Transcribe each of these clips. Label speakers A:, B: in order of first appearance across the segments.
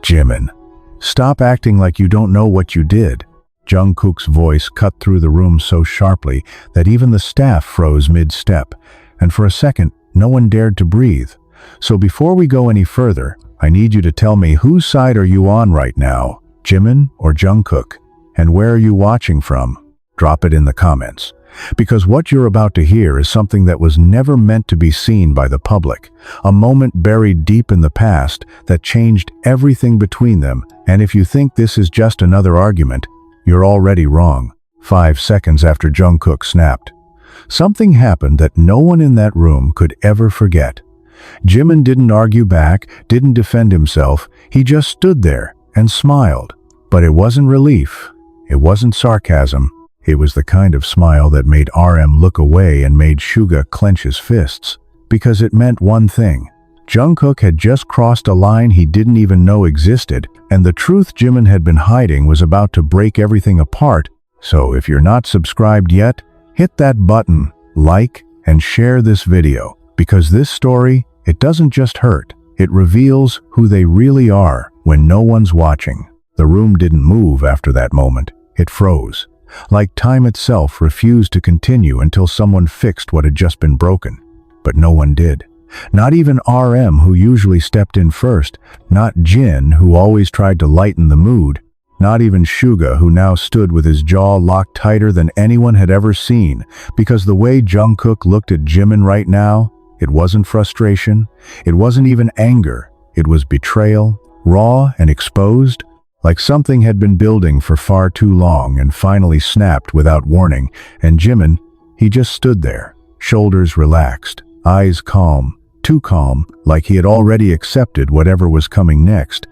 A: "Jimin, stop acting like you don't know what you did." Jungkook's voice cut through the room so sharply that even the staff froze mid-step, and for a second, no one dared to breathe. "So before we go any further, I need you to tell me whose side are you on right now, Jimin or Jungkook? And where are you watching from? Drop it in the comments. Because what you're about to hear is something that was never meant to be seen by the public. A moment buried deep in the past that changed everything between them, and if you think this is just another argument, you're already wrong. 5 seconds after Jungkook snapped, something happened that no one in that room could ever forget. Jimin didn't argue back, didn't defend himself, he just stood there and smiled. But it wasn't relief, it wasn't sarcasm. It was the kind of smile that made RM look away and made Suga clench his fists. Because it meant one thing. Jungkook had just crossed a line he didn't even know existed, and the truth Jimin had been hiding was about to break everything apart. So if you're not subscribed yet, hit that button, like, and share this video. Because this story, it doesn't just hurt, it reveals who they really are when no one's watching. The room didn't move after that moment. It froze. Like time itself refused to continue until someone fixed what had just been broken. But no one did. Not even RM, who usually stepped in first. Not Jin, who always tried to lighten the mood. Not even Suga, who now stood with his jaw locked tighter than anyone had ever seen. Because the way Jungkook looked at Jimin right now, it wasn't frustration. It wasn't even anger. It was betrayal, raw and exposed. Like something had been building for far too long and finally snapped without warning, and Jimin, he just stood there, shoulders relaxed, eyes calm, too calm, like he had already accepted whatever was coming next.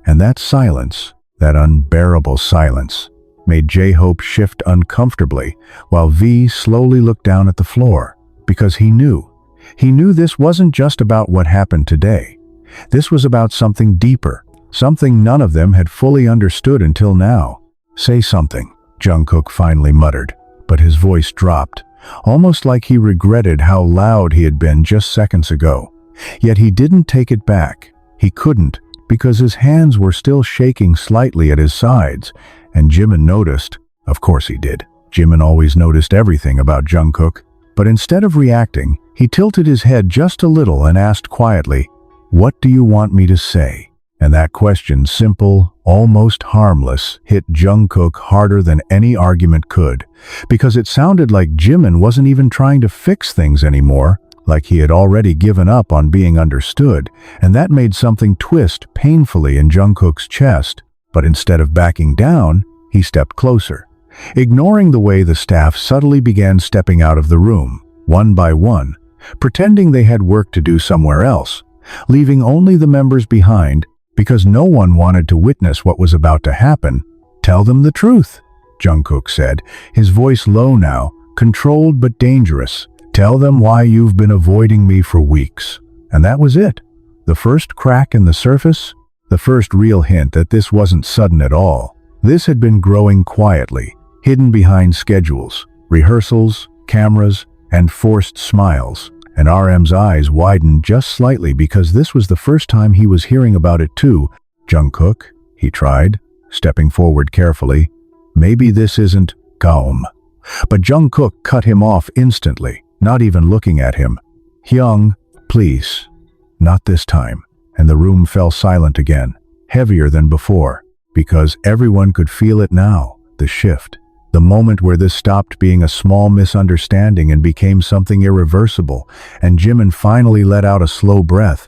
A: And that silence, that unbearable silence, made J-Hope shift uncomfortably, while V slowly looked down at the floor, because he knew this wasn't just about what happened today. This was about something deeper. Something none of them had fully understood until now. "Say something," Jungkook finally muttered, but his voice dropped, almost like he regretted how loud he had been just seconds ago. Yet he didn't take it back. He couldn't, because his hands were still shaking slightly at his sides, and Jimin noticed. Of course he did. Jimin always noticed everything about Jungkook. But instead of reacting, he tilted his head just a little and asked quietly, "What do you want me to say?" And that question, simple, almost harmless, hit Jungkook harder than any argument could, because it sounded like Jimin wasn't even trying to fix things anymore, like he had already given up on being understood, and that made something twist painfully in Jungkook's chest. But instead of backing down, he stepped closer, ignoring the way the staff subtly began stepping out of the room, one by one, pretending they had work to do somewhere else, leaving only the members behind, because no one wanted to witness what was about to happen. "Tell them the truth," Jungkook said, his voice low now, controlled but dangerous. "Tell them why you've been avoiding me for weeks." And that was it. The first crack in the surface, the first real hint that this wasn't sudden at all. This had been growing quietly, hidden behind schedules, rehearsals, cameras, and forced smiles. And RM's eyes widened just slightly because this was the first time he was hearing about it too. "Jungkook," he tried, stepping forward carefully. "Maybe this isn't calm." But Jungkook cut him off instantly, not even looking at him. "Hyung, please, not this time." And the room fell silent again, heavier than before, because everyone could feel it now, the shift. The moment where this stopped being a small misunderstanding and became something irreversible, and Jimin finally let out a slow breath,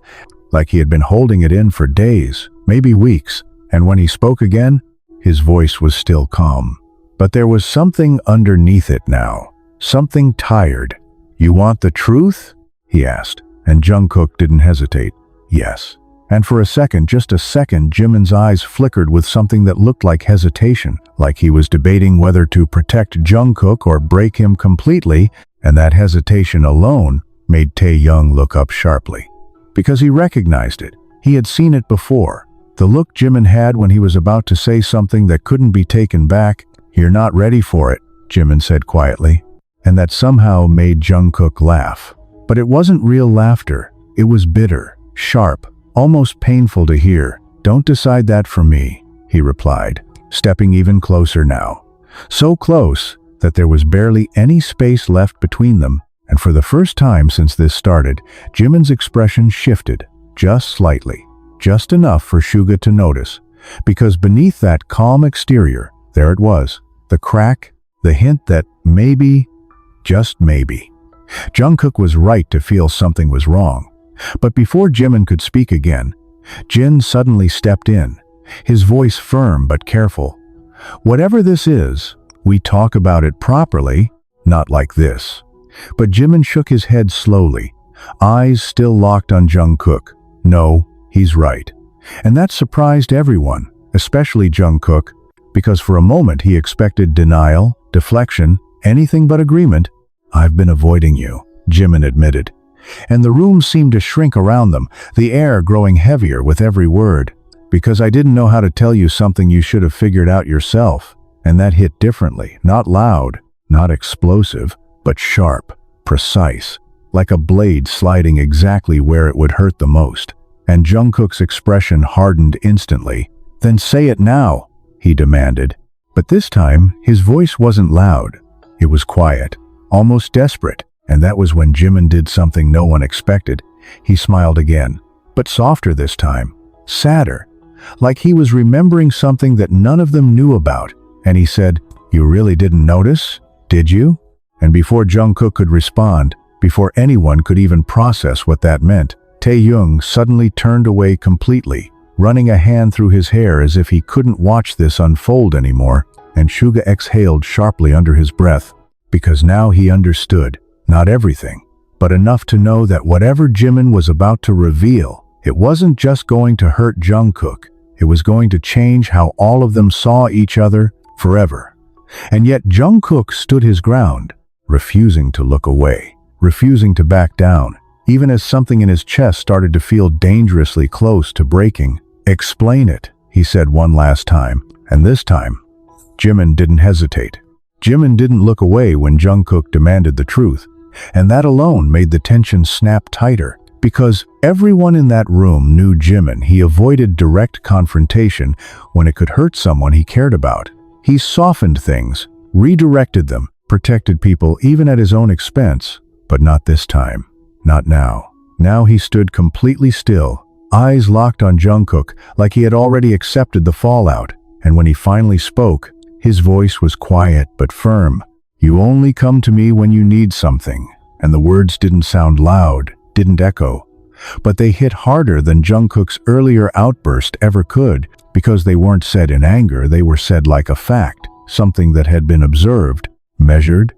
A: like he had been holding it in for days, maybe weeks, and when he spoke again, his voice was still calm. But there was something underneath it now, something tired. "You want the truth?" he asked, and Jungkook didn't hesitate. "Yes." And for a second, just a second, Jimin's eyes flickered with something that looked like hesitation, like he was debating whether to protect Jungkook or break him completely, and that hesitation alone made Tae-young look up sharply. Because he recognized it. He had seen it before. The look Jimin had when he was about to say something that couldn't be taken back. "You're not ready for it," Jimin said quietly. And that somehow made Jungkook laugh. But it wasn't real laughter. It was bitter, sharp, almost painful to hear. Don't decide that for me, he replied, stepping even closer now. So close that there was barely any space left between them, and for the first time since this started, Jimin's expression shifted, just slightly, just enough for Suga to notice, because beneath that calm exterior, there it was, the crack, the hint that maybe, just maybe, Jungkook was right to feel something was wrong. But before Jimin could speak again, Jin suddenly stepped in, his voice firm but careful. Whatever this is, we talk about it properly, not like this. But Jimin shook his head slowly, eyes still locked on Jungkook. No, he's right. And that surprised everyone, especially Jungkook, because for a moment he expected denial, deflection, anything but agreement. I've been avoiding you, Jimin admitted. And the room seemed to shrink around them, the air growing heavier with every word. Because I didn't know how to tell you something you should have figured out yourself. And that hit differently, not loud, not explosive, but sharp, precise, like a blade sliding exactly where it would hurt the most. And Jungkook's expression hardened instantly. Then say it now, he demanded. But this time, his voice wasn't loud. It was quiet, almost desperate, and that was when Jimin did something no one expected. He smiled again, but softer this time, sadder, like he was remembering something that none of them knew about, and he said, "You really didn't notice, did you?" And before Jungkook could respond, before anyone could even process what that meant, Taehyung suddenly turned away completely, running a hand through his hair as if he couldn't watch this unfold anymore, and Suga exhaled sharply under his breath, because now he understood, not everything, but enough to know that whatever Jimin was about to reveal, it wasn't just going to hurt Jungkook, it was going to change how all of them saw each other forever. And yet Jungkook stood his ground, refusing to look away, refusing to back down, even as something in his chest started to feel dangerously close to breaking. "Explain it," he said one last time, and this time, Jimin didn't hesitate. Jimin didn't look away when Jungkook demanded the truth, and that alone made the tension snap tighter, because everyone in that room knew Jimin. He avoided direct confrontation when it could hurt someone he cared about. He softened things, redirected them, protected people even at his own expense, but not this time. Not now. Now he stood completely still, eyes locked on Jungkook like he had already accepted the fallout, and when he finally spoke, his voice was quiet but firm. "You only come to me when you need something," and the words didn't sound loud, didn't echo, but they hit harder than Jungkook's earlier outburst ever could, because they weren't said in anger, they were said like a fact, something that had been observed, measured,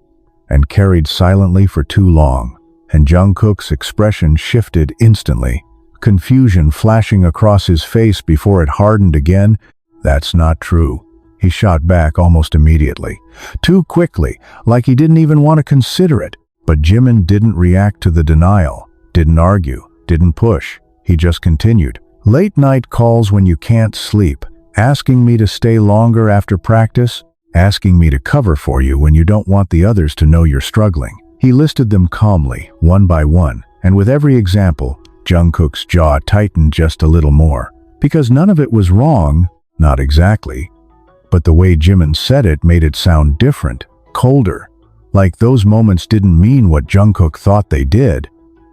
A: and carried silently for too long. And Jungkook's expression shifted instantly, confusion flashing across his face before it hardened again. "That's not true," he shot back almost immediately, too quickly, like he didn't even want to consider it. But Jimin didn't react to the denial, didn't argue, didn't push. He just continued. "Late night calls when you can't sleep, asking me to stay longer after practice, asking me to cover for you when you don't want the others to know you're struggling." He listed them calmly, one by one, and with every example, Jungkook's jaw tightened just a little more. Because none of it was wrong, not exactly, but the way Jimin said it made it sound different, colder. Like those moments didn't mean what Jungkook thought they did.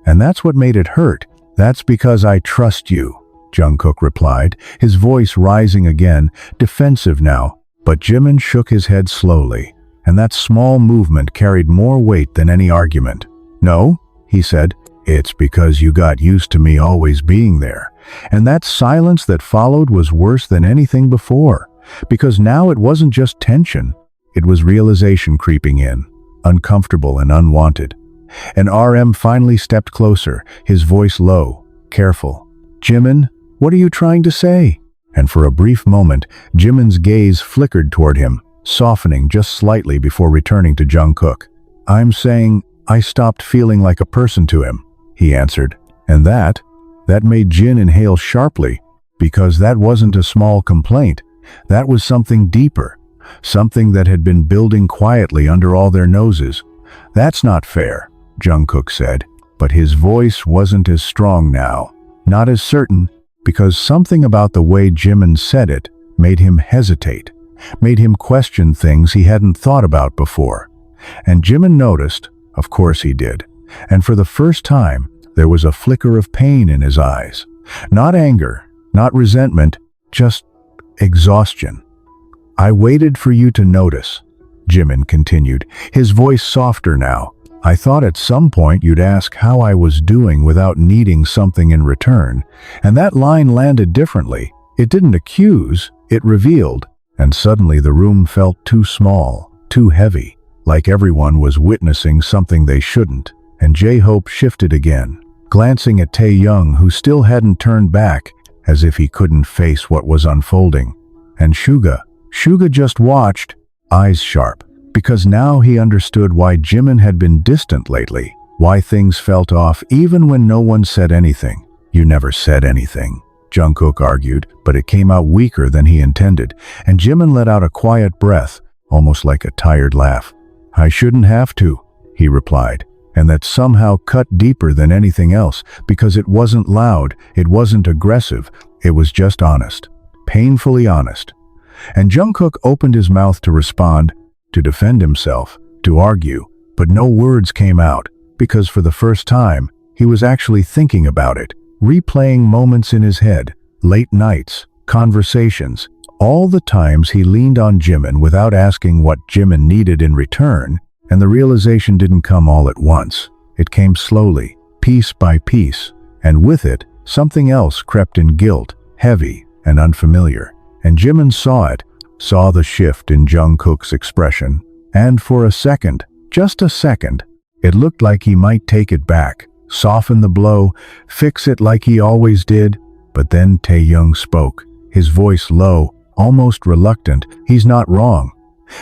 A: And that's what made it hurt. "That's because I trust you," Jungkook replied, his voice rising again, defensive now. But Jimin shook his head slowly, and that small movement carried more weight than any argument. "No," he said, "it's because you got used to me always being there." And that silence that followed was worse than anything before, because now it wasn't just tension, it was realization creeping in, uncomfortable and unwanted. And RM finally stepped closer, his voice low, careful. "Jimin, what are you trying to say?" And for a brief moment, Jimin's gaze flickered toward him, softening just slightly before returning to Jungkook. "I'm saying I stopped feeling like a person to him," he answered. And that made Jin inhale sharply, because that wasn't a small complaint. That was something deeper, something that had been building quietly under all their noses. "That's not fair," Jungkook said, but his voice wasn't as strong now, not as certain, because something about the way JIMIN said it made him hesitate, made him question things he hadn't thought about before. And JIMIN noticed, of course he did, and for the first time, there was a flicker of pain in his eyes. Not anger, not resentment, just exhaustion. "I waited for you to notice," JIMIN continued, his voice softer now. "I thought at some point you'd ask how I was doing without needing something in return." And that line landed differently. It didn't accuse, it revealed. And suddenly the room felt too small, too heavy, like everyone was witnessing something they shouldn't. And J-Hope shifted again, glancing at Tae-young, who still hadn't turned back, as if he couldn't face what was unfolding. And Suga just watched, eyes sharp, because now he understood why JIMIN had been distant lately, why things felt off even when no one said anything. "You never said anything," Jungkook argued, but it came out weaker than he intended, and JIMIN let out a quiet breath, almost like a tired laugh. "I shouldn't have to," he replied, and that somehow cut deeper than anything else, because it wasn't loud, it wasn't aggressive, it was just honest, painfully honest. And Jungkook opened his mouth to respond, to defend himself, to argue, but no words came out, because for the first time, he was actually thinking about it, replaying moments in his head, late nights, conversations, all the times he leaned on JIMIN without asking what JIMIN needed in return. And the realization didn't come all at once. It came slowly, piece by piece, and with it, something else crept in, guilt, heavy and unfamiliar. And JIMIN saw it, saw the shift in Jungkook's expression, and for a second, just a second, it looked like he might take it back, soften the blow, fix it like he always did. But then Tae-young spoke, his voice low, almost reluctant. "He's not wrong."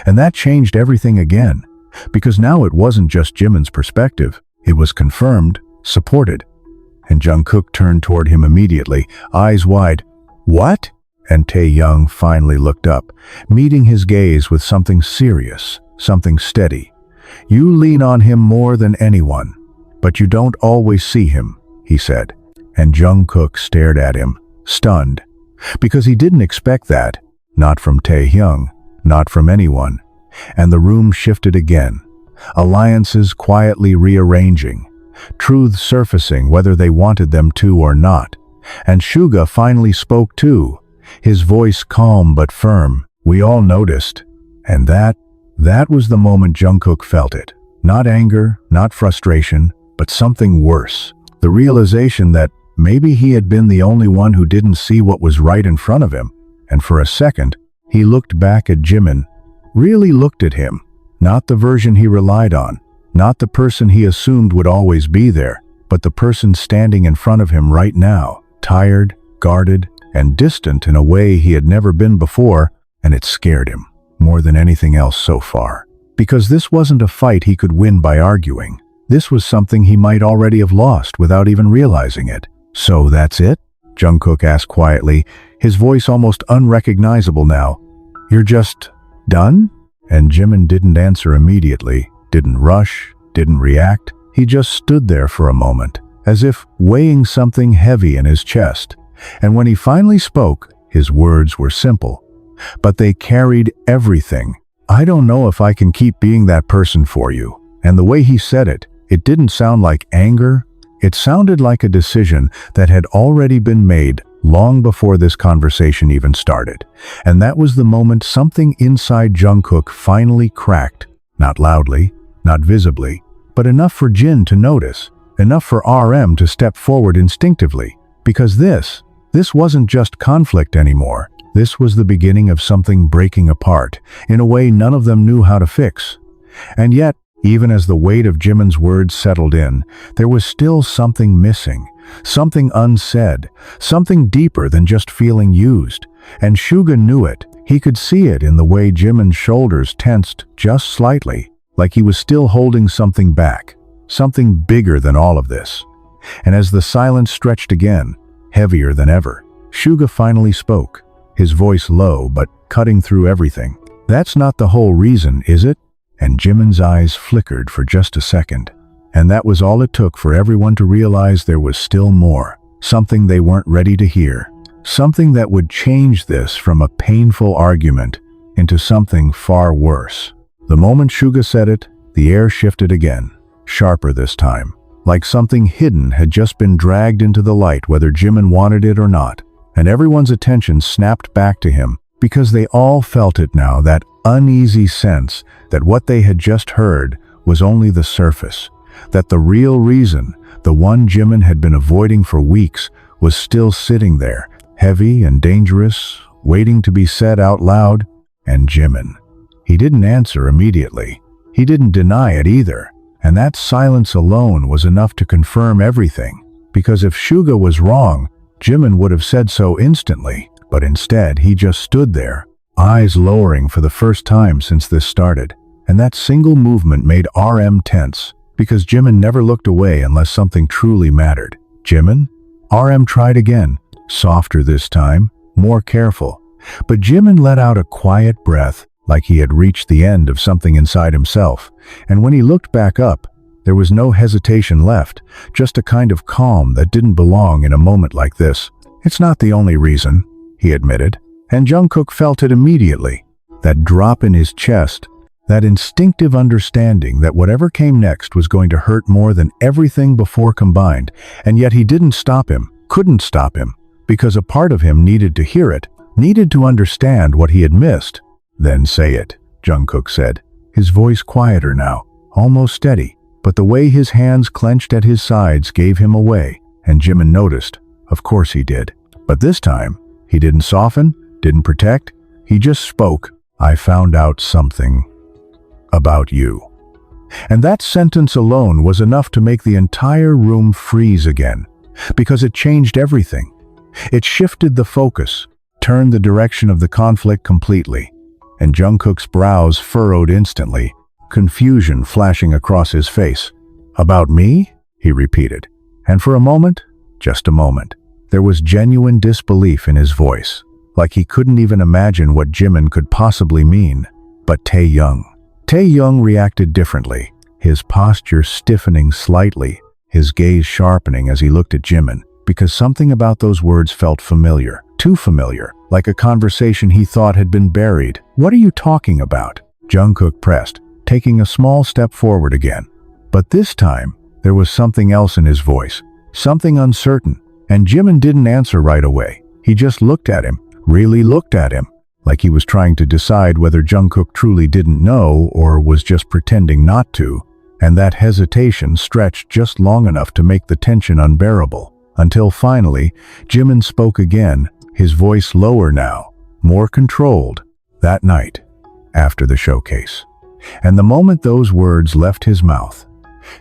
A: And that changed everything again. Because now it wasn't just JIMIN's perspective, it was confirmed, supported. And Jungkook turned toward him immediately, eyes wide. "What?" And Tae-young finally looked up, meeting his gaze with something serious, something steady. "You lean on him more than anyone, but you don't always see him," he said. And Jungkook stared at him, stunned, because he didn't expect that, not from Tae-young, not from anyone. And the room shifted again, alliances quietly rearranging, truths surfacing whether they wanted them to or not. And Suga finally spoke too, his voice calm but firm. "We all noticed." And that was the moment Jungkook felt it. Not anger, not frustration, but something worse. The realization that maybe he had been the only one who didn't see what was right in front of him. And for a second, he looked back at JIMIN, really looked at him, not the version he relied on, not the person he assumed would always be there, but the person standing in front of him right now, tired, guarded, and distant in a way he had never been before, and it scared him, more than anything else so far. Because this wasn't a fight he could win by arguing. This was something he might already have lost without even realizing it. "So that's it?" Jungkook asked quietly, his voice almost unrecognizable now. "You're just done?" And JIMIN didn't answer immediately, didn't rush, didn't react. He just stood there for a moment, as if weighing something heavy in his chest. And when he finally spoke, his words were simple, but they carried everything. "I don't know if I can keep being that person for you." And the way he said it, it didn't sound like anger. It sounded like a decision that had already been made long before this conversation even started. And that was the moment something inside Jungkook finally cracked. Not loudly, not visibly, but enough for Jin to notice, enough for RM to step forward instinctively. Because this wasn't just conflict anymore. This was the beginning of something breaking apart, in a way none of them knew how to fix. And yet, even as the weight of JIMIN's words settled in, there was still something missing. Something unsaid, something deeper than just feeling used. And Suga knew it. He could see it in the way JIMIN's shoulders tensed just slightly, like he was still holding something back, something bigger than all of this. And as the silence stretched again, heavier than ever, Suga finally spoke, his voice low but cutting through everything. "That's not the whole reason, is it?" And JIMIN's eyes flickered for just a second. And that was all it took for everyone to realize there was still more. something they weren't ready to hear, something that would change this from a painful argument into something far worse. The moment Suga said it, the air shifted again, sharper this time, like something hidden had just been dragged into the light whether JIMIN wanted it or not, and everyone's attention snapped back to him because they all felt it now, that uneasy sense that what they had just heard was only the surface, that the real reason, the one JIMIN had been avoiding for weeks, was still sitting there, heavy and dangerous, waiting to be said out loud. And JIMIN. He didn't answer immediately. He didn't deny it either. And that silence alone was enough to confirm everything, because if Suga was wrong, JIMIN would have said so instantly. But instead, he just stood there, eyes lowering for the first time since this started. And that single movement made RM tense, because JIMIN never looked away unless something truly mattered. JIMIN? RM tried again, softer this time, more careful. But JIMIN let out a quiet breath, like he had reached the end of something inside himself. And when he looked back up, there was no hesitation left, just a kind of calm that didn't belong in a moment like this. It's not the only reason, he admitted, and Jungkook felt it immediately. That drop in his chest, that instinctive understanding that whatever came next was going to hurt more than everything before combined, and yet he didn't stop him, couldn't stop him, because a part of him needed to hear it, needed to understand what he had missed. Then say it, Jungkook said, his voice quieter now, almost steady, but the way his hands clenched at his sides gave him away, and JIMIN noticed. Of course he did. But this time, he didn't soften, didn't protect, he just spoke. I found out something about you. And that sentence alone was enough to make the entire room freeze again, because it changed everything. It shifted the focus, turned the direction of the conflict completely, and Jungkook's brows furrowed instantly, confusion flashing across his face. About me? He repeated, and for a moment, just a moment, there was genuine disbelief in his voice, like he couldn't even imagine what JIMIN could possibly mean. But Tae-young reacted differently, his posture stiffening slightly, his gaze sharpening as he looked at JIMIN, because something about those words felt familiar, too familiar, like a conversation he thought had been buried. What are you talking about? Jungkook pressed, taking a small step forward again. But this time, there was something else in his voice, something uncertain, and JIMIN didn't answer right away. He just looked at him, really looked at him, like he was trying to decide whether Jungkook truly didn't know or was just pretending not to, and that hesitation stretched just long enough to make the tension unbearable, until finally, JIMIN spoke again, his voice lower now, more controlled. That night, after the showcase. And the moment those words left his mouth,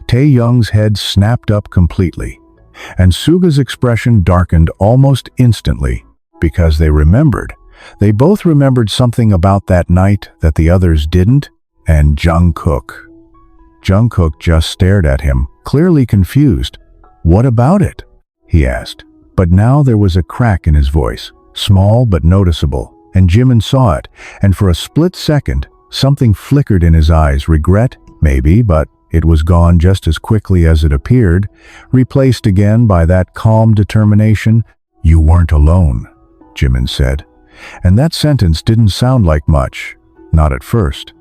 A: Tae-young's head snapped up completely, and Suga's expression darkened almost instantly, because they remembered. They both remembered something about that night that the others didn't, and Jungkook. Jungkook just stared at him, clearly confused. What about it? He asked. But now there was a crack in his voice, small but noticeable, and JIMIN saw it, and for a split second, something flickered in his eyes. Regret, maybe, but it was gone just as quickly as it appeared, replaced again by that calm determination. You weren't alone, JIMIN said. And that sentence didn't sound like much, not at first.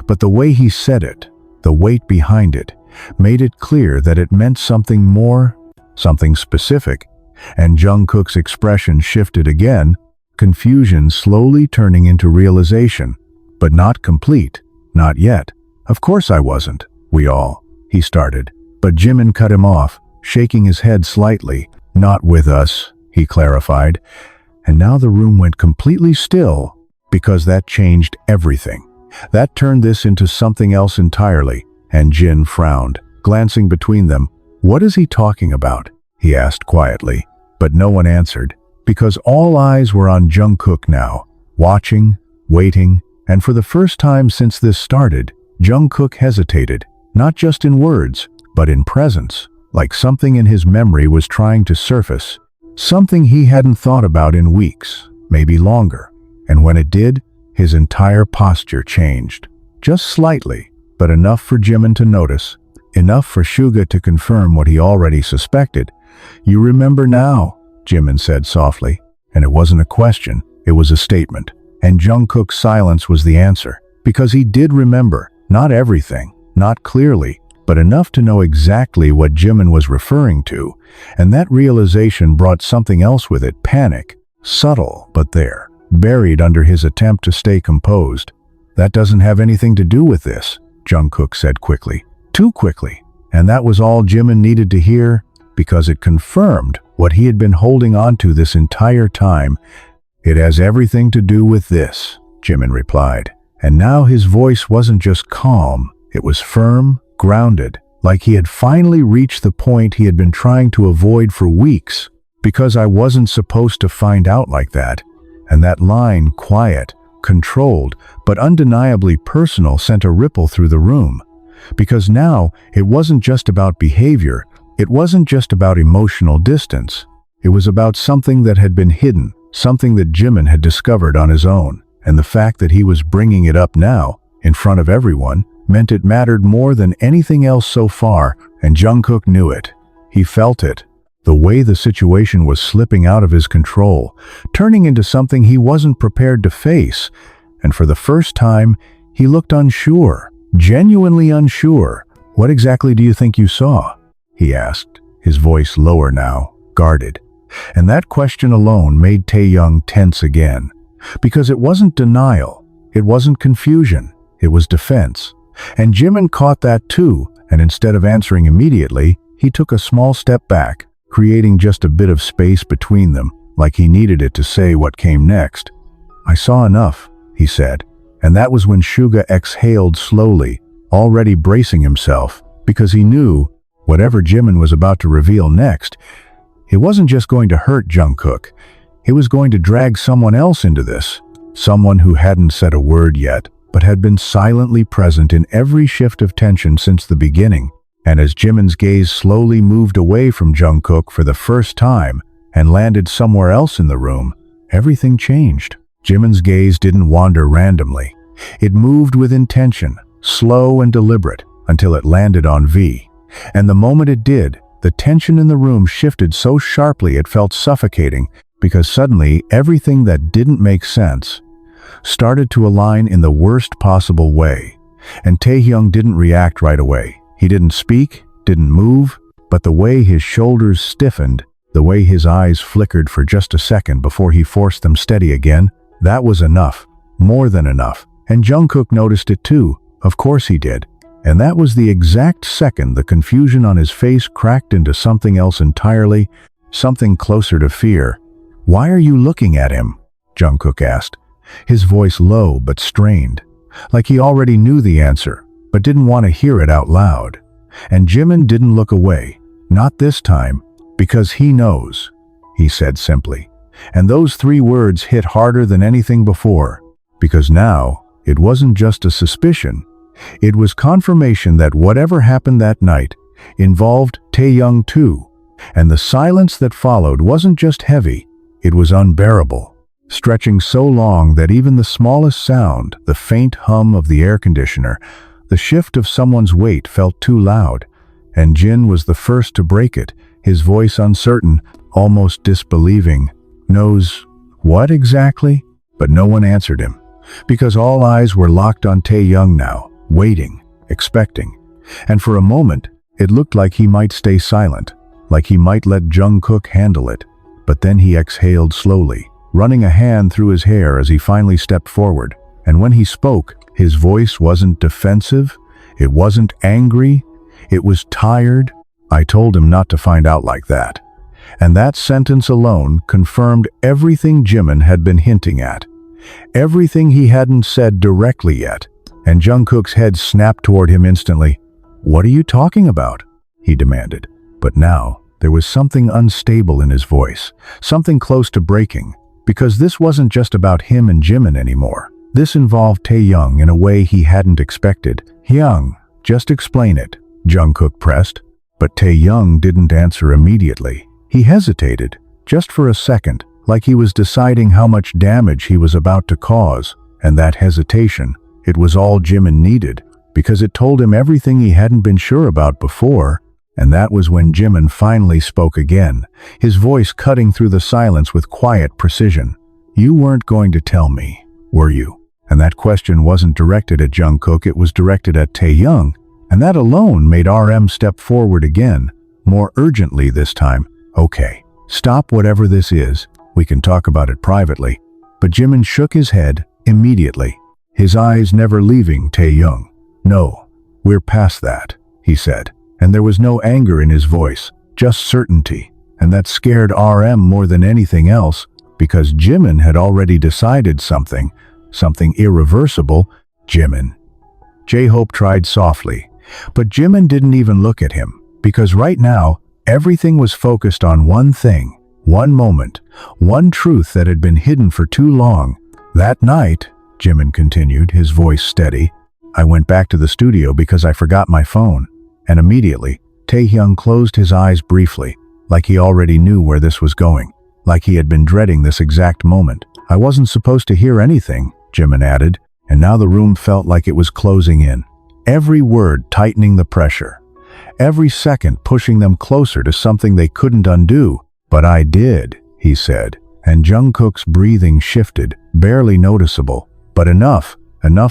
A: But the way he said it, the weight behind it, made it clear that it meant something more, something specific. And Jungkook's expression shifted again, confusion slowly turning into realization. But not complete, not yet. Of course I wasn't. He started. But JIMIN cut him off, shaking his head slightly. Not with us, he clarified. And now the room went completely still, because that changed everything. That turned this into something else entirely, and Jin frowned, glancing between them. What is he talking about? He asked quietly, but no one answered, because all eyes were on Jungkook now, watching, waiting, and for the first time since this started, Jungkook hesitated, not just in words, but in presence, like something in his memory was trying to surface, something he hadn't thought about in weeks, maybe longer, and when it did, his entire posture changed, just slightly, but enough for JIMIN to notice, enough for Suga to confirm what he already suspected. You remember now, Jimin said softly. And it wasn't a question, it was a statement. And Jungkook's silence was the answer. Because he did remember, not everything, not clearly, but enough to know exactly what Jimin was referring to. And that realization brought something else with it, panic. Subtle, but there, buried under his attempt to stay composed. That doesn't have anything to do with this, Jungkook said quickly. Too quickly. And that was all Jimin needed to hear, because it confirmed what he had been holding on to this entire time. It has everything to do with this, Jimin replied. And now his voice wasn't just calm, it was firm, grounded, like he had finally reached the point he had been trying to avoid for weeks. Because I wasn't supposed to find out like that. And that line, quiet, controlled, but undeniably personal, sent a ripple through the room. Because now, it wasn't just about behavior, it wasn't just about emotional distance. It was about something that had been hidden, something that Jimin had discovered on his own. And the fact that he was bringing it up now, in front of everyone, meant it mattered more than anything else so far, and Jungkook knew it. He felt it. The way the situation was slipping out of his control, turning into something he wasn't prepared to face. And for the first time, he looked unsure, genuinely unsure. What exactly do you think you saw? He asked, his voice lower now, guarded. And that question alone made Taehyung tense again. Because it wasn't denial, it wasn't confusion, it was defense. And Jimin caught that too, and instead of answering immediately, he took a small step back, creating just a bit of space between them, like he needed it to say what came next. I saw enough, he said, and that was when Suga exhaled slowly, already bracing himself, because he knew, whatever Jimin was about to reveal next, it wasn't just going to hurt Jungkook, it was going to drag someone else into this, someone who hadn't said a word yet, but had been silently present in every shift of tension since the beginning. And as Jimin's gaze slowly moved away from Jungkook for the first time and landed somewhere else in the room, everything changed. Jimin's gaze didn't wander randomly. It moved with intention, slow and deliberate, until it landed on V. And the moment it did, the tension in the room shifted so sharply it felt suffocating, because suddenly everything that didn't make sense started to align in the worst possible way. And Taehyung didn't react right away. He didn't speak, didn't move, but the way his shoulders stiffened, the way his eyes flickered for just a second before he forced them steady again, that was enough, more than enough. And Jungkook noticed it too, of course he did. And that was the exact second the confusion on his face cracked into something else entirely, something closer to fear. Why are you looking at him? Jungkook asked, his voice low but strained, like he already knew the answer, but didn't want to hear it out loud. And Jimin didn't look away, not this time, because he knows, he said simply. And those 3 words hit harder than anything before, because now it wasn't just a suspicion, it was confirmation that whatever happened that night involved Taehyung too, and the silence that followed wasn't just heavy, it was unbearable, stretching so long that even the smallest sound, the faint hum of the air conditioner, the shift of someone's weight felt too loud, and Jin was the first to break it, his voice uncertain, almost disbelieving. Knows what exactly? But no one answered him, because all eyes were locked on Taehyung now, waiting, expecting. And for a moment, it looked like he might stay silent, like he might let Jungkook handle it. But then he exhaled slowly, running a hand through his hair as he finally stepped forward. And when he spoke, his voice wasn't defensive, it wasn't angry, it was tired. I told him not to find out like that. And that sentence alone confirmed everything Jimin had been hinting at. Everything he hadn't said directly yet. And Jungkook's head snapped toward him instantly. "What are you talking about?" he demanded. But now, there was something unstable in his voice, something close to breaking, because this wasn't just about him and Jimin anymore. This involved Taehyung in a way he hadn't expected. "Hyung, just explain it," Jungkook pressed. But Taehyung didn't answer immediately. He hesitated, just for a second, like he was deciding how much damage he was about to cause. And that hesitation, it was all Jimin needed, because it told him everything he hadn't been sure about before. And that was when JIMIN finally spoke again, his voice cutting through the silence with quiet precision. "You weren't going to tell me, were you?" And that question wasn't directed at Jungkook, it was directed at Taehyung, and that alone made RM step forward again, more urgently this time. "Okay, stop whatever this is. We can talk about it privately." But JIMIN shook his head immediately, his eyes never leaving Taehyung. "No, we're past that," he said, and there was no anger in his voice, just certainty, and that scared RM more than anything else, because JIMIN had already decided something irreversible. "JIMIN." J-Hope tried softly, but JIMIN didn't even look at him, because right now, everything was focused on one thing, one moment, one truth that had been hidden for too long. "That night," JIMIN continued, his voice steady, "I went back to the studio because I forgot my phone." And immediately, Taehyung closed his eyes briefly, like he already knew where this was going, like he had been dreading this exact moment. "I wasn't supposed to hear anything," JIMIN added, and now the room felt like it was closing in. Every word tightening the pressure, every second pushing them closer to something they couldn't undo. "But I did," he said, and Jungkook's breathing shifted, barely noticeable, but enough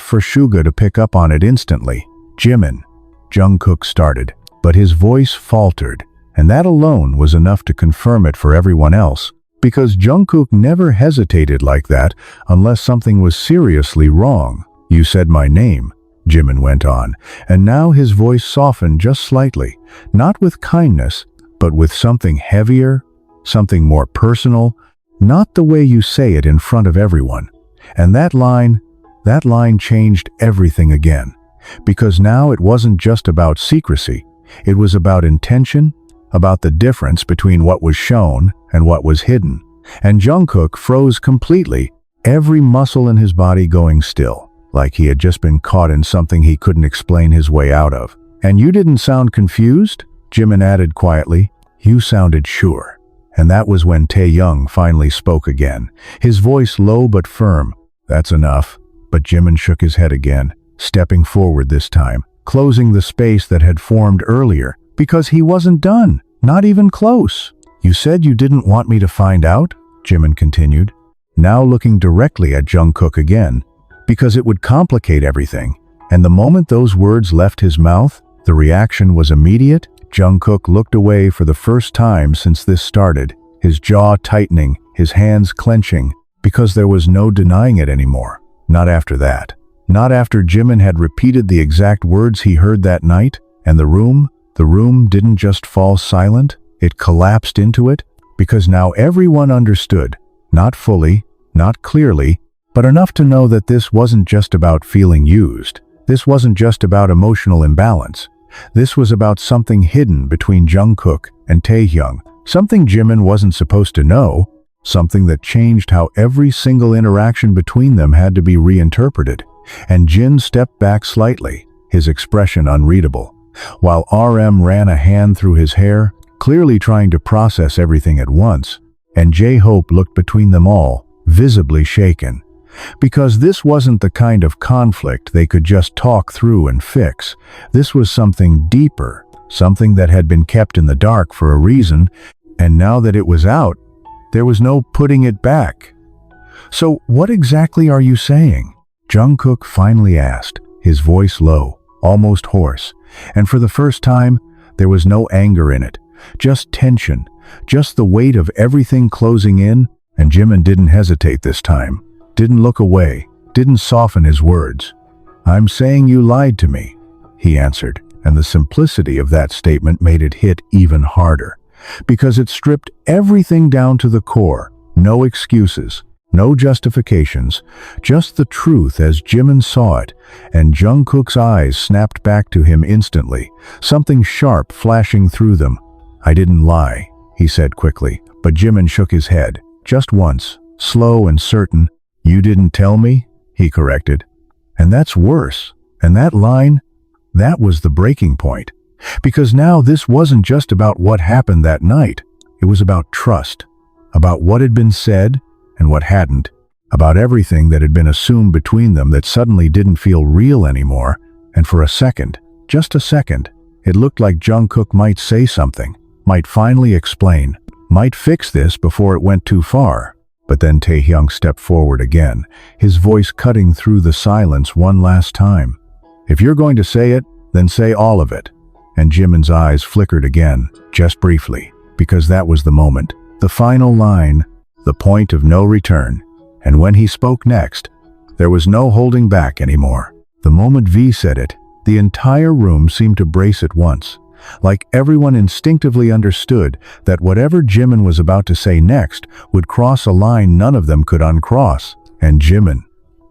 A: for Suga to pick up on it instantly. "JIMIN," Jungkook started, but his voice faltered, and that alone was enough to confirm it for everyone else, because Jungkook never hesitated like that unless something was seriously wrong. "You said my name," JIMIN went on, and now his voice softened just slightly, not with kindness, but with something heavier, something more personal, not the way you say it in front of everyone. And that line changed everything again. Because now it wasn't just about secrecy, it was about intention, about the difference between what was shown and what was hidden. And Jungkook froze completely, every muscle in his body going still, like he had just been caught in something he couldn't explain his way out of. "And you didn't sound confused?" JIMIN added quietly. "You sounded sure." And that was when Taehyung finally spoke again, his voice low but firm. "That's enough." But JIMIN shook his head again, stepping forward this time, closing the space that had formed earlier, because he wasn't done, not even close. "You said you didn't want me to find out?" JIMIN continued, now looking directly at Jungkook again, because it would complicate everything. And the moment those words left his mouth, the reaction was immediate. Jungkook looked away for the first time since this started, his jaw tightening, his hands clenching, because there was no denying it anymore. Not after that. Not after JIMIN had repeated the exact words he heard that night, and the room didn't just fall silent, it collapsed into it, because now everyone understood, not fully, not clearly, but enough to know that this wasn't just about feeling used. This wasn't just about emotional imbalance. This was about something hidden between Jungkook and Taehyung, something JIMIN wasn't supposed to know, something that changed how every single interaction between them had to be reinterpreted. And Jin stepped back slightly, his expression unreadable, while RM ran a hand through his hair, clearly trying to process everything at once, and J-Hope looked between them all, visibly shaken. Because this wasn't the kind of conflict they could just talk through and fix. This was something deeper, something that had been kept in the dark for a reason, and now that it was out, there was no putting it back. "So what exactly are you saying?" Jungkook finally asked, his voice low, almost hoarse, and for the first time, there was no anger in it, just tension, just the weight of everything closing in, and JIMIN didn't hesitate this time, didn't look away, didn't soften his words. "I'm saying you lied to me," he answered, and the simplicity of that statement made it hit even harder, because it stripped everything down to the core, no excuses, no justifications, just the truth as JIMIN saw it, and Jungkook's eyes snapped back to him instantly, something sharp flashing through them. "I didn't lie," he said quickly, but JIMIN shook his head, just once, slow and certain. "You didn't tell me?" he corrected. And that's worse. And that line, that was the breaking point. Because now this wasn't just about what happened that night. It was about trust, about what had been said and what hadn't, about everything that had been assumed between them that suddenly didn't feel real anymore, and for a second, just a second, It looked like Jungkook might say something, might finally explain, might fix this before it went too far. But then Taehyung stepped forward again, his voice cutting through the silence one last time. "If you're going to say it, then say all of it." And Jimin's eyes flickered again, just briefly, because that was the moment, the final line, the point of no return. And when he spoke next, there was no holding back anymore. The moment V said it, the entire room seemed to brace at once, like everyone instinctively understood that whatever Jimin was about to say next would cross a line none of them could uncross. And Jimin,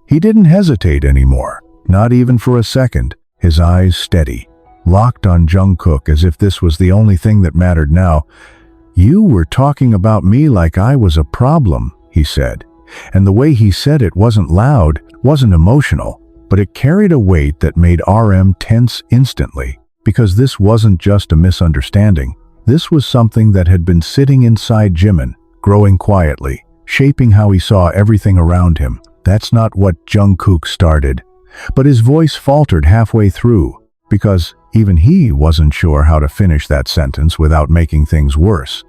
A: he didn't hesitate anymore, not even for a second, his eyes steady, locked on Jungkook as if this was the only thing that mattered now. "You were talking about me like I was a problem," he said. And the way he said it wasn't loud, wasn't emotional, but it carried a weight that made RM tense instantly. Because this wasn't just a misunderstanding. This was something that had been sitting inside Jimin, growing quietly, shaping how he saw everything around him. That's not what Jungkook started. But his voice faltered halfway through, because even he wasn't sure how to finish that sentence without making things worse.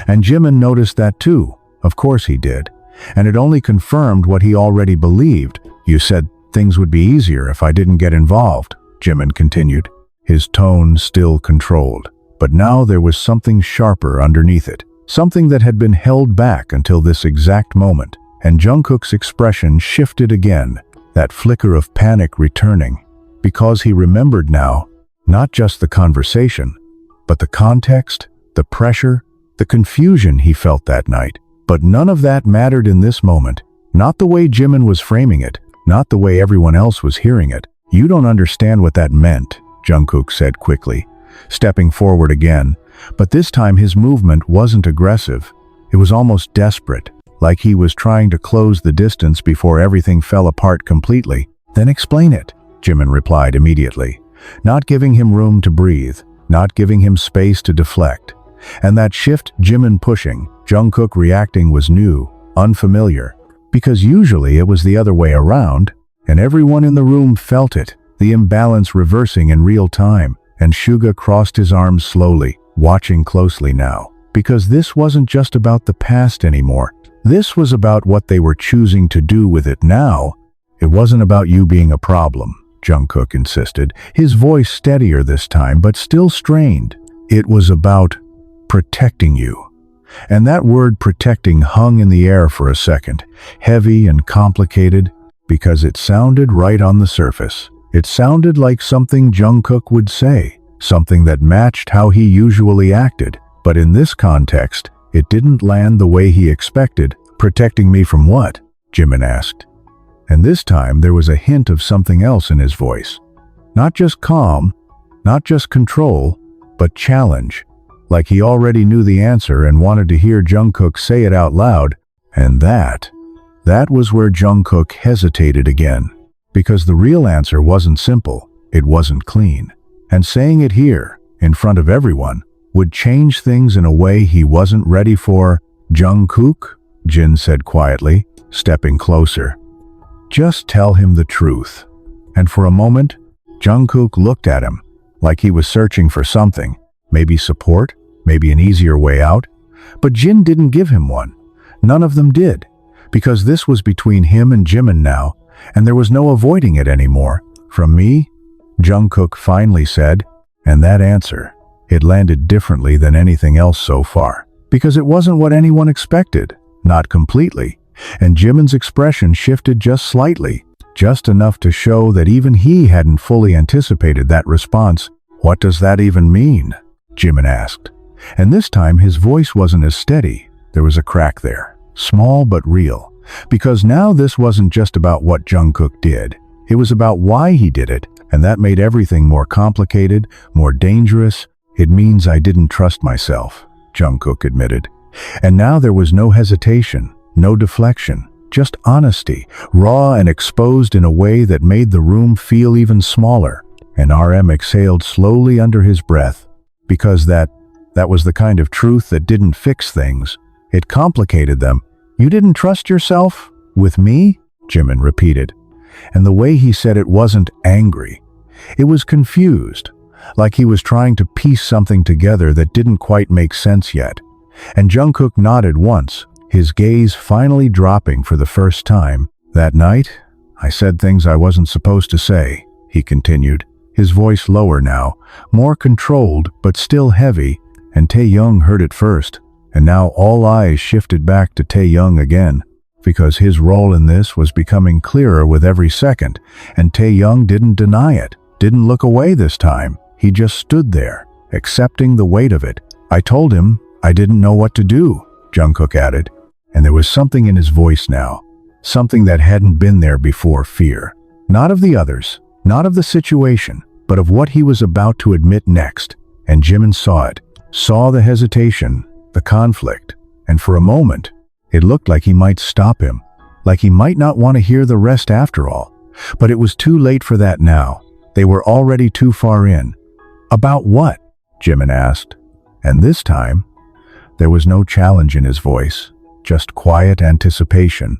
A: And Jimin noticed that too. Of course he did. And it only confirmed what he already believed. "You said things would be easier if I didn't get involved," Jimin continued, his tone still controlled. But now there was something sharper underneath it, something that had been held back until this exact moment. And Jungkook's expression shifted again, that flicker of panic returning, because he remembered now, not just the conversation, but the context, the pressure, the confusion he felt that night. But none of that mattered in this moment, not the way Jimin was framing it, not the way everyone else was hearing it. "You don't understand what that meant," Jungkook said quickly, stepping forward again. But this time his movement wasn't aggressive. It was almost desperate, like he was trying to close the distance before everything fell apart completely. "Then explain it," Jimin replied immediately, not giving him room to breathe, not giving him space to deflect. And that shift, Jimin pushing, Jungkook reacting, was new, unfamiliar, because usually it was the other way around, and everyone in the room felt it, the imbalance reversing in real time. And Suga crossed his arms slowly, watching closely now, because this wasn't just about the past anymore. This was about what they were choosing to do with it now. "It wasn't about you being a problem," Jungkook insisted, his voice steadier this time, but still strained. "It was about protecting you." And that word protecting hung in the air for a second, heavy and complicated, because it sounded right on the surface. It sounded like something Jungkook would say, something that matched how he usually acted. But in this context, it didn't land the way he expected. "Protecting me from what?" Jimin asked. And this time there was a hint of something else in his voice. Not just calm, not just control, but challenge. Like he already knew the answer and wanted to hear Jungkook say it out loud. And that was where Jungkook hesitated again. Because the real answer wasn't simple, it wasn't clean. And saying it here, in front of everyone, would change things in a way he wasn't ready for. "Jungkook," Jin said quietly, stepping closer. "Just tell him the truth." And for a moment, Jungkook looked at him, like he was searching for something, maybe support, maybe an easier way out. But Jin didn't give him one. None of them did, because this was between him and Jimin now, and there was no avoiding it anymore. "From me?" Jungkook finally said, and that answer, it landed differently than anything else so far, because it wasn't what anyone expected, not completely. And Jimin's expression shifted just slightly, just enough to show that even he hadn't fully anticipated that response. "What does that even mean?" Jimin asked. And this time his voice wasn't as steady. There was a crack there, small but real. Because now this wasn't just about what Jungkook did. It was about why he did it, and that made everything more complicated, more dangerous. "It means I didn't trust myself," Jungkook admitted. And now there was no hesitation, no deflection, just honesty, raw and exposed in a way that made the room feel even smaller. And RM exhaled slowly under his breath, because that was the kind of truth that didn't fix things. It complicated them. "You didn't trust yourself? With me?" Jimin repeated. And the way he said it wasn't angry. It was confused, like he was trying to piece something together that didn't quite make sense yet. And Jungkook nodded once, his gaze finally dropping for the first time. "That night, I said things I wasn't supposed to say," he continued, his voice lower now, more controlled but still heavy, and Taehyung heard it first. And now all eyes shifted back to Taehyung again, because his role in this was becoming clearer with every second, and Taehyung didn't deny it, didn't look away this time. He just stood there, accepting the weight of it. "I told him I didn't know what to do," Jungkook added, and there was something in his voice now, something that hadn't been there before, fear. Not of the others, not of the situation, but of what he was about to admit next. And JIMIN saw it, saw the hesitation, the conflict, and for a moment, it looked like he might stop him, like he might not want to hear the rest after all. But it was too late for that now. They were already too far in. "About what?" JIMIN asked. And this time, there was no challenge in his voice, just quiet anticipation.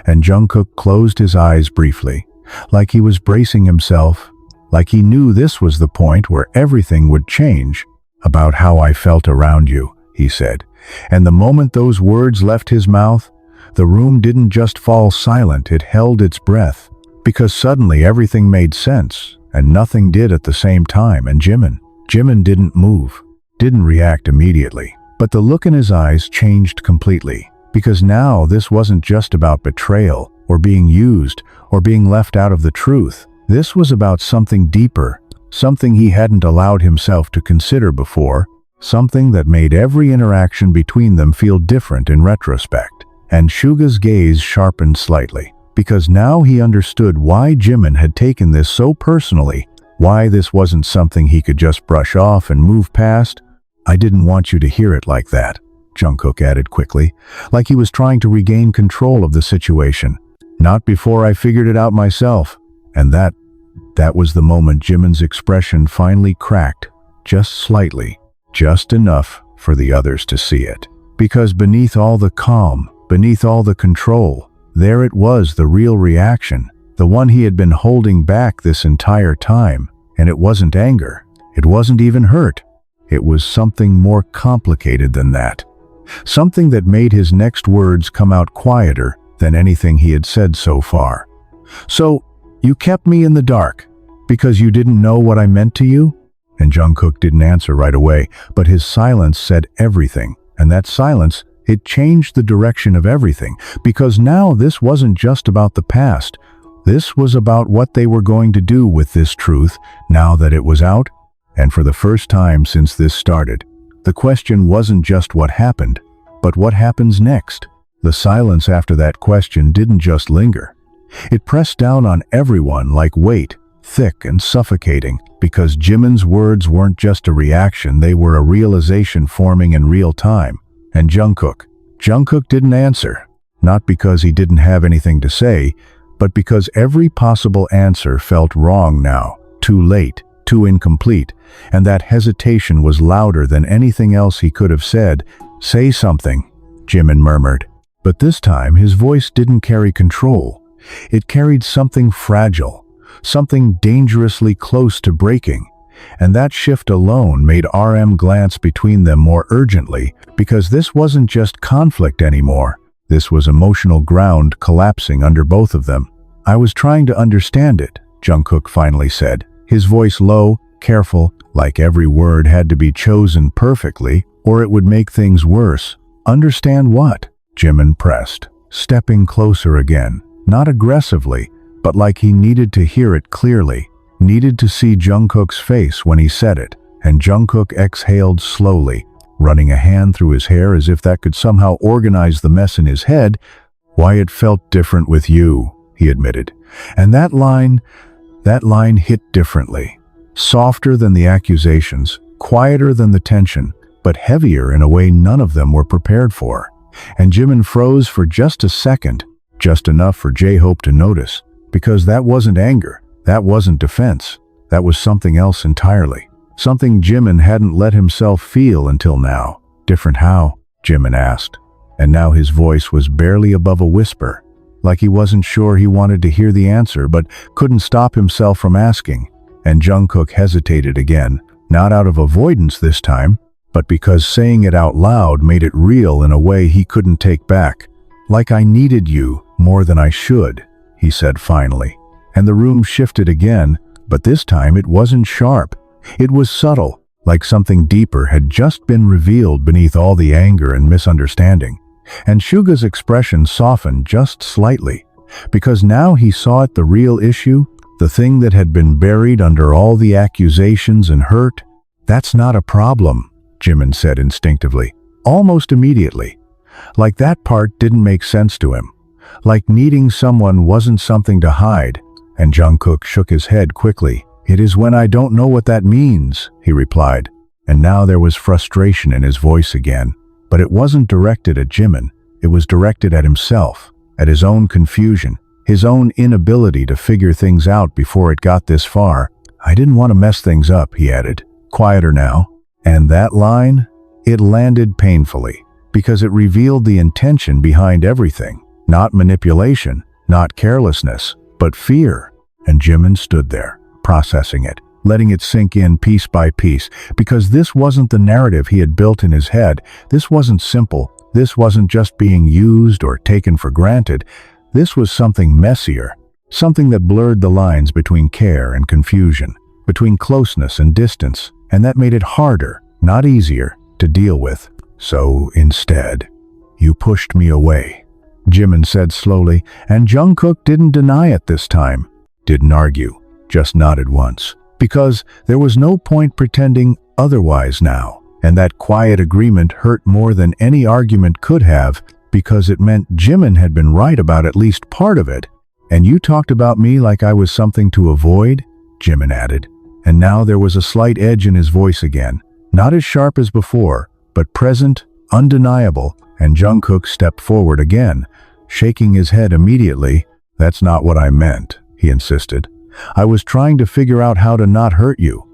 A: And Jungkook closed his eyes briefly, like he was bracing himself, like he knew this was the point where everything would change. "About how I felt around you," he said. And the moment those words left his mouth, the room didn't just fall silent, it held its breath. Because suddenly everything made sense, and nothing did at the same time. And JIMIN didn't move, didn't react immediately. But the look in his eyes changed completely. Because now this wasn't just about betrayal, or being used, or being left out of the truth. This was about something deeper, something he hadn't allowed himself to consider before, something that made every interaction between them feel different in retrospect. And Suga's gaze sharpened slightly, because now he understood why JIMIN had taken this so personally, why this wasn't something he could just brush off and move past. "I didn't want you to hear it like that," Jungkook added quickly, like he was trying to regain control of the situation. "Not before I figured it out myself." And that was the moment JIMIN's expression finally cracked, just slightly, just enough for the others to see it. Because beneath all the calm, beneath all the control, there it was, the real reaction, the one he had been holding back this entire time. And it wasn't anger, it wasn't even hurt. It was something more complicated than that. Something that made his next words come out quieter than anything he had said so far. "So, you kept me in the dark, because you didn't know what I meant to you?" And Jungkook didn't answer right away, but his silence said everything. And that silence, it changed the direction of everything, because now this wasn't just about the past. This was about what they were going to do with this truth, now that it was out. And for the first time since this started, the question wasn't just what happened, but what happens next. The silence after that question didn't just linger. It pressed down on everyone like weight, thick and suffocating, because JIMIN's words weren't just a reaction, they were a realization forming in real time. And Jungkook didn't answer, not because he didn't have anything to say, but because every possible answer felt wrong now, too late, too incomplete, and that hesitation was louder than anything else he could have said. "Say something," JIMIN murmured. But this time his voice didn't carry control. It carried something fragile, something dangerously close to breaking. And that shift alone made RM glance between them more urgently, because this wasn't just conflict anymore. This was emotional ground collapsing under both of them. "I was trying to understand it," Jungkook finally said, his voice low, careful, like every word had to be chosen perfectly, or it would make things worse. "Understand what?" JIMIN pressed, stepping closer again, not aggressively, but like he needed to hear it clearly, needed to see Jungkook's face when he said it. And Jungkook exhaled slowly, running a hand through his hair as if that could somehow organize the mess in his head. "Why it felt different with you," he admitted. And that line hit differently. Softer than the accusations, quieter than the tension, but heavier in a way none of them were prepared for. And JIMIN froze for just a second, just enough for J-Hope to notice, because that wasn't anger, that wasn't defense, that was something else entirely. Something JIMIN hadn't let himself feel until now. "Different how?" JIMIN asked. And now his voice was barely above a whisper, like he wasn't sure he wanted to hear the answer but couldn't stop himself from asking. And Jungkook hesitated again, not out of avoidance this time, but because saying it out loud made it real in a way he couldn't take back. "Like I needed you more than I should," he said finally. And the room shifted again, but this time it wasn't sharp. It was subtle, like something deeper had just been revealed beneath all the anger and misunderstanding. And Suga's expression softened just slightly, because now he saw it, the real issue, the thing that had been buried under all the accusations and hurt. "That's not a problem," JIMIN said instinctively, almost immediately. Like that part didn't make sense to him. Like needing someone wasn't something to hide. And Jungkook shook his head quickly. "It is when I don't know what that means," he replied. And now there was frustration in his voice again. But it wasn't directed at JIMIN. It was directed at himself, at his own confusion, his own inability to figure things out before it got this far. "I didn't want to mess things up," he added, quieter now. And that line, it landed painfully, because it revealed the intention behind everything. Not manipulation, not carelessness, but fear. And JIMIN stood there, processing it, letting it sink in piece by piece, because this wasn't the narrative he had built in his head. This wasn't simple. This wasn't just being used or taken for granted. This was something messier, something that blurred the lines between care and confusion, between closeness and distance, and that made it harder, not easier, to deal with. "So instead, you pushed me away," JIMIN said slowly, and Jungkook didn't deny it this time. Didn't argue, just nodded once. Because there was no point pretending otherwise now. And that quiet agreement hurt more than any argument could have, because it meant JIMIN had been right about at least part of it. "And you talked about me like I was something to avoid," JIMIN added. And now there was a slight edge in his voice again, not as sharp as before, but present, undeniable, and Jungkook stepped forward again, shaking his head immediately. "That's not what I meant," he insisted. "I was trying to figure out how to not hurt you.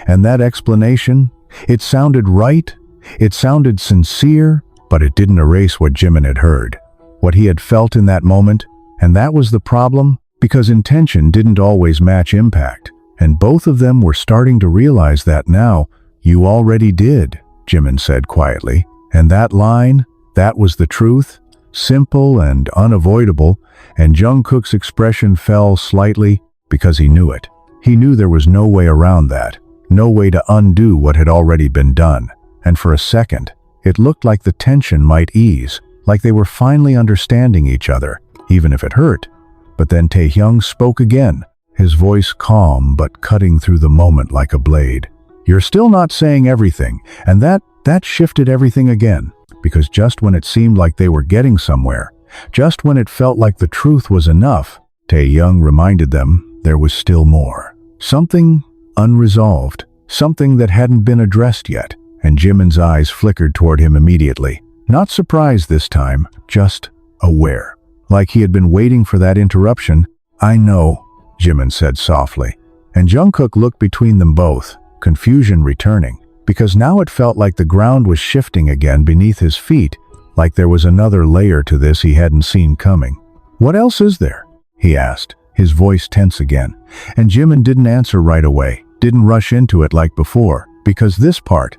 A: And that explanation, it sounded right, it sounded sincere, but it didn't erase what JIMIN had heard, what he had felt in that moment. And that was the problem, because intention didn't always match impact. And both of them were starting to realize that now. "You already did," JIMIN said quietly. And that line, that was the truth, simple and unavoidable, and Jungkook's expression fell slightly because he knew it. He knew there was no way around that, no way to undo what had already been done. And for a second, it looked like the tension might ease, like they were finally understanding each other, even if it hurt. But then Taehyung spoke again, his voice calm but cutting through the moment like a blade. "You're still not saying everything," and that shifted everything again, because just when it seemed like they were getting somewhere, just when it felt like the truth was enough, Taehyung reminded them there was still more. Something unresolved, something that hadn't been addressed yet, and JIMIN's eyes flickered toward him immediately. Not surprised this time, just aware. Like he had been waiting for that interruption. "I know," JIMIN said softly. And Jungkook looked between them both, confusion returning, because now it felt like the ground was shifting again beneath his feet, like there was another layer to this he hadn't seen coming. "What else is there?" he asked, his voice tense again. And JIMIN didn't answer right away, didn't rush into it like before, because this part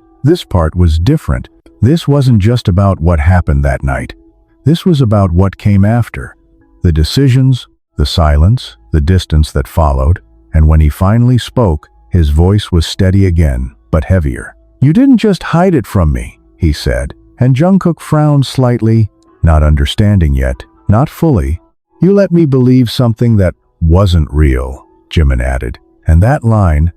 A: was different. This wasn't just about what happened that night. This was about what came after. The decisions, the silence, the distance that followed. And when he finally spoke, his voice was steady again, but heavier. "You didn't just hide it from me," he said. And Jungkook frowned slightly, not understanding yet, not fully. "You let me believe something that wasn't real," JIMIN added. And that line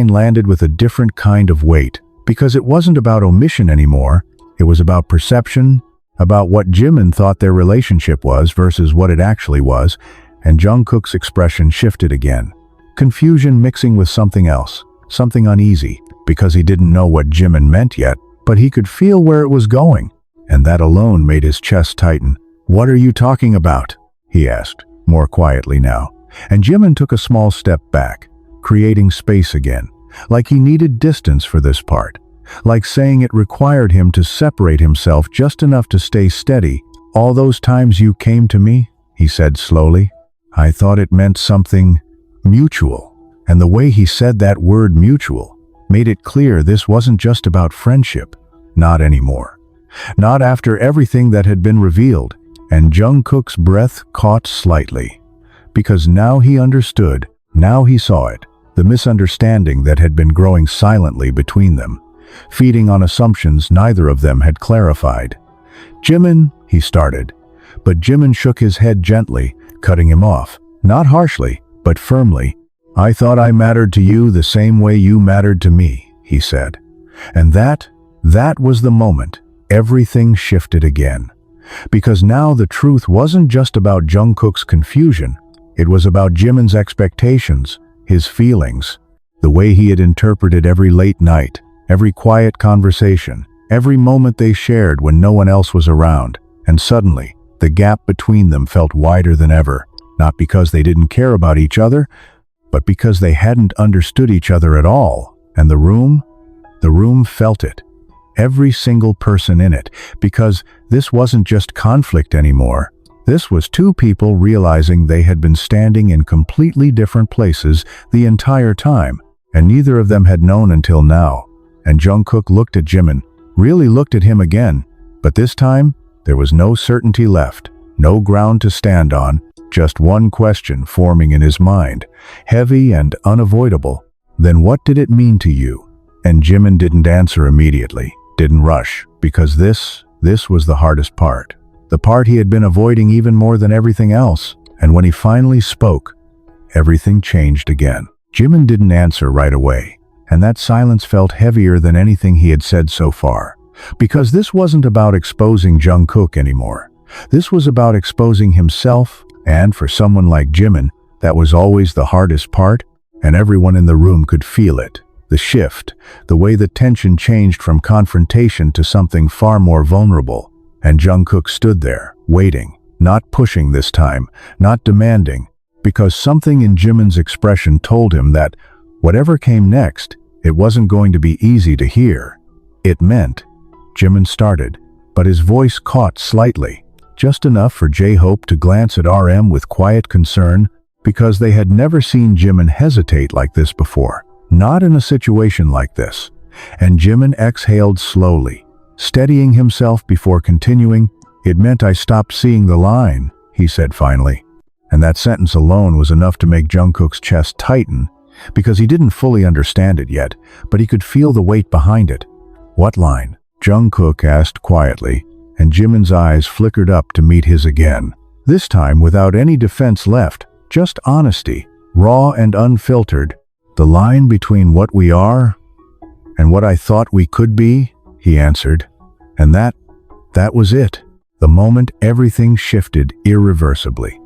A: landed with a different kind of weight, because it wasn't about omission anymore. It was about perception, about what JIMIN thought their relationship was versus what it actually was. And Jungkook's expression shifted again. Confusion mixing with something else, something uneasy, because he didn't know what JIMIN meant yet, but he could feel where it was going. And that alone made his chest tighten. "What are you talking about?" he asked, more quietly now. And JIMIN took a small step back, creating space again, like he needed distance for this part, like saying it required him to separate himself just enough to stay steady. "All those times you came to me," he said slowly, "I thought it meant something mutual. And the way he said that word mutual made it clear this wasn't just about friendship. Not anymore. Not after everything that had been revealed. And Jungkook's breath caught slightly. Because now he understood, now he saw it, the misunderstanding that had been growing silently between them, feeding on assumptions neither of them had clarified. "Jimin," he started. But Jimin shook his head gently, cutting him off. Not harshly, but firmly. "I thought I mattered to you the same way you mattered to me," he said. And that was the moment everything shifted again. Because now the truth wasn't just about Jungkook's confusion, it was about Jimin's expectations, his feelings, the way he had interpreted every late night, every quiet conversation, every moment they shared when no one else was around. And suddenly, the gap between them felt wider than ever, not because they didn't care about each other, but because they hadn't understood each other at all. And the room felt it. Every single person in it, because this wasn't just conflict anymore. This was two people realizing they had been standing in completely different places the entire time, and neither of them had known until now. And Jungkook looked at Jimin, really looked at him again, but this time, there was no certainty left, no ground to stand on, just one question forming in his mind, heavy and unavoidable. "Then what did it mean to you?" And Jimin didn't answer immediately, didn't rush, because this was the hardest part. The part he had been avoiding even more than everything else. And when he finally spoke, everything changed again. Jimin didn't answer right away, and that silence felt heavier than anything he had said so far. Because this wasn't about exposing Jungkook anymore. This was about exposing himself, and for someone like Jimin, that was always the hardest part, and everyone in the room could feel it. The shift, the way the tension changed from confrontation to something far more vulnerable. And Jungkook stood there, waiting, not pushing this time, not demanding, because something in Jimin's expression told him that whatever came next, it wasn't going to be easy to hear. It meant, Jimin started, but his voice caught slightly, just enough for J-Hope to glance at RM with quiet concern, because they had never seen Jimin hesitate like this before. Not in a situation like this. And Jimin exhaled slowly, steadying himself before continuing. "It meant I stopped seeing the line," he said finally. And that sentence alone was enough to make Jungkook's chest tighten, because he didn't fully understand it yet, but he could feel the weight behind it. "What line?" Jungkook asked quietly, and Jimin's eyes flickered up to meet his again. This time without any defense left, just honesty, raw and unfiltered. "The line between what we are and what I thought we could be," he answered. And that was it. The moment everything shifted irreversibly.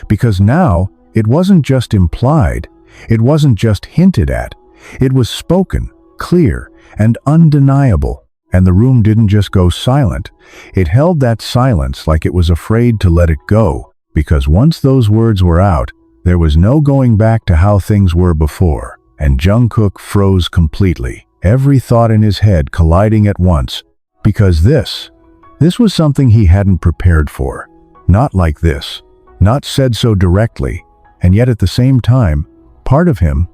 A: Because now, it wasn't just implied, it wasn't just hinted at, it was spoken, clear, and undeniable. And the room didn't just go silent, it held that silence like it was afraid to let it go, because once those words were out, there was no going back to how things were before. And Jungkook froze completely, every thought in his head colliding at once, because this was something he hadn't prepared for. Not like this, not said so directly, and yet at the same time, part of him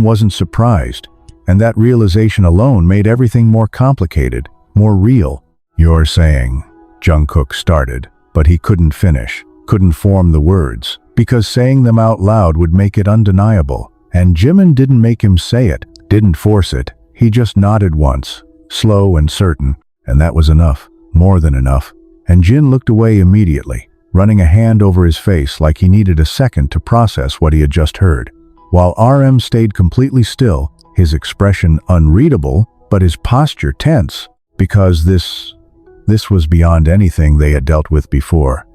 A: wasn't surprised, and that realization alone made everything more complicated, more real. "You're saying," Jungkook started, but he couldn't finish, couldn't form the words, because saying them out loud would make it undeniable. And Jimin didn't make him say it, didn't force it, he just nodded once, slow and certain, and that was enough, more than enough. And Jin looked away immediately, running a hand over his face like he needed a second to process what he had just heard. While RM stayed completely still, his expression unreadable, but his posture tense, because this was beyond anything they had dealt with before.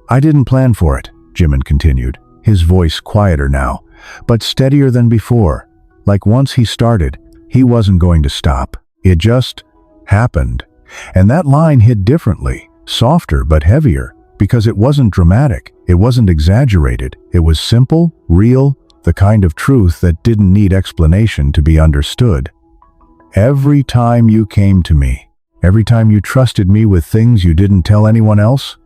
A: "I didn't plan for it," Jimin continued, his voice quieter now, but steadier than before. Like once he started, he wasn't going to stop. It just happened. And that line hit differently, softer but heavier, because it wasn't dramatic, it wasn't exaggerated, it was simple, real, the kind of truth that didn't need explanation to be understood. "Every time you came to me, every time you trusted me with things you didn't tell anyone else,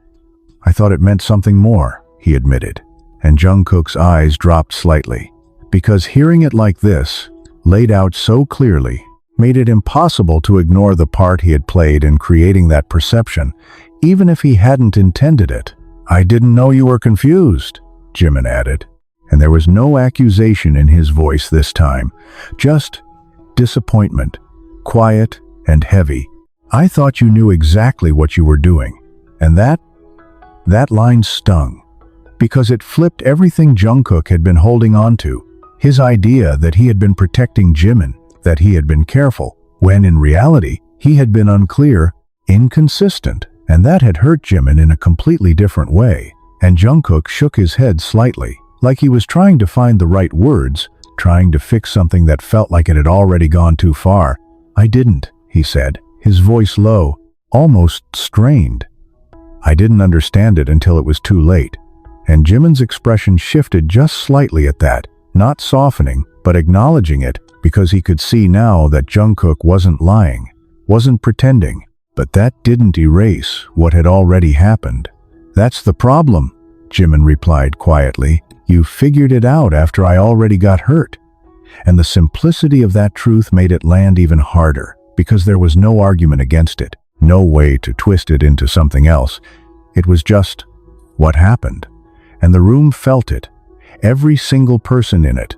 A: I thought it meant something more," he admitted. And Jungkook's eyes dropped slightly. because hearing it like this, laid out so clearly, made it impossible to ignore the part he had played in creating that perception, even if he hadn't intended it. "I didn't know you were confused," JIMIN added, and there was no accusation in his voice this time, just disappointment, quiet and heavy. "I thought you knew exactly what you were doing." And that line stung, because it flipped everything Jungkook had been holding on to. His idea that he had been protecting JIMIN, that he had been careful, when in reality, he had been unclear, inconsistent, and that had hurt JIMIN in a completely different way. And Jungkook shook his head slightly, like he was trying to find the right words, trying to fix something that felt like it had already gone too far. "I didn't," he said, his voice low, almost strained. "I didn't understand it until it was too late." And JIMIN's expression shifted just slightly at that, not softening, but acknowledging it, because he could see now that Jungkook wasn't lying, wasn't pretending. But that didn't erase what had already happened. "That's the problem," JIMIN replied quietly. "You figured it out after I already got hurt." And the simplicity of that truth made it land even harder, because there was no argument against it, no way to twist it into something else. It was just what happened. And the room felt it, every single person in it,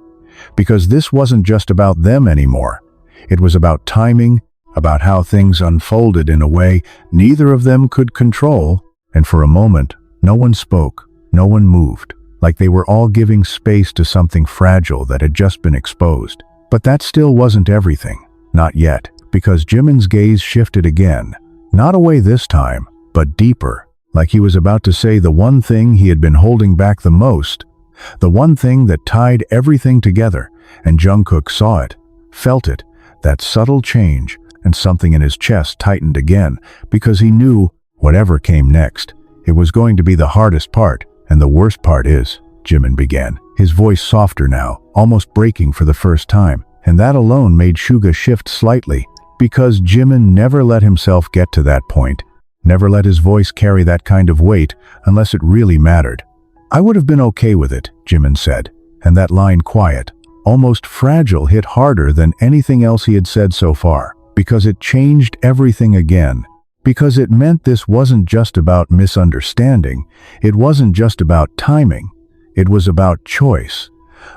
A: because this wasn't just about them anymore. It was about timing, about how things unfolded in a way neither of them could control, and for a moment, no one spoke, no one moved, like they were all giving space to something fragile that had just been exposed. But that still wasn't everything, not yet, because JIMIN's gaze shifted again, not away this time, but deeper, like he was about to say the one thing he had been holding back the most, the one thing that tied everything together. And Jungkook saw it, felt it, that subtle change, and something in his chest tightened again, because he knew whatever came next, it was going to be the hardest part. "And the worst part is," JIMIN began, his voice softer now, almost breaking for the first time, and that alone made Suga shift slightly, because JIMIN never let himself get to that point, never let his voice carry that kind of weight unless it really mattered. "I would have been okay with it," JIMIN said, and that line, quiet, almost fragile, hit harder than anything else he had said so far, because it changed everything again, because it meant this wasn't just about misunderstanding, it wasn't just about timing, it was about choice,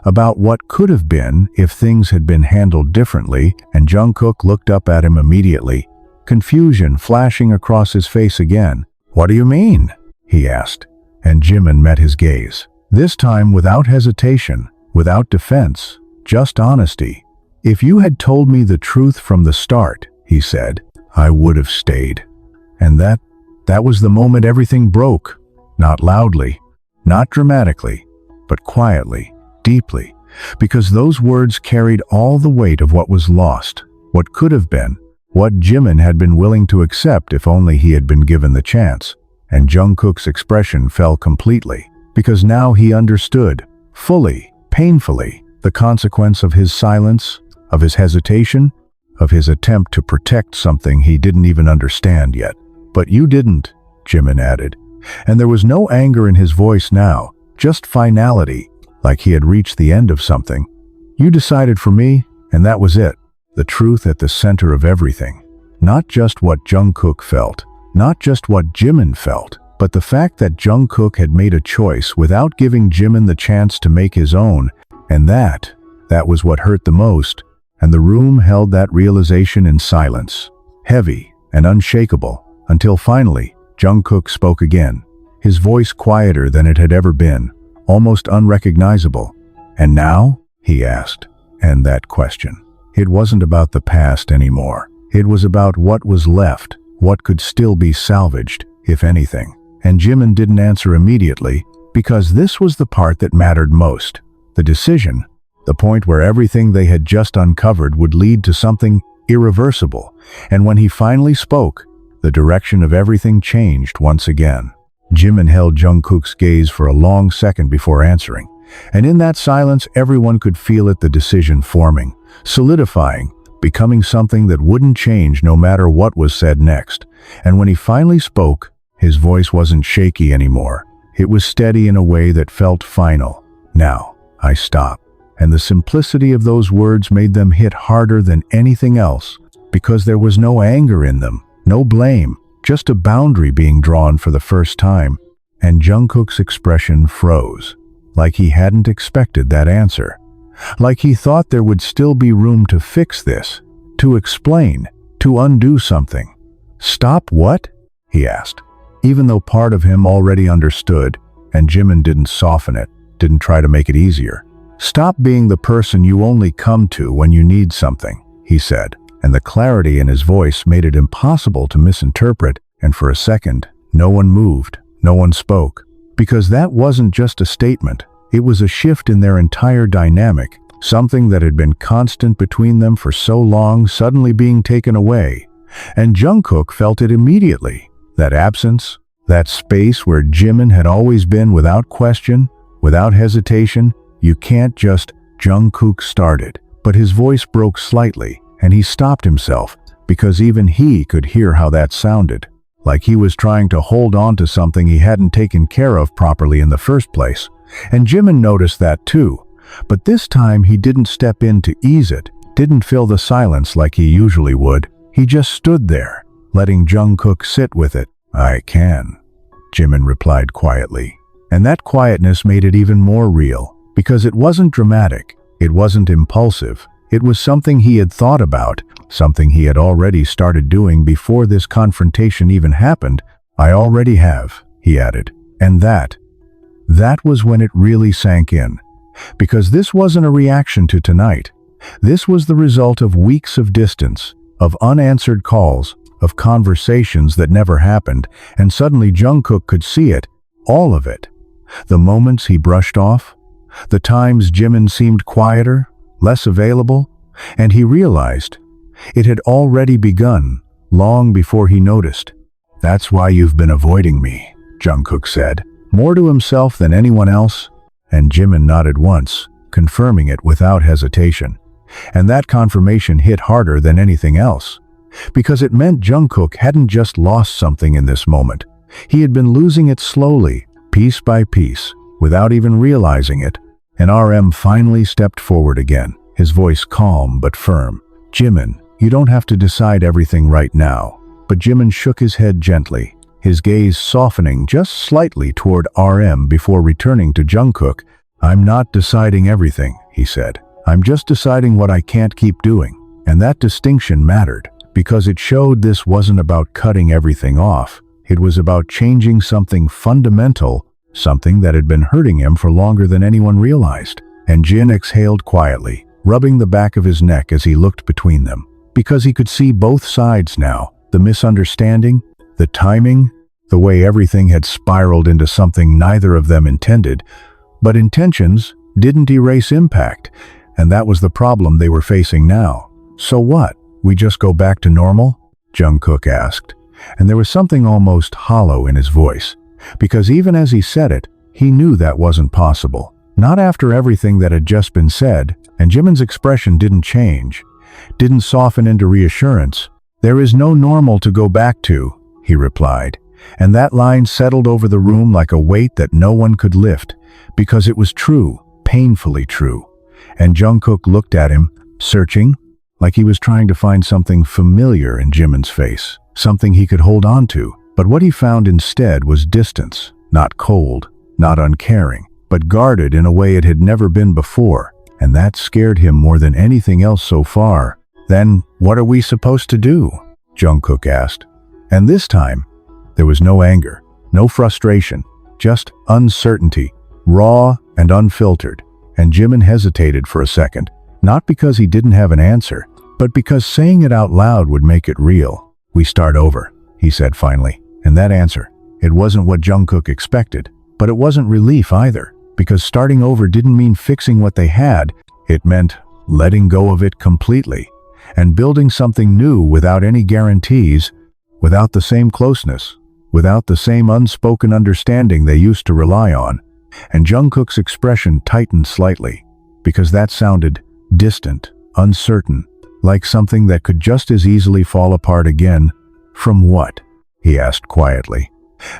A: about what could have been if things had been handled differently. And Jungkook looked up at him immediately, confusion flashing across his face again. "What do you mean?" he asked, and JIMIN met his gaze, this time without hesitation, without defense, just honesty. "If you had told me the truth from the start," he said, "I would have stayed." And that was the moment everything broke, not loudly, not dramatically, but quietly, deeply, because those words carried all the weight of what was lost, what could have been, what JIMIN had been willing to accept if only he had been given the chance. And Jungkook's expression fell completely, because now he understood, fully, painfully, the consequence of his silence, of his hesitation, of his attempt to protect something he didn't even understand yet. "But you didn't," JIMIN added, and there was no anger in his voice now, just finality, like he had reached the end of something. "You decided for me, and that was it." The truth at the center of everything. Not just what Jungkook felt, not just what JIMIN felt, but the fact that Jungkook had made a choice without giving JIMIN the chance to make his own, and that was what hurt the most. And the room held that realization in silence, heavy and unshakable, until finally, Jungkook spoke again, his voice quieter than it had ever been, almost unrecognizable. "And now?" he asked. And that question. It wasn't about the past anymore. It was about what was left, what could still be salvaged, if anything. And JIMIN didn't answer immediately, because this was the part that mattered most. The decision, the point where everything they had just uncovered would lead to something irreversible. And when he finally spoke, the direction of everything changed once again. JIMIN held Jungkook's gaze for a long second before answering, and in that silence everyone could feel it, the decision forming, solidifying, becoming something that wouldn't change no matter what was said next. And when he finally spoke, his voice wasn't shaky anymore. It was steady in a way that felt final. "Now, I stop." and the simplicity of those words made them hit harder than anything else, because there was no anger in them, no blame, just a boundary being drawn for the first time. And Jungkook's expression froze, like he hadn't expected that answer, like he thought there would still be room to fix this, to explain, to undo something. "Stop what?" he asked, even though part of him already understood, and JIMIN didn't soften it, didn't try to make it easier. "Stop being the person you only come to when you need something," he said, and the clarity in his voice made it impossible to misinterpret, and for a second, no one moved, no one spoke, because that wasn't just a statement, it was a shift in their entire dynamic, something that had been constant between them for so long suddenly being taken away. And Jungkook felt it immediately, that absence, that space where JIMIN had always been without question, without hesitation. "You can't just," Jungkook started, but his voice broke slightly, and he stopped himself, because even he could hear how that sounded, like he was trying to hold on to something he hadn't taken care of properly in the first place. And JIMIN noticed that too, but this time he didn't step in to ease it, didn't fill the silence like he usually would. He just stood there, letting Jungkook sit with it. "I can," JIMIN replied quietly. And that quietness made it even more real, because it wasn't dramatic, it wasn't impulsive, it was something he had thought about, something he had already started doing before this confrontation even happened. "I already have," he added. And that was when it really sank in. Because this wasn't a reaction to tonight. This was the result of weeks of distance, of unanswered calls, of conversations that never happened, and suddenly Jungkook could see it, all of it. The moments he brushed off, the times JIMIN seemed quieter, less available, and he realized it had already begun, long before he noticed. "That's why you've been avoiding me," Jungkook said, more to himself than anyone else, and JIMIN nodded once, confirming it without hesitation. And that confirmation hit harder than anything else, because it meant Jungkook hadn't just lost something in this moment. He had been losing it slowly, piece by piece, without even realizing it. And RM finally stepped forward again, his voice calm but firm. "JIMIN, you don't have to decide everything right now." But JIMIN shook his head gently, his gaze softening just slightly toward RM before returning to Jungkook. "I'm not deciding everything," he said. "I'm just deciding what I can't keep doing." And that distinction mattered, because it showed this wasn't about cutting everything off. It was about changing something fundamental, something that had been hurting him for longer than anyone realized. And Jin exhaled quietly, rubbing the back of his neck as he looked between them, because he could see both sides now, the misunderstanding, the timing, the way everything had spiraled into something neither of them intended. But intentions didn't erase impact, and that was the problem they were facing now. "So what? We just go back to normal?" Jungkook asked, and there was something almost hollow in his voice, because even as he said it, he knew that wasn't possible. Not after everything that had just been said, and JIMIN's expression didn't change, didn't soften into reassurance. "There is no normal to go back to," he replied, and that line settled over the room like a weight that no one could lift, because it was true, painfully true. And Jungkook looked at him, searching, like he was trying to find something familiar in JIMIN's face, something he could hold on to. But what he found instead was distance, not cold, not uncaring, but guarded in a way it had never been before, and that scared him more than anything else so far. "Then, what are we supposed to do?" Jungkook asked. And this time, there was no anger, no frustration, just uncertainty, raw and unfiltered. And JIMIN hesitated for a second, not because he didn't have an answer, but because saying it out loud would make it real. "We start over," he said finally. And that answer, it wasn't what Jungkook expected, but it wasn't relief either, because starting over didn't mean fixing what they had. It meant letting go of it completely, and building something new without any guarantees, without the same closeness, without the same unspoken understanding they used to rely on. And Jungkook's expression tightened slightly, because that sounded distant, uncertain, like something that could just as easily fall apart again. "From what?" he asked quietly.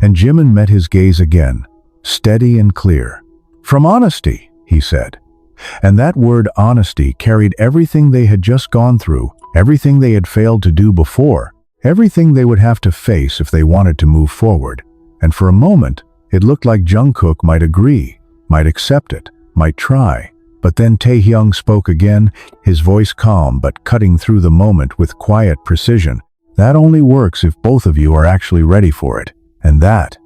A: And JIMIN met his gaze again, steady and clear. "From honesty," he said. And that word honesty carried everything they had just gone through, everything they had failed to do before, everything they would have to face if they wanted to move forward. And for a moment, it looked like Jungkook might agree, might accept it, might try. But then Taehyung spoke again, his voice calm but cutting through the moment with quiet precision. That only works if both of you are actually ready for it. And that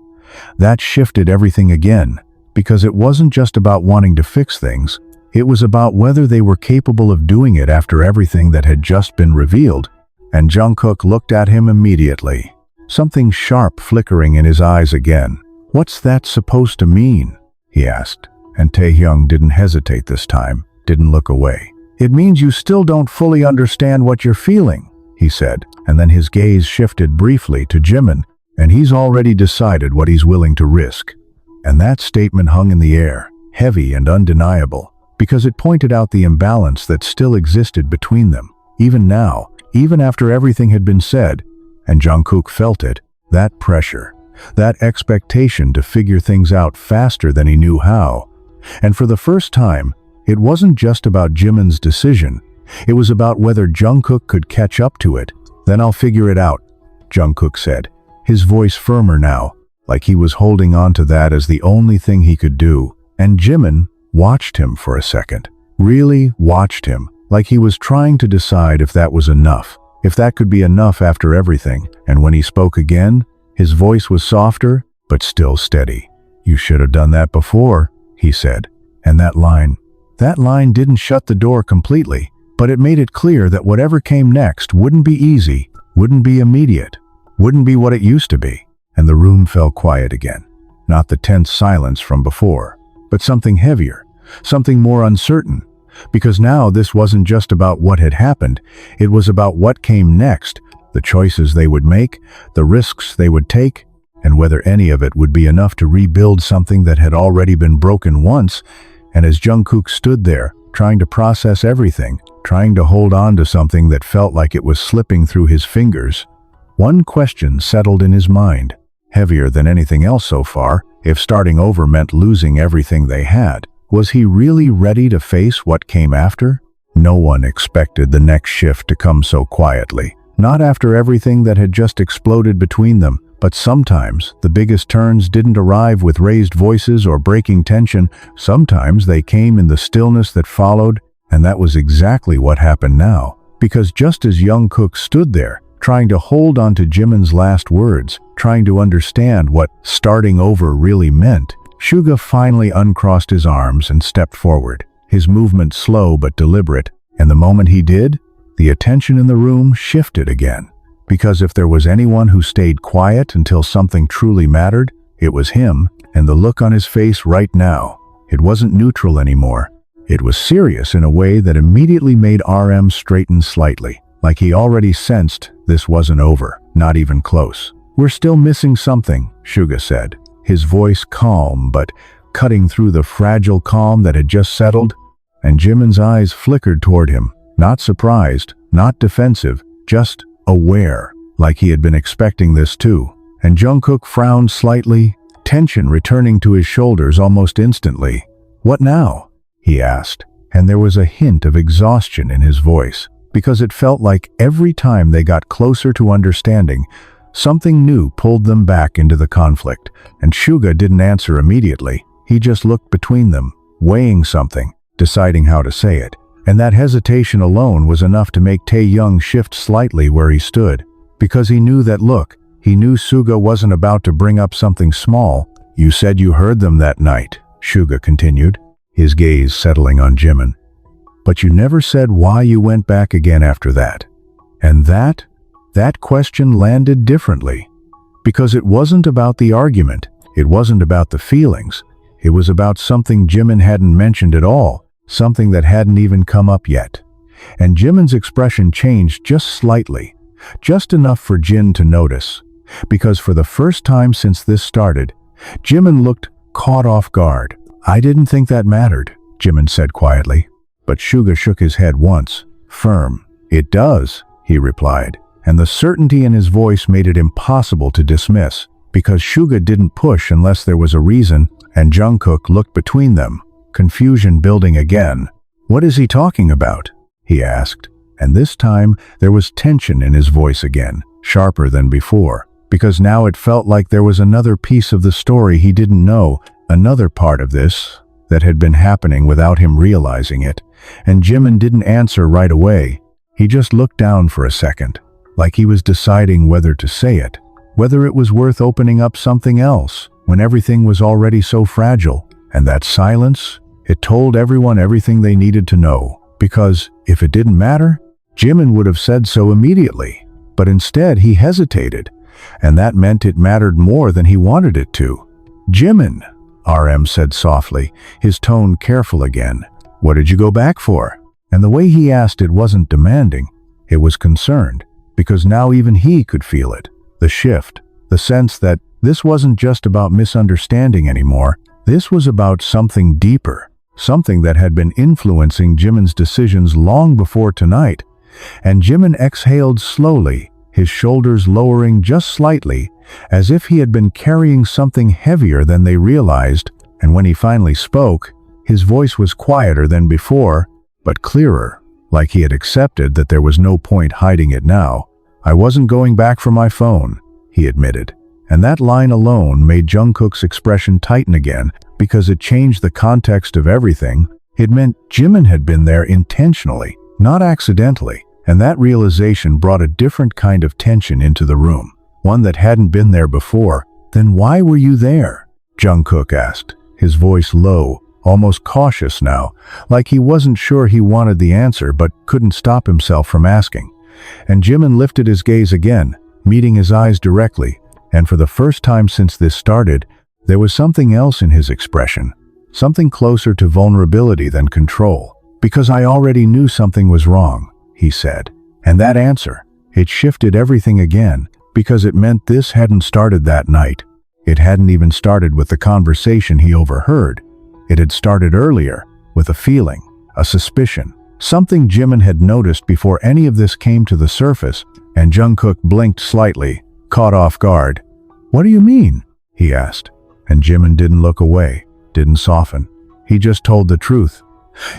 A: shifted everything again, because it wasn't just about wanting to fix things, it was about whether they were capable of doing it after everything that had just been revealed. And Jungkook looked at him immediately, something sharp flickering in his eyes again. "What's that supposed to mean?" he asked. And Taehyung didn't hesitate this time, didn't look away. "It means you still don't fully understand what you're feeling," he said, and then his gaze shifted briefly to JIMIN, and he's already decided what he's willing to risk. And that statement hung in the air, heavy and undeniable, because it pointed out the imbalance that still existed between them, even now, even after everything had been said. And Jungkook felt it, that pressure, that expectation to figure things out faster than he knew how. And for the first time, it wasn't just about JIMIN's decision. It was about whether Jungkook could catch up to it. "Then I'll figure it out," Jungkook said, his voice firmer now, like he was holding on to that as the only thing he could do. And JIMIN watched him for a second, really watched him, like he was trying to decide if that was enough, if that could be enough after everything. And when he spoke again, his voice was softer, but still steady. "You should have done that before," he said. And that line didn't shut the door completely, but it made it clear that whatever came next wouldn't be easy, wouldn't be immediate, wouldn't be what it used to be. And the room fell quiet again. Not the tense silence from before, but something heavier, something more uncertain. Because now this wasn't just about what had happened, it was about what came next, the choices they would make, the risks they would take, and whether any of it would be enough to rebuild something that had already been broken once. And as Jungkook stood there, trying to process everything, trying to hold on to something that felt like it was slipping through his fingers, one question settled in his mind, heavier than anything else so far. If starting over meant losing everything they had, was he really ready to face what came after? No one expected the next shift to come so quietly, not after everything that had just exploded between them. But sometimes the biggest turns didn't arrive with raised voices or breaking tension. Sometimes they came in the stillness that followed, and that was exactly what happened now. Because just as Jungkook stood there, trying to hold on to JIMIN's last words, trying to understand what starting over really meant, Suga finally uncrossed his arms and stepped forward, his movement slow but deliberate. And the moment he did, the attention in the room shifted again. Because if there was anyone who stayed quiet until something truly mattered, it was him. And the look on his face right now, it wasn't neutral anymore. It was serious in a way that immediately made RM straighten slightly, like he already sensed this wasn't over, not even close. "We're still missing something," Suga said, his voice calm but cutting through the fragile calm that had just settled. And JIMIN's eyes flickered toward him, not surprised, not defensive, just aware, like he had been expecting this too. And Jungkook frowned slightly, tension returning to his shoulders almost instantly. "What now?" he asked, and there was a hint of exhaustion in his voice, because it felt like every time they got closer to understanding, something new pulled them back into the conflict. And Suga didn't answer immediately. He just looked between them, weighing something, deciding how to say it. And that hesitation alone was enough to make Taehyung shift slightly where he stood, because he knew that look. He knew Suga wasn't about to bring up something small. "You said you heard them that night," Suga continued, his gaze settling on JIMIN. "But you never said why you went back again after that." And that question landed differently, because it wasn't about the argument, it wasn't about the feelings, it was about something JIMIN hadn't mentioned at all, something that hadn't even come up yet. And JIMIN's expression changed just slightly, just enough for Jin to notice, because for the first time since this started, JIMIN looked caught off guard. "I didn't think that mattered," JIMIN said quietly. But Suga shook his head once, firm. "It does," he replied, and the certainty in his voice made it impossible to dismiss, because Suga didn't push unless there was a reason. And Jungkook looked between them, confusion building again. "What is he talking about?" he asked. And this time, there was tension in his voice again, sharper than before, because now it felt like there was another piece of the story he didn't know, another part of this that had been happening without him realizing it. And JIMIN didn't answer right away. He just looked down for a second, like he was deciding whether to say it, whether it was worth opening up something else, when everything was already so fragile. And that silence, it told everyone everything they needed to know, because if it didn't matter, JIMIN would have said so immediately. But instead he hesitated, and that meant it mattered more than he wanted it to. "JIMIN," RM said softly, his tone careful again. "What did you go back for?" And the way he asked it wasn't demanding, it was concerned, because now even he could feel it. The shift, the sense that this wasn't just about misunderstanding anymore, this was about something deeper, something that had been influencing JIMIN's decisions long before tonight. And JIMIN exhaled slowly, his shoulders lowering just slightly, as if he had been carrying something heavier than they realized. And when he finally spoke, his voice was quieter than before, but clearer, like he had accepted that there was no point hiding it now. "I wasn't going back for my phone," he admitted. And that line alone made Jungkook's expression tighten again, because it changed the context of everything. It meant JIMIN had been there intentionally, not accidentally, and that realization brought a different kind of tension into the room, one that hadn't been there before. "Then why were you there?" Jungkook asked, his voice low, almost cautious now, like he wasn't sure he wanted the answer but couldn't stop himself from asking. And JIMIN lifted his gaze again, meeting his eyes directly, and for the first time since this started, there was something else in his expression, something closer to vulnerability than control. "Because I already knew something was wrong," he said. And that answer, it shifted everything again, because it meant this hadn't started that night. It hadn't even started with the conversation he overheard. It had started earlier, with a feeling, a suspicion, something JIMIN had noticed before any of this came to the surface. And Jungkook blinked slightly, caught off guard. "What do you mean?" he asked. And JIMIN didn't look away, didn't soften. He just told the truth.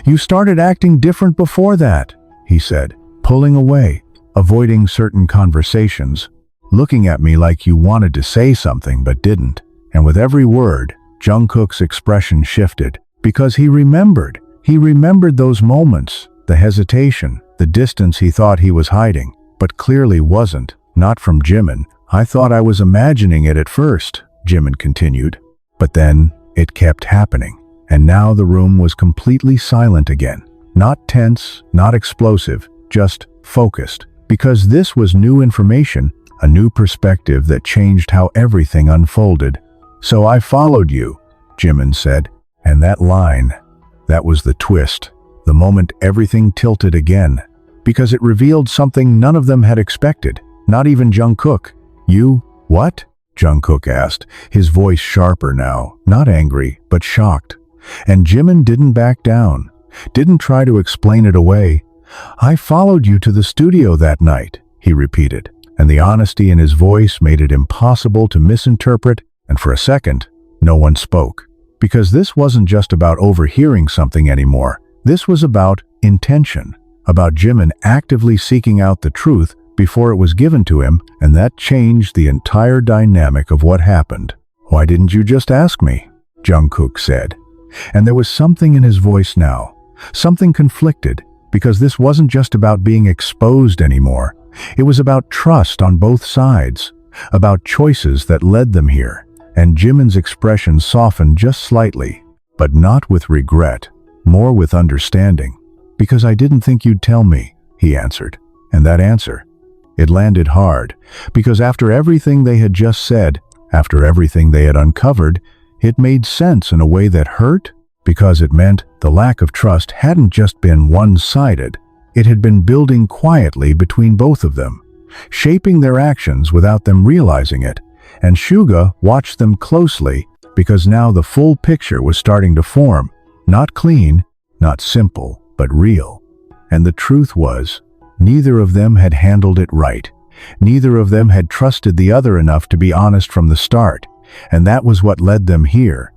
A: "You started acting different before that," he said, pulling away, avoiding certain conversations, looking at me like you wanted to say something but didn't. And with every word, Jungkook's expression shifted, because he remembered. He remembered those moments, the hesitation, the distance he thought he was hiding, but clearly wasn't, not from JIMIN. "I thought I was imagining it at first," JIMIN continued. "But then, it kept happening. And now the room was completely silent again. Not tense, not explosive, just focused. Because this was new information, a new perspective that changed how everything unfolded. "So I followed you," JIMIN said. And that line, that was the twist, the moment everything tilted again. Because it revealed something none of them had expected, not even Jungkook. "You, what?" Jungkook asked, his voice sharper now, not angry, but shocked. And JIMIN didn't back down, didn't try to explain it away. "I followed you to the studio that night," he repeated, and the honesty in his voice made it impossible to misinterpret, and for a second, no one spoke. Because this wasn't just about overhearing something anymore. This was about intention, about JIMIN actively seeking out the truth before it was given to him, and that changed the entire dynamic of what happened. "Why didn't you just ask me?" Jungkook said. And there was something in his voice now, something conflicted, because this wasn't just about being exposed anymore. It was about trust on both sides, about choices that led them here. And JIMIN's expression softened just slightly, but not with regret, more with understanding. "Because I didn't think you'd tell me," he answered. And that answer, it landed hard, because after everything they had just said, after everything they had uncovered, it made sense in a way that hurt, because it meant the lack of trust hadn't just been one-sided. It had been building quietly between both of them, shaping their actions without them realizing it. And Suga watched them closely, because now the full picture was starting to form. Not clean, not simple, but real. And the truth was, neither of them had handled it right. Neither of them had trusted the other enough to be honest from the start. And that was what led them here,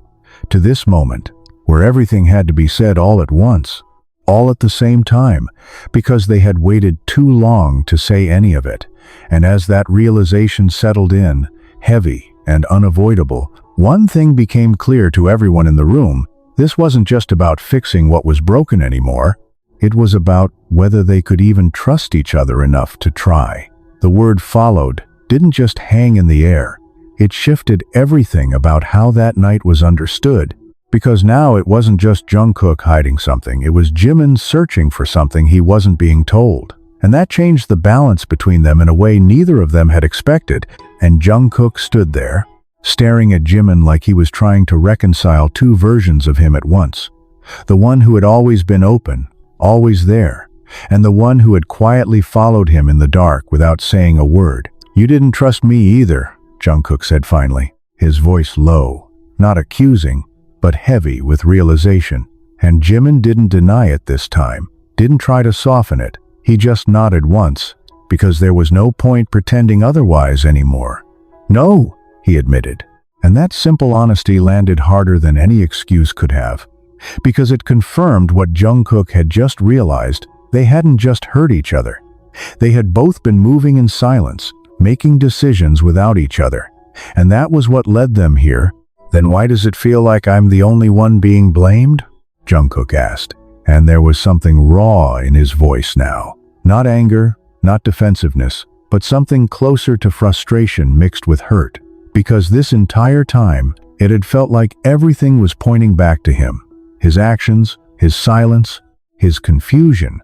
A: to this moment, where everything had to be said all at once, all at the same time, because they had waited too long to say any of it. And as that realization settled in, heavy and unavoidable, one thing became clear to everyone in the room. This wasn't just about fixing what was broken anymore. It was about whether they could even trust each other enough to try. The word followed didn't just hang in the air. It shifted everything about how that night was understood, because now it wasn't just Jungkook hiding something, it was JIMIN searching for something he wasn't being told. And that changed the balance between them in a way neither of them had expected, and Jungkook stood there, staring at JIMIN like he was trying to reconcile two versions of him at once. The one who had always been open, always there, and the one who had quietly followed him in the dark without saying a word. "You didn't trust me either," Jungkook said finally, his voice low, not accusing, but heavy with realization. And JIMIN didn't deny it this time, didn't try to soften it. He just nodded once, because there was no point pretending otherwise anymore. "No," he admitted, and that simple honesty landed harder than any excuse could have, because it confirmed what Jungkook had just realized. They hadn't just hurt each other. They had both been moving in silence, making decisions without each other, and that was what led them here. "Then why does it feel like I'm the only one being blamed?" Jungkook asked, and there was something raw in his voice now. Not anger, not defensiveness, but something closer to frustration mixed with hurt. Because this entire time, it had felt like everything was pointing back to him. His actions, his silence, his confusion.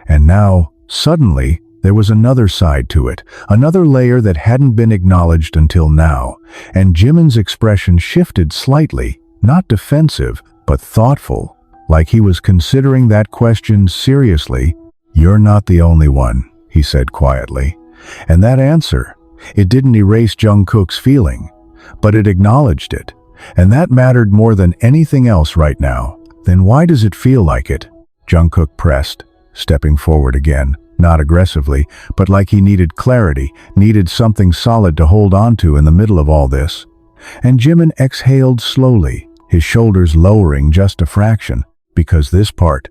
A: And now, suddenly, there was another side to it, another layer that hadn't been acknowledged until now. And JIMIN's expression shifted slightly, not defensive, but thoughtful, like he was considering that question seriously. "You're not the only one," he said quietly. And that answer, it didn't erase Jungkook's feeling, but it acknowledged it. And that mattered more than anything else right now. "Then why does it feel like it?" Jungkook pressed, stepping forward again, not aggressively, but like he needed clarity, needed something solid to hold on to in the middle of all this. And JIMIN exhaled slowly, his shoulders lowering just a fraction, because this part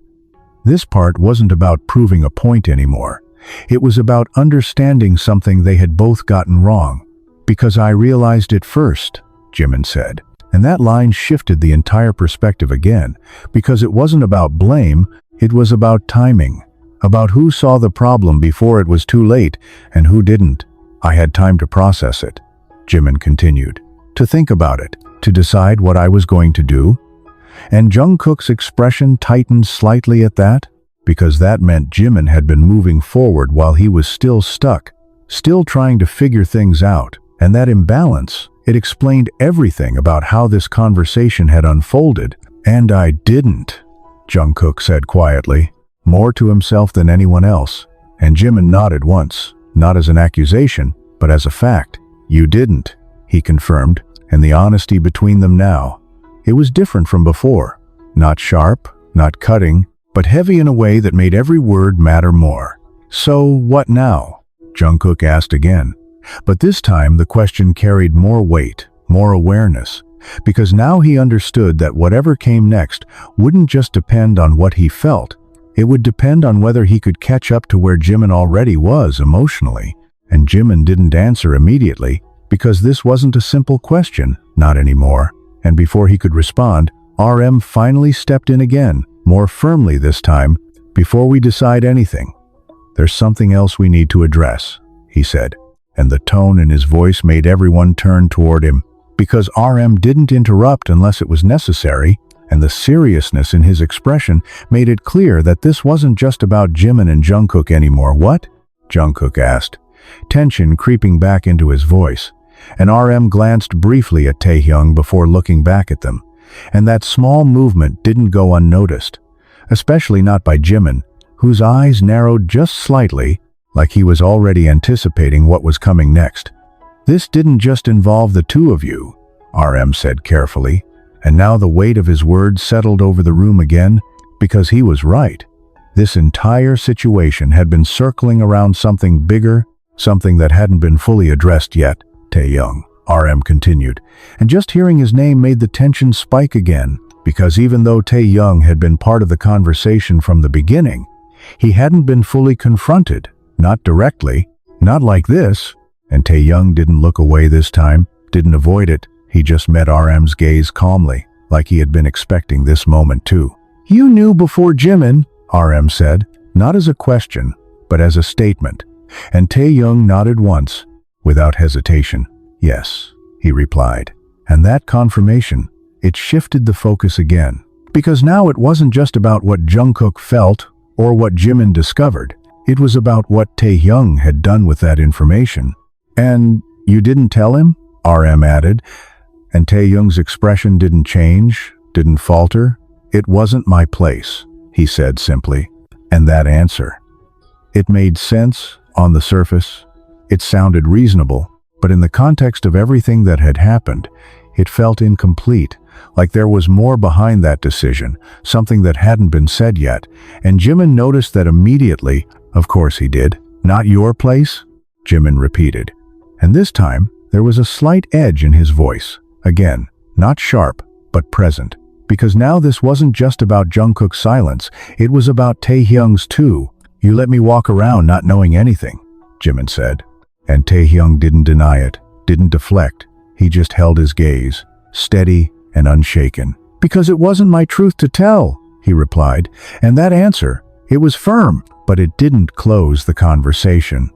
A: wasn't about proving a point anymore. It was about understanding something they had both gotten wrong. "Because I realized it first," JIMIN said. And that line shifted the entire perspective again, because it wasn't about blame, it was about timing, about who saw the problem before it was too late and who didn't. "I had time to process it," JIMIN continued, "to think about it, to decide what I was going to do." And Jungkook's expression tightened slightly at that, because that meant JIMIN had been moving forward while he was still stuck, still trying to figure things out. And that imbalance, it explained everything about how this conversation had unfolded. "And I didn't," Jungkook said quietly, more to himself than anyone else. And JIMIN nodded once, not as an accusation, but as a fact. "You didn't," he confirmed, and the honesty between them now, it was different from before. Not sharp, not cutting, but heavy in a way that made every word matter more. "So what now?" Jungkook asked again. But this time the question carried more weight, more awareness, because now he understood that whatever came next wouldn't just depend on what he felt. It would depend on whether he could catch up to where JIMIN already was emotionally. And JIMIN didn't answer immediately, because this wasn't a simple question, not anymore. And before he could respond, RM finally stepped in again, more firmly this time. "Before we decide anything, there's something else we need to address," he said. And the tone in his voice made everyone turn toward him, because RM didn't interrupt unless it was necessary, and the seriousness in his expression made it clear that this wasn't just about JIMIN and Jungkook anymore. "What?" Jungkook asked, tension creeping back into his voice. And RM glanced briefly at Taehyung before looking back at them. And that small movement didn't go unnoticed, especially not by JIMIN, whose eyes narrowed just slightly, like he was already anticipating what was coming next. "This didn't just involve the two of you," RM said carefully, and now the weight of his words settled over the room again, because he was right. This entire situation had been circling around something bigger, something that hadn't been fully addressed yet. "Taehyung," RM continued, and just hearing his name made the tension spike again, Because even though Tae-young had been part of the conversation from the beginning, he hadn't been fully confronted, not directly, not like this, and Tae-young didn't look away this time, didn't avoid it. He just met RM's gaze calmly, like he had been expecting this moment too. "You knew before JIMIN," RM said, not as a question, but as a statement, and Tae-young nodded once, without hesitation. "Yes," he replied. And that confirmation, it shifted the focus again. Because now it wasn't just about what Jungkook felt or what JIMIN discovered. It was about what Tae-young had done with that information. "And you didn't tell him?" RM added, and Tae-young's expression didn't change, didn't falter. "It wasn't my place," he said simply. And that answer, it made sense on the surface. It sounded reasonable, but in the context of everything that had happened, it felt incomplete, like there was more behind that decision, something that hadn't been said yet. And JIMIN noticed that immediately. "Of course he did. Not your place?" JIMIN repeated. And this time, there was a slight edge in his voice. Again, not sharp, but present. Because now this wasn't just about Jungkook's silence, it was about Tae-young's too. "You let me walk around not knowing anything," JIMIN said. And Tae-young didn't deny it, didn't deflect. He just held his gaze, steady and unshaken. "Because it wasn't my truth to tell," he replied. And that answer, it was firm, but it didn't close the conversation.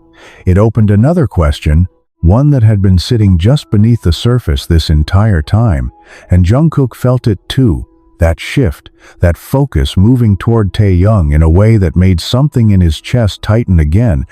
A: It opened another question, one that had been sitting just beneath the surface this entire time. And Jungkook felt it too, that shift, that focus moving toward Tae-young in a way that made something in his chest tighten again.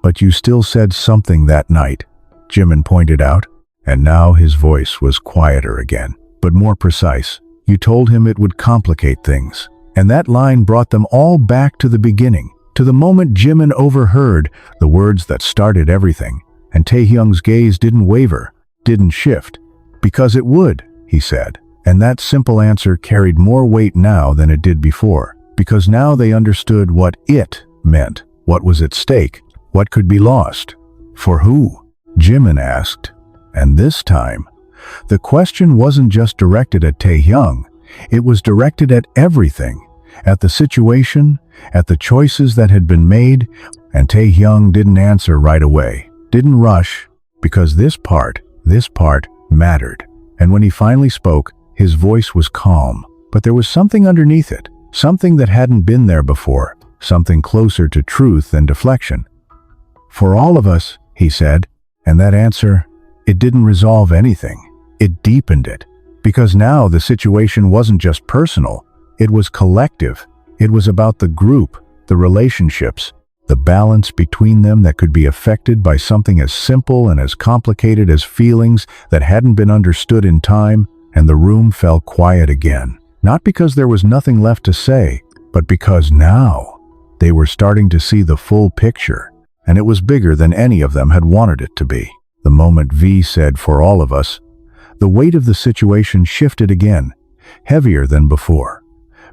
A: "But you still said something that night," JIMIN pointed out. And now his voice was quieter again, but more precise. "You told him it would complicate things." And that line brought them all back to the beginning, to the moment JIMIN overheard the words that started everything. And Tae-young's gaze didn't waver, didn't shift. "Because it would," he said. And that simple answer carried more weight now than it did before. Because now they understood what it meant, what was at stake, what could be lost. "For who?" JIMIN asked. And this time, the question wasn't just directed at Tae-young. It was directed at everything, at the situation, at the choices that had been made. And Tae-young didn't answer right away, didn't rush, because this part mattered. And when he finally spoke, his voice was calm, but there was something underneath it, something that hadn't been there before, something closer to truth than deflection. "For all of us," he said, and that answer, it didn't resolve anything. It deepened it, because now the situation wasn't just personal, it was collective. It was about the group, the relationships, the balance between them that could be affected by something as simple and as complicated as feelings that hadn't been understood in time. And the room fell quiet again, not because there was nothing left to say, but because now they were starting to see the full picture, and it was bigger than any of them had wanted it to be. The moment V said "for all of us," the weight of the situation shifted again, heavier than before.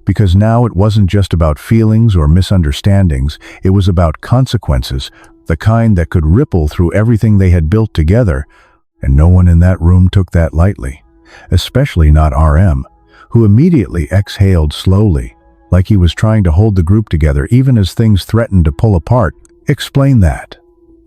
A: Because now it wasn't just about feelings or misunderstandings, it was about consequences, the kind that could ripple through everything they had built together. And no one in that room took that lightly, especially not RM, who immediately exhaled slowly, like he was trying to hold the group together even as things threatened to pull apart. "Explain that,"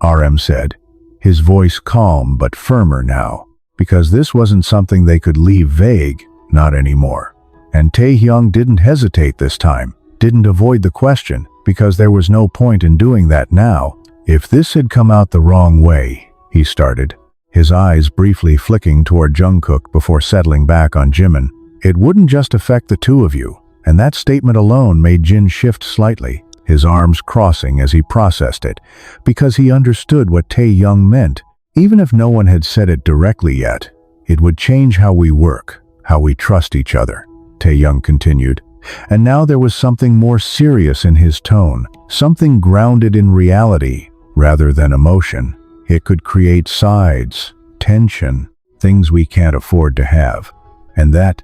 A: RM said, his voice calm but firmer now, because this wasn't something they could leave vague, not anymore. And Tae-young didn't hesitate this time, didn't avoid the question, because there was no point in doing that now. "If this had come out the wrong way," he started, his eyes briefly flicking toward Jungkook before settling back on JIMIN, "it wouldn't just affect the two of you." And that statement alone made Jin shift slightly, his arms crossing as he processed it, because he understood what Tae-young meant. Even if no one had said it directly yet, it would change how we work, how we trust each other, Tae-young continued. And now there was something more serious in his tone, something grounded in reality rather than emotion. It could create sides, tension, things we can't afford to have. And that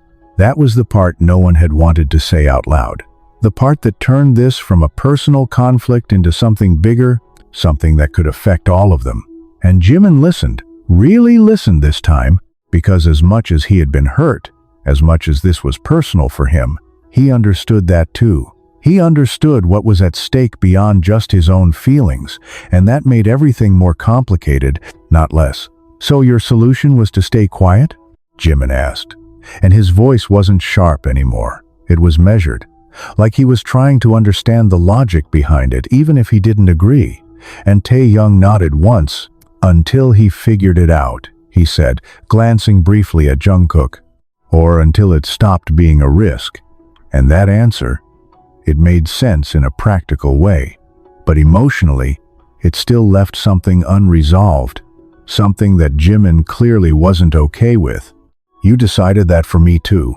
A: was the part no one had wanted to say out loud. The part that turned this from a personal conflict into something bigger, something that could affect all of them. And JIMIN listened, really listened this time, because as much as he had been hurt, As much as this was personal for him, he understood that too. He understood what was at stake beyond just his own feelings, and that made everything more complicated, not less. "So your solution was to stay quiet?" JIMIN asked. And his voice wasn't sharp anymore. It was measured, like he was trying to understand the logic behind it, even if he didn't agree. And Tae-young nodded once. "Until he figured it out," he said, glancing briefly at Jungkook. "Or until it stopped being a risk." And that answer, it made sense in a practical way. But emotionally, it still left something unresolved, something that JIMIN clearly wasn't okay with. "You decided that for me too,"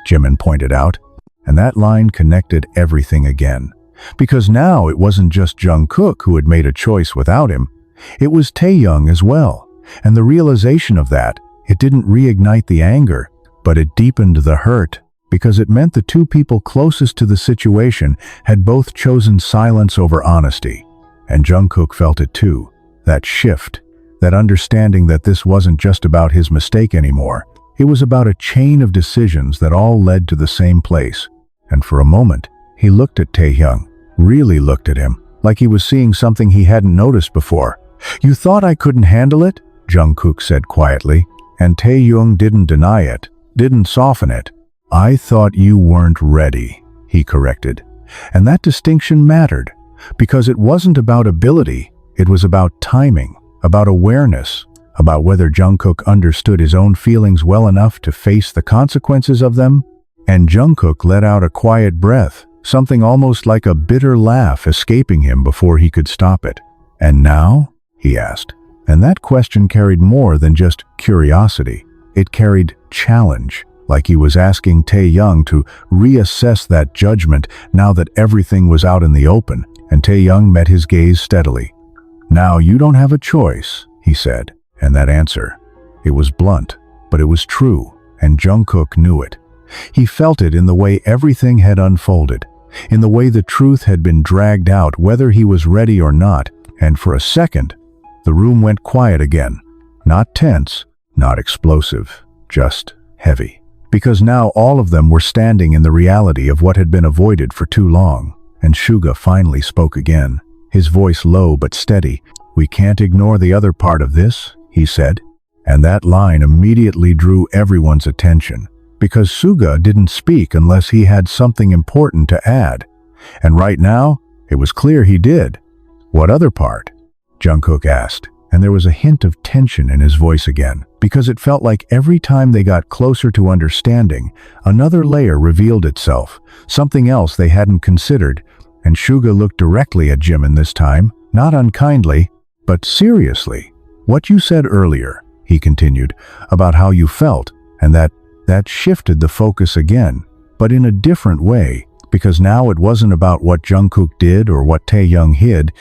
A: JIMIN pointed out. And that line connected everything again. Because now it wasn't just Jungkook who had made a choice without him. It was Tae-young as well. And the realization of that, it didn't reignite the anger, but it deepened the hurt. Because it meant the two people closest to the situation had both chosen silence over honesty. And Jungkook felt it too. That shift, that understanding that this wasn't just about his mistake anymore. It was about a chain of decisions that all led to the same place. And for a moment, he looked at Tae-young, really looked at him, like he was seeing something he hadn't noticed before. "You thought I couldn't handle it?" Jungkook said quietly. And Tae-young didn't deny it, didn't soften it. "I thought you weren't ready," he corrected. And that distinction mattered, because it wasn't about ability, it was about timing, about awareness, about whether Jungkook understood his own feelings well enough to face the consequences of them. And Jungkook let out a quiet breath, something almost like a bitter laugh escaping him before he could stop it. "And now?" he asked. And that question carried more than just curiosity. It carried challenge. Like he was asking Tae-young to reassess that judgment now that everything was out in the open, and Tae-young met his gaze steadily. "Now you don't have a choice," he said. And that answer, it was blunt, but it was true, and Jungkook knew it. He felt it in the way everything had unfolded, in the way the truth had been dragged out whether he was ready or not, and for a second, the room went quiet again. Not tense, not explosive, just heavy. Because now all of them were standing in the reality of what had been avoided for too long. And Suga finally spoke again, his voice low but steady. "We can't ignore the other part of this," he said. And that line immediately drew everyone's attention, because Suga didn't speak unless he had something important to add. And right now, it was clear he did. "What other part?" Jungkook asked, and there was a hint of tension in his voice again, because it felt like every time they got closer to understanding, another layer revealed itself, something else they hadn't considered. And Suga looked directly at JIMIN this time, not unkindly, but seriously. "What you said earlier," he continued, "about how you felt, and that shifted the focus again, but in a different way, because now it wasn't about what Jungkook did or what Tae-young hid.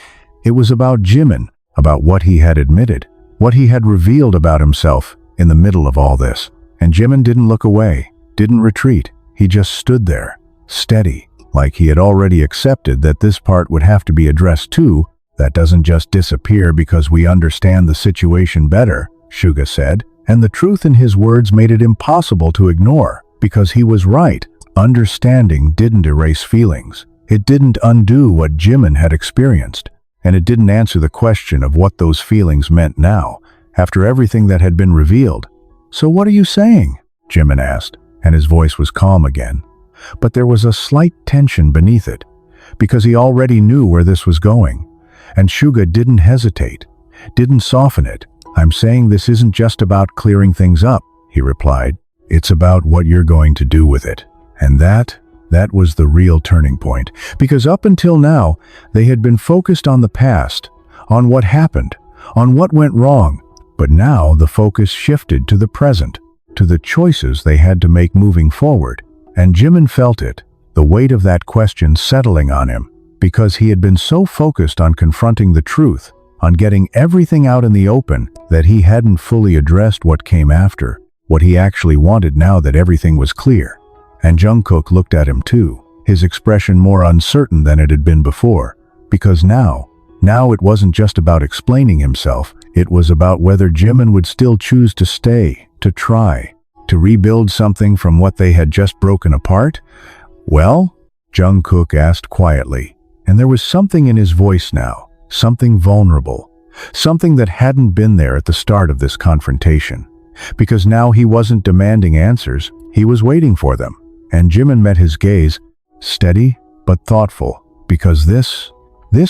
A: It was about JIMIN, about what he had admitted, what he had revealed about himself in the middle of all this." And JIMIN didn't look away, didn't retreat. He just stood there, steady, like he had already accepted that this part would have to be addressed too. "That doesn't just disappear because we understand the situation better," Suga said. And the truth in his words made it impossible to ignore, because he was right. Understanding didn't erase feelings. It didn't undo what JIMIN had experienced. And it didn't answer the question of what those feelings meant now, after everything that had been revealed. "So what are you saying?" JIMIN asked, and his voice was calm again. But there was a slight tension beneath it, because he already knew where this was going. And Suga didn't hesitate, didn't soften it. "I'm saying this isn't just about clearing things up," he replied. "It's about what you're going to do with it." And that was the real turning point, because up until now, they had been focused on the past, on what happened, on what went wrong. But now the focus shifted to the present, to the choices they had to make moving forward. And JIMIN felt it, the weight of that question settling on him, because he had been so focused on confronting the truth, on getting everything out in the open, that he hadn't fully addressed what came after, what he actually wanted now that everything was clear. And Jungkook looked at him too, his expression more uncertain than it had been before, because now it wasn't just about explaining himself, it was about whether JIMIN would still choose to stay, to try to rebuild something from what they had just broken apart? Well, Jungkook asked quietly, and there was something in his voice now, something vulnerable, something that hadn't been there at the start of this confrontation. Because now he wasn't demanding answers, he was waiting for them. And JIMIN met his gaze, steady but thoughtful, because this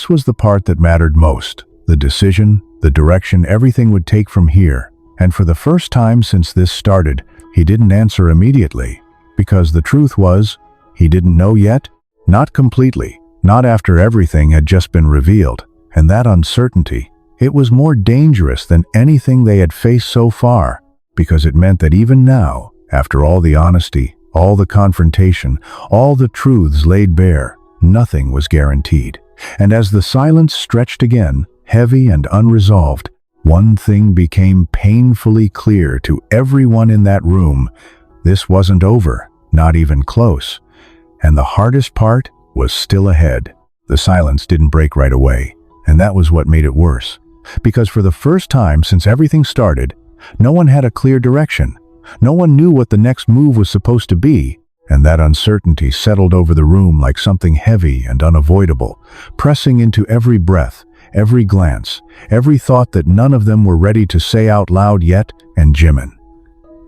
A: was the part that mattered most, the decision, the direction everything would take from here. And for the first time since this started, he didn't answer immediately, because the truth was, he didn't know yet, not completely, not after everything had just been revealed. And that uncertainty, it was more dangerous than anything they had faced so far, because it meant that even now, after all the honesty, all the confrontation, all the truths laid bare, nothing was guaranteed. And as the silence stretched again, heavy and unresolved, one thing became painfully clear to everyone in that room. This wasn't over, not even close. And the hardest part was still ahead. The silence didn't break right away, and that was what made it worse. Because for the first time since everything started, no one had a clear direction. No one knew what the next move was supposed to be, and that uncertainty settled over the room like something heavy and unavoidable, pressing into every breath, every glance, every thought that none of them were ready to say out loud yet. And JIMIN.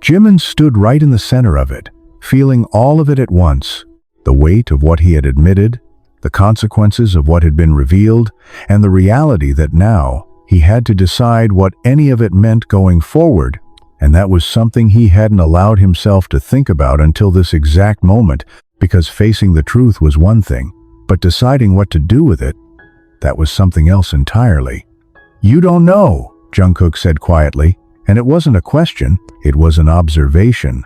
A: JIMIN stood right in the center of it, feeling all of it at once, the weight of what he had admitted, the consequences of what had been revealed, and the reality that now he had to decide what any of it meant going forward. And that was something he hadn't allowed himself to think about until this exact moment, because facing the truth was one thing, but deciding what to do with it, that was something else entirely. "You don't know," Jungkook said quietly, and it wasn't a question, it was an observation,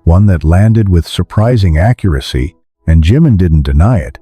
A: one that landed with surprising accuracy, and JIMIN didn't deny it,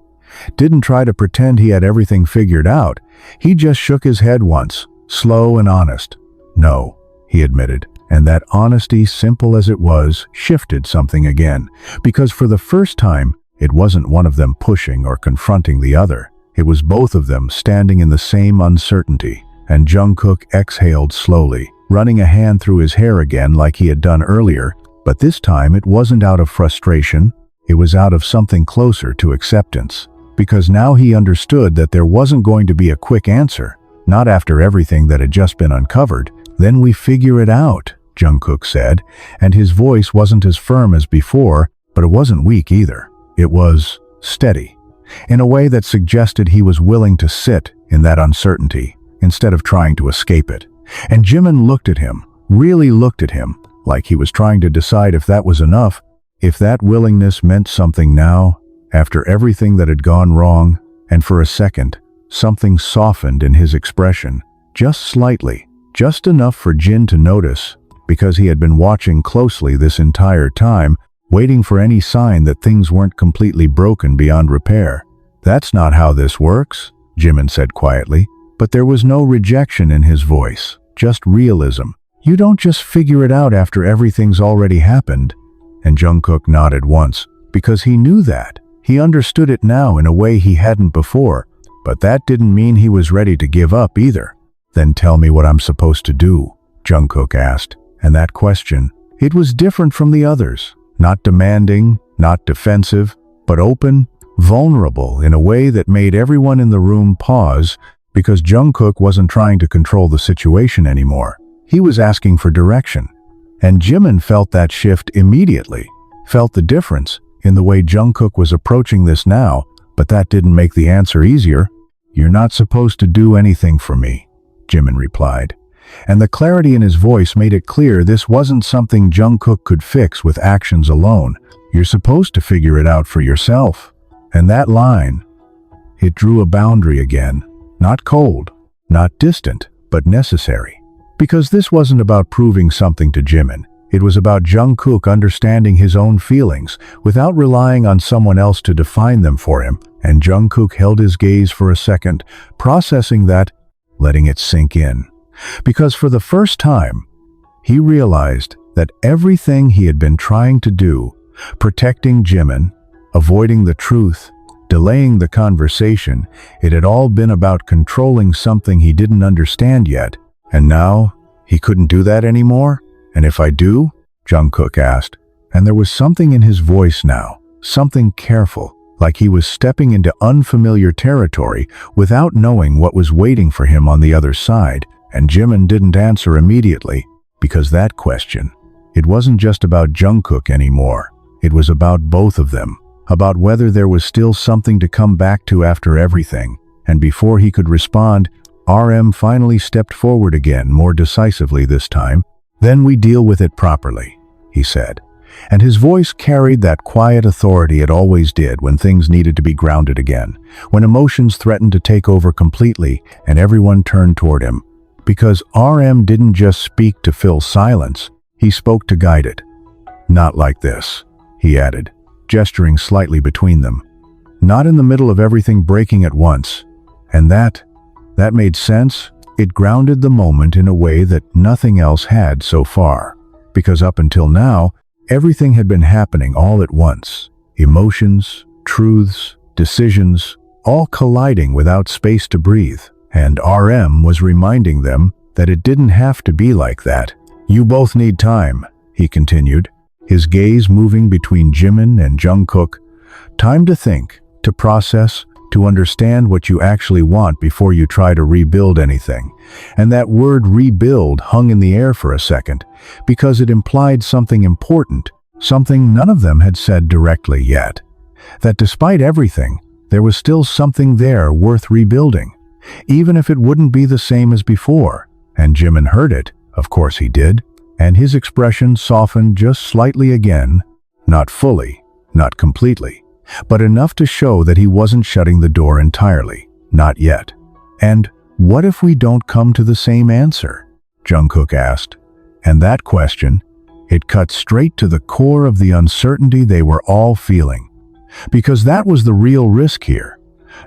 A: didn't try to pretend he had everything figured out. He just shook his head once, slow and honest. "No," he admitted. And that honesty, simple as it was, shifted something again, because for the first time, it wasn't one of them pushing or confronting the other. It was both of them standing in the same uncertainty. And Jungkook exhaled slowly, running a hand through his hair again like he had done earlier, but this time it wasn't out of frustration, it was out of something closer to acceptance. Because now he understood that there wasn't going to be a quick answer, not after everything that had just been uncovered. "Then we figure it out," Jungkook said, and his voice wasn't as firm as before, but it wasn't weak either. It was steady, in a way that suggested he was willing to sit in that uncertainty, instead of trying to escape it. And JIMIN looked at him, really looked at him, like he was trying to decide if that was enough, if that willingness meant something now, after everything that had gone wrong. And for a second, something softened in his expression, just slightly, just enough for Jin to notice, because he had been watching closely this entire time, waiting for any sign that things weren't completely broken beyond repair. "That's not how this works," JIMIN said quietly, but there was no rejection in his voice, just realism. "You don't just figure it out after everything's already happened." And Jungkook nodded once, because he knew that. He understood it now in a way he hadn't before, but that didn't mean he was ready to give up either. "Then tell me what I'm supposed to do," Jungkook asked. And that question, it was different from the others. Not demanding, not defensive, but open, vulnerable in a way that made everyone in the room pause, because Jungkook wasn't trying to control the situation anymore. He was asking for direction. And JIMIN felt that shift immediately, felt the difference in the way Jungkook was approaching this now, but that didn't make the answer easier. "You're not supposed to do anything for me," JIMIN replied. And the clarity in his voice made it clear this wasn't something Jungkook could fix with actions alone. "You're supposed to figure it out for yourself." And that line, it drew a boundary again, not cold, not distant, but necessary. Because this wasn't about proving something to JIMIN. It was about Jungkook understanding his own feelings, without relying on someone else to define them for him. And Jungkook held his gaze for a second, processing that, letting it sink in. Because for the first time, he realized that everything he had been trying to do, protecting JIMIN, avoiding the truth, delaying the conversation, it had all been about controlling something he didn't understand yet. And now, he couldn't do that anymore? "And if I do?" Jungkook asked, and there was something in his voice now, something careful, like he was stepping into unfamiliar territory without knowing what was waiting for him on the other side. And JIMIN didn't answer immediately, because that question, it wasn't just about Jungkook anymore. It was about both of them, about whether there was still something to come back to after everything. And before he could respond, RM finally stepped forward again, more decisively this time. "Then we deal with it properly," he said. And his voice carried that quiet authority it always did when things needed to be grounded again, when emotions threatened to take over completely and everyone turned toward him. Because RM didn't just speak to fill silence, he spoke to guide it. "Not like this," he added, gesturing slightly between them. "Not in the middle of everything breaking at once." And that made sense. It grounded the moment in a way that nothing else had so far. Because up until now, everything had been happening all at once. Emotions, truths, decisions, all colliding without space to breathe. And RM was reminding them that it didn't have to be like that. "You both need time," he continued, his gaze moving between JIMIN and Jungkook. "Time to think, to process, to understand what you actually want before you try to rebuild anything." And that word rebuild hung in the air for a second, because it implied something important, something none of them had said directly yet. That despite everything, there was still something there worth rebuilding, even if it wouldn't be the same as before. And JIMIN heard it, of course he did, and his expression softened just slightly again, not fully, not completely, but enough to show that he wasn't shutting the door entirely, not yet. "And what if we don't come to the same answer?" Jungkook asked. And that question, it cut straight to the core of the uncertainty they were all feeling. Because that was the real risk here.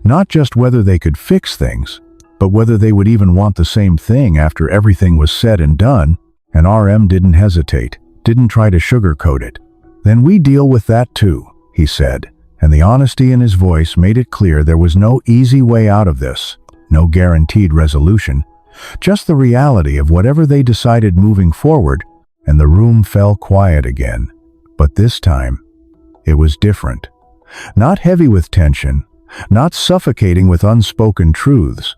A: Not just whether they could fix things, but whether they would even want the same thing after everything was said and done. And RM didn't hesitate, didn't try to sugarcoat it. "Then we deal with that too," he said. And the honesty in his voice made it clear there was no easy way out of this, no guaranteed resolution, just the reality of whatever they decided moving forward. And the room fell quiet again. But this time, it was different. Not heavy with tension, not suffocating with unspoken truths,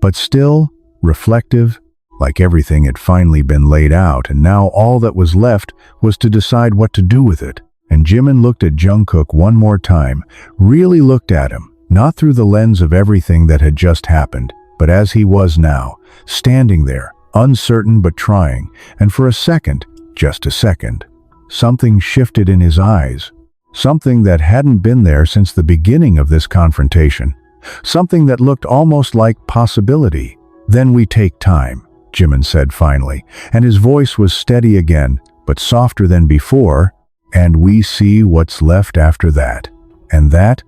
A: but still reflective, like everything had finally been laid out, and now all that was left was to decide what to do with it. And JIMIN looked at Jungkook one more time, really looked at him, not through the lens of everything that had just happened, but as he was now, standing there, uncertain but trying. And for a second, just a second, something shifted in his eyes, something that hadn't been there since the beginning of this confrontation, something that looked almost like possibility. "Then we take time," JIMIN said finally, and his voice was steady again, but softer than before. "And we see what's left after that." And that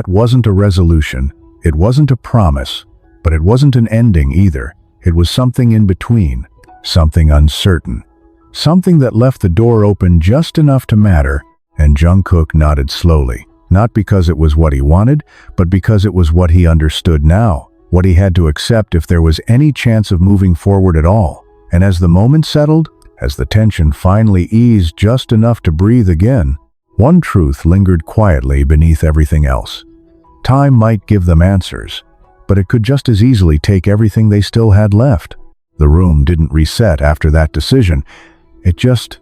A: wasn't a resolution, it wasn't a promise, but it wasn't an ending either. It was something in between, something uncertain, something that left the door open just enough to matter. And Jungkook nodded slowly, not because it was what he wanted, but because it was what he understood now, what he had to accept if there was any chance of moving forward at all. And as the moment settled, as the tension finally eased just enough to breathe again, one truth lingered quietly beneath everything else. Time might give them answers, but it could just as easily take everything they still had left. The room didn't reset after that decision. It just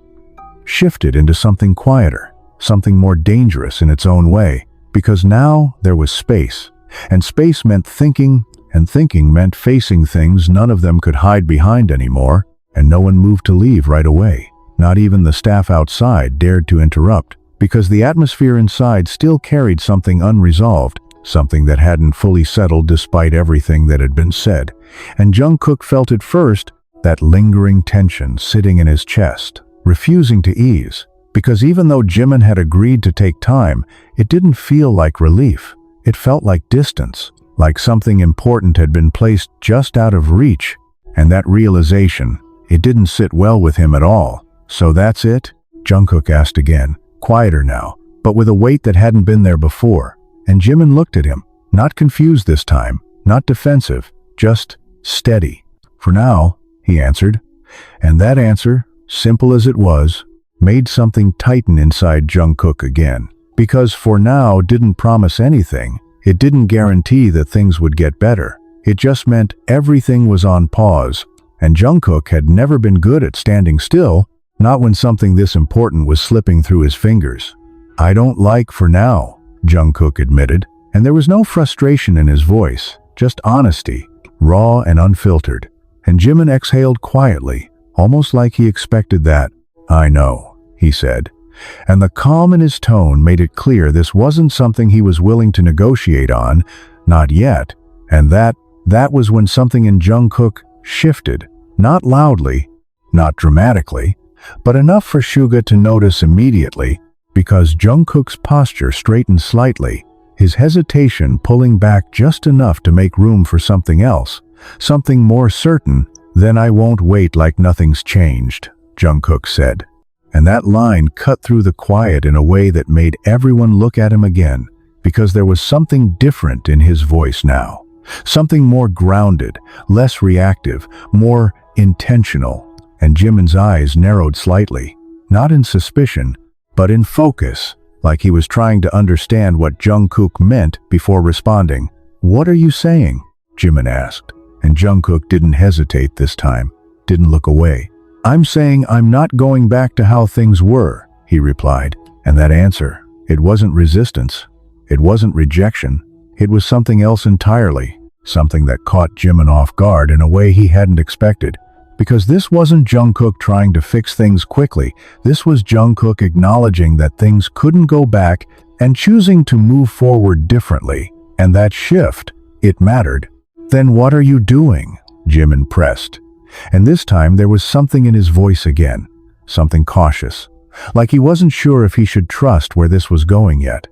A: shifted into something quieter, something more dangerous in its own way, because now there was space. And space meant thinking, and thinking meant facing things none of them could hide behind anymore. And no one moved to leave right away. Not even the staff outside dared to interrupt, because the atmosphere inside still carried something unresolved, something that hadn't fully settled despite everything that had been said. And Jungkook felt it first, that lingering tension sitting in his chest, refusing to ease. Because even though JIMIN had agreed to take time, it didn't feel like relief. It felt like distance, like something important had been placed just out of reach. And that realization, it didn't sit well with him at all. "So that's it?" Jungkook asked again, quieter now, but with a weight that hadn't been there before. And JIMIN looked at him, not confused this time, not defensive, just steady. "For now," he answered. And that answer, simple as it was, made something tighten inside Jungkook again. Because for now didn't promise anything. It didn't guarantee that things would get better. It just meant everything was on pause. And Jungkook had never been good at standing still, not when something this important was slipping through his fingers. "I don't like for now," Jungkook admitted, and there was no frustration in his voice, just honesty, raw and unfiltered. And JIMIN exhaled quietly, almost like he expected that. "I know," he said. And the calm in his tone made it clear this wasn't something he was willing to negotiate on, not yet. And that was when something in Jungkook shifted, not loudly, not dramatically, but enough for Suga to notice immediately, because Jungkook's posture straightened slightly, his hesitation pulling back just enough to make room for something else, something more certain. "Then I won't wait like nothing's changed," Jungkook said. And that line cut through the quiet in a way that made everyone look at him again, because there was something different in his voice now. Something more grounded, less reactive, more intentional. And Jimin's eyes narrowed slightly, not in suspicion, but in focus, like he was trying to understand what Jungkook meant before responding. "What are you saying?" Jimin asked. And Jungkook didn't hesitate this time, didn't look away. "I'm saying I'm not going back to how things were," he replied. And that answer, it wasn't resistance, it wasn't rejection, it was something else entirely, something that caught Jimin off guard in a way he hadn't expected. Because this wasn't Jungkook trying to fix things quickly, this was Jungkook acknowledging that things couldn't go back and choosing to move forward differently. And that shift, it mattered. "Then what are you doing?" Jimin pressed. And this time there was something in his voice again, something cautious, like he wasn't sure if he should trust where this was going yet.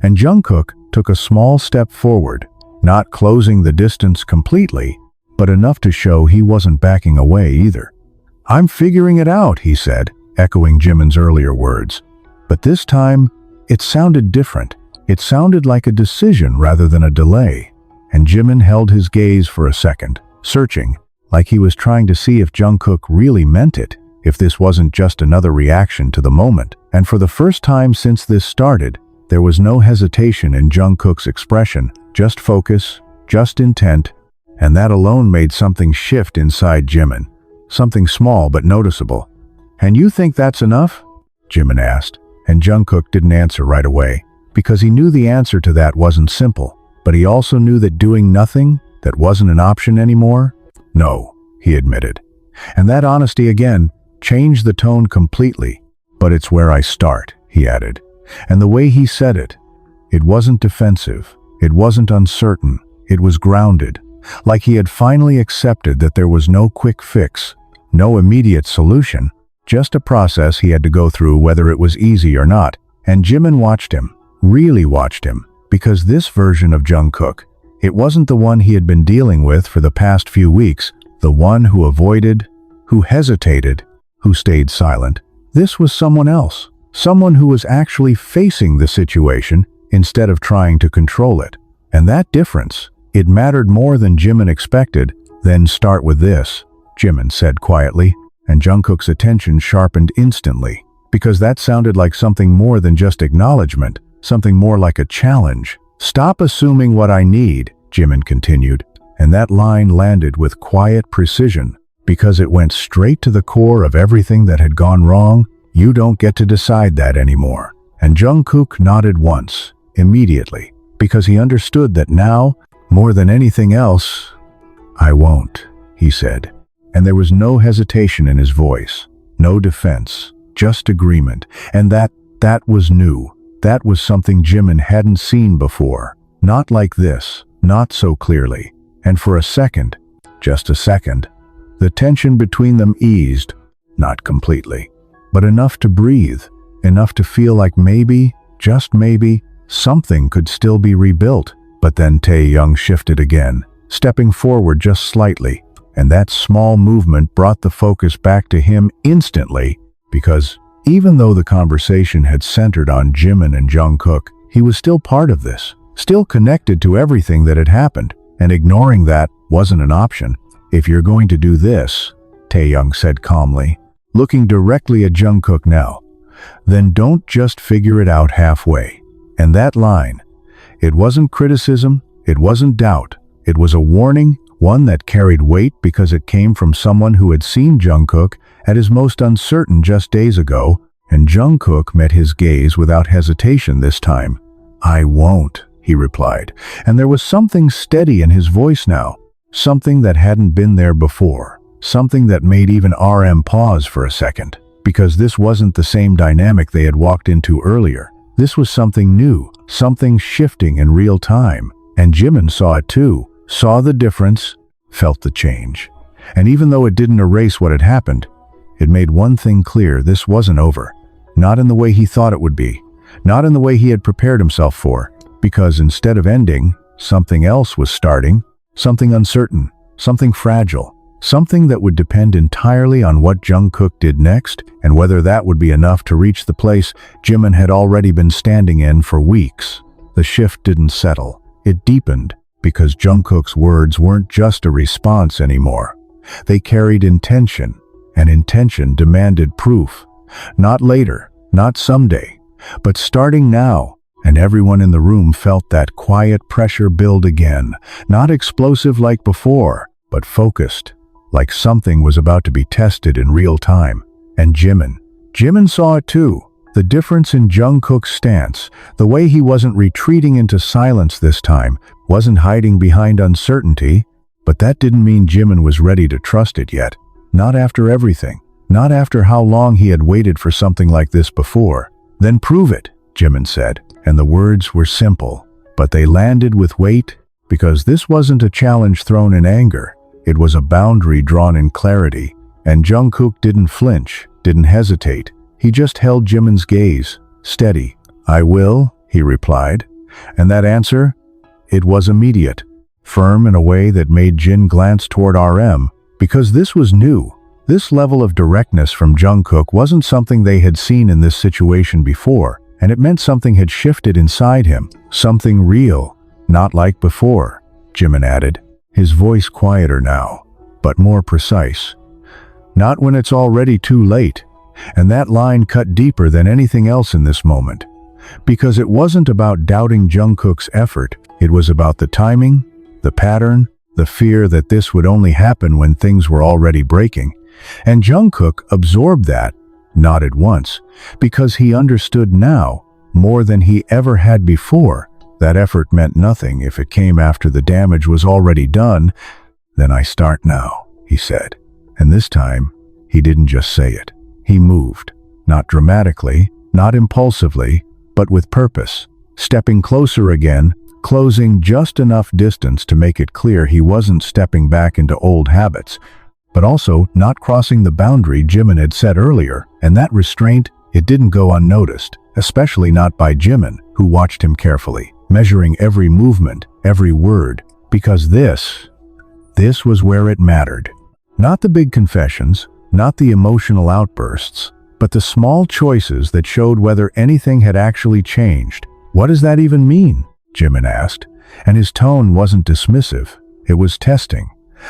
A: And Jungkook took a small step forward, not closing the distance completely, but enough to show he wasn't backing away either. "I'm figuring it out," he said, echoing Jimin's earlier words. But this time, it sounded different. It sounded like a decision rather than a delay. And Jimin held his gaze for a second, searching, like he was trying to see if Jungkook really meant it, if this wasn't just another reaction to the moment. And for the first time since this started, there was no hesitation in Jungkook's expression, just focus, just intent, and that alone made something shift inside Jimin, something small but noticeable. "And you think that's enough?" Jimin asked, and Jungkook didn't answer right away, because he knew the answer to that wasn't simple, but he also knew that doing nothing, that wasn't an option anymore. "No," he admitted. And that honesty again changed the tone completely. "But it's where I start," he added. And the way he said it, it wasn't defensive, it wasn't uncertain, it was grounded, like he had finally accepted that there was no quick fix, no immediate solution, just a process he had to go through whether it was easy or not. And Jimin watched him, really watched him, because this version of Jungkook, it wasn't the one he had been dealing with for the past few weeks, the one who avoided, who hesitated, who stayed silent. This was someone else, someone who was actually facing the situation instead of trying to control it. And that difference, it mattered more than Jimin expected. "Then start with this," Jimin said quietly, and Jungkook's attention sharpened instantly, because that sounded like something more than just acknowledgement, something more like a challenge. "Stop assuming what I need," Jimin continued, and that line landed with quiet precision, because it went straight to the core of everything that had gone wrong. "You don't get to decide that anymore." And Jungkook nodded once, immediately, because he understood that now, more than anything else, "I won't," he said. And there was no hesitation in his voice, no defense, just agreement. And that was new. That was something Jimin hadn't seen before. Not like this, not so clearly. And for a second, just a second, the tension between them eased, not completely, but enough to breathe, enough to feel like maybe, just maybe, something could still be rebuilt. But then Tae-young shifted again, stepping forward just slightly, and that small movement brought the focus back to him instantly, because even though the conversation had centered on Jimin and Jungkook, he was still part of this, still connected to everything that had happened, and ignoring that wasn't an option. "If you're going to do this," Tae-young said calmly, looking directly at Jungkook now. "Then don't just figure it out halfway." And that line, it wasn't criticism, it wasn't doubt, it was a warning, one that carried weight because it came from someone who had seen Jungkook at his most uncertain just days ago, and Jungkook met his gaze without hesitation this time. "I won't," he replied, and there was something steady in his voice now, something that hadn't been there before, something that made even RM pause for a second, because this wasn't the same dynamic they had walked into earlier. This was something new, something shifting in real time, and JIMIN saw it too, saw the difference, felt the change. And even though it didn't erase what had happened, it made one thing clear: this wasn't over. Not in the way he thought it would be, not in the way he had prepared himself for, because instead of ending, something else was starting, something uncertain, something fragile, something that would depend entirely on what Jungkook did next, and whether that would be enough to reach the place JIMIN had already been standing in for weeks. The shift didn't settle, it deepened, because Jungkook's words weren't just a response anymore. They carried intention, and intention demanded proof. Not later, not someday, but starting now. And everyone in the room felt that quiet pressure build again, not explosive like before, but focused, like something was about to be tested in real time. And JIMIN saw it too. The difference in Jungkook's stance, the way he wasn't retreating into silence this time, wasn't hiding behind uncertainty, but that didn't mean JIMIN was ready to trust it yet. Not after everything, not after how long he had waited for something like this before. "Then prove it," JIMIN said, and the words were simple, but they landed with weight, because this wasn't a challenge thrown in anger. It was a boundary drawn in clarity, and Jungkook didn't flinch, didn't hesitate. He just held JIMIN's gaze, steady. "I will," he replied. And that answer? It was immediate, firm in a way that made Jin glance toward RM, because this was new. This level of directness from Jungkook wasn't something they had seen in this situation before, and it meant something had shifted inside him, something real, not like before, JIMIN added, his voice quieter now, but more precise. "Not when it's already too late." And that line cut deeper than anything else in this moment, because it wasn't about doubting Jungkook's effort, it was about the timing, the pattern, the fear that this would only happen when things were already breaking. And Jungkook absorbed that, not at once, because he understood now, more than he ever had before, that effort meant nothing if it came after the damage was already done. "Then I start now," he said. And this time, he didn't just say it. He moved, not dramatically, not impulsively, but with purpose, stepping closer again, closing just enough distance to make it clear he wasn't stepping back into old habits, but also not crossing the boundary JIMIN had set earlier. And that restraint, it didn't go unnoticed, especially not by JIMIN, who watched him carefully, measuring every movement, every word, because this was where it mattered. Not the big confessions, not the emotional outbursts, but the small choices that showed whether anything had actually changed. "What does that even mean?" JIMIN asked, and his tone wasn't dismissive, it was testing,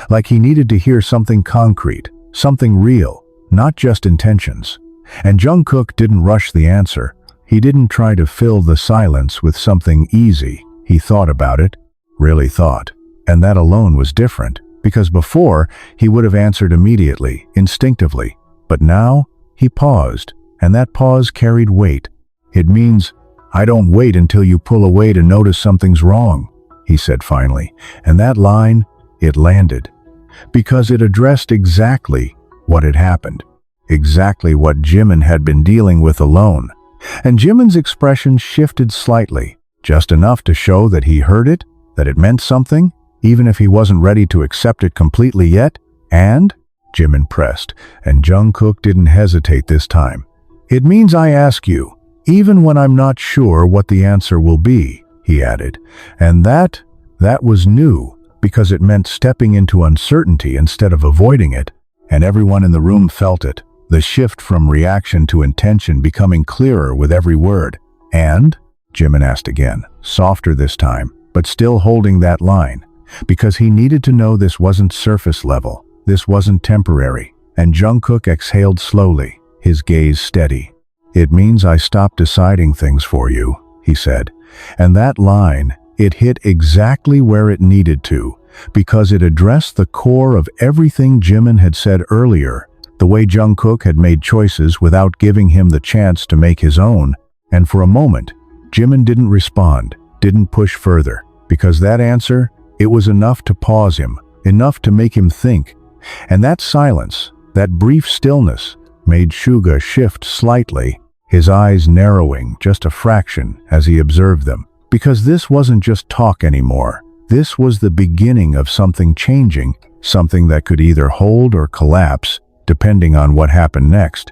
A: like he needed to hear something concrete, something real, not just intentions. And Jungkook didn't rush the answer. He didn't try to fill the silence with something easy. He thought about it, really thought, and that alone was different. Because before, he would have answered immediately, instinctively. But now, he paused, and that pause carried weight. "It means, I don't wait until you pull away to notice something's wrong," he said finally. And that line, it landed. Because it addressed exactly what had happened. Exactly what JIMIN had been dealing with alone. And JIMIN's expression shifted slightly, just enough to show that he heard it, that it meant something, even if he wasn't ready to accept it completely yet. "And?" JIMIN pressed, and Jungkook didn't hesitate this time. "It means I ask you, even when I'm not sure what the answer will be," he added. And that was new, because it meant stepping into uncertainty instead of avoiding it. And everyone in the room felt it, the shift from reaction to intention becoming clearer with every word. "And?" JIMIN asked again, softer this time, but still holding that line. Because he needed to know this wasn't surface level, this wasn't temporary, and Jungkook exhaled slowly, his gaze steady. "It means I stopped deciding things for you," he said. And that line, it hit exactly where it needed to, because it addressed the core of everything JIMIN had said earlier, the way Jungkook had made choices without giving him the chance to make his own. And for a moment, JIMIN didn't respond, didn't push further, because that answer, it was enough to pause him, enough to make him think. And that silence, that brief stillness, made Suga shift slightly, his eyes narrowing just a fraction as he observed them. Because this wasn't just talk anymore. This was the beginning of something changing, something that could either hold or collapse, depending on what happened next.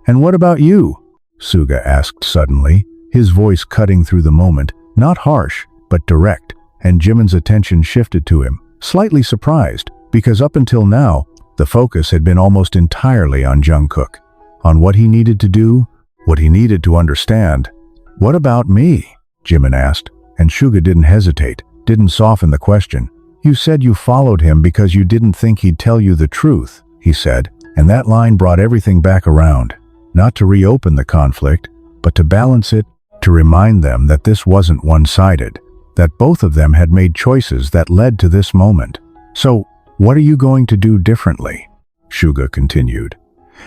A: "And what about you?" Suga asked suddenly, his voice cutting through the moment, not harsh, but direct, and JIMIN's attention shifted to him, slightly surprised, because up until now, the focus had been almost entirely on Jungkook, on what he needed to do, what he needed to understand. "What about me?" JIMIN asked, and Suga didn't hesitate, didn't soften the question. "You said you followed him because you didn't think he'd tell you the truth," he said, and that line brought everything back around, not to reopen the conflict, but to balance it, to remind them that this wasn't one-sided, that both of them had made choices that led to this moment. "So, what are you going to do differently?" Suga continued.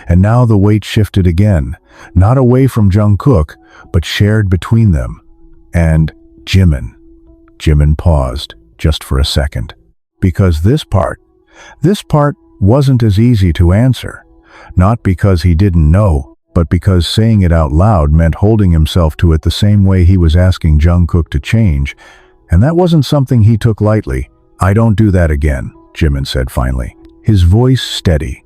A: And now the weight shifted again, not away from Jungkook, but shared between them. And JIMIN. JIMIN paused, just for a second. Because this part wasn't as easy to answer. Not because he didn't know, but because saying it out loud meant holding himself to it the same way he was asking Jungkook to change. And that wasn't something he took lightly. "I don't do that again," JIMIN said finally, his voice steady,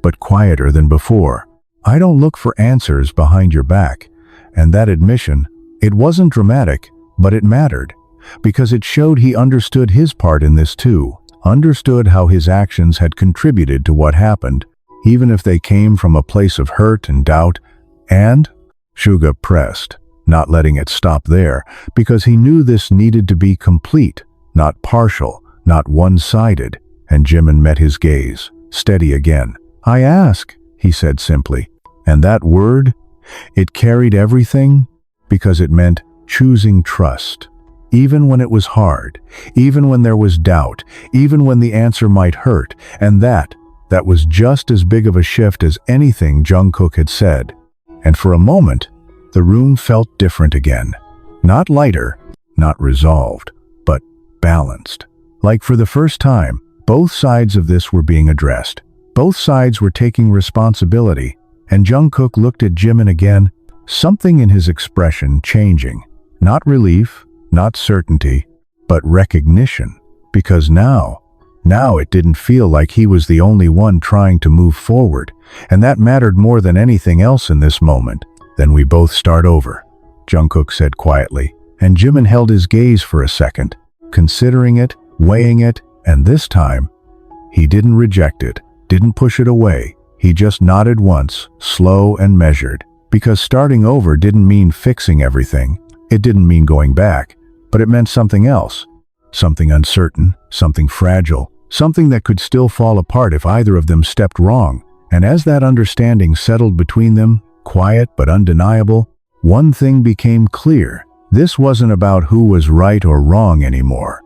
A: but quieter than before. "I don't look for answers behind your back." And that admission, it wasn't dramatic, but it mattered, because it showed he understood his part in this too, understood how his actions had contributed to what happened, even if they came from a place of hurt and doubt. And Suga pressed, not letting it stop there, because he knew this needed to be complete, not partial, not one-sided, and JIMIN met his gaze, steady again. "I ask," he said simply, and that word, it carried everything, because it meant choosing trust. Even when it was hard, even when there was doubt, even when the answer might hurt, and that was just as big of a shift as anything Jungkook had said. And for a moment, the room felt different again. Not lighter, not resolved, but balanced. Like for the first time, both sides of this were being addressed. Both sides were taking responsibility, and Jungkook looked at JIMIN again, something in his expression changing. Not relief, not certainty, but recognition. Because now it didn't feel like he was the only one trying to move forward, and that mattered more than anything else in this moment. "Then we both start over," Jungkook said quietly, and JIMIN held his gaze for a second, considering it, weighing it, and this time, he didn't reject it, didn't push it away. He just nodded once, slow and measured, because starting over didn't mean fixing everything. It didn't mean going back, but it meant something else. Something uncertain, something fragile, something that could still fall apart if either of them stepped wrong. And as that understanding settled between them, quiet but undeniable, one thing became clear. This wasn't about who was right or wrong anymore.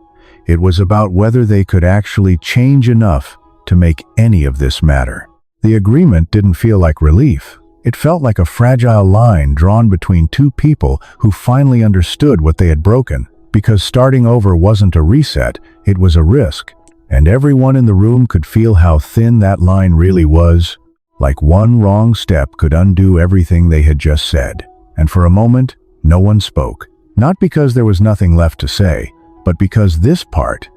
A: It was about whether they could actually change enough to make any of this matter. The agreement didn't feel like relief. It felt like a fragile line drawn between two people who finally understood what they had broken. Because starting over wasn't a reset, it was a risk. And everyone in the room could feel how thin that line really was. Like one wrong step could undo everything they had just said. And for a moment, no one spoke. Not because there was nothing left to say, but because this part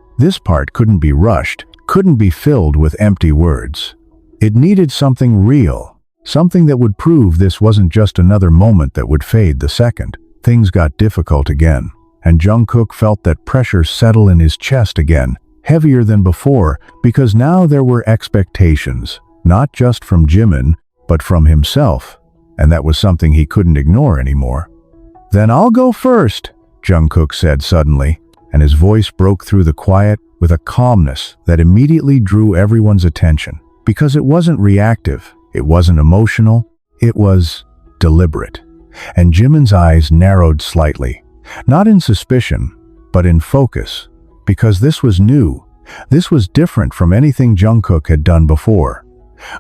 A: couldn't be rushed, couldn't be filled with empty words. It needed something real, something that would prove this wasn't just another moment that would fade the second things got difficult again. And Jungkook felt that pressure settle in his chest again, heavier than before, because now there were expectations, not just from JIMIN, but from himself, and that was something he couldn't ignore anymore. "Then I'll go first," Jungkook said suddenly, and his voice broke through the quiet with a calmness that immediately drew everyone's attention. Because it wasn't reactive, it wasn't emotional, it was deliberate. And Jimin's eyes narrowed slightly, not in suspicion, but in focus, because this was new. This was different from anything Jungkook had done before.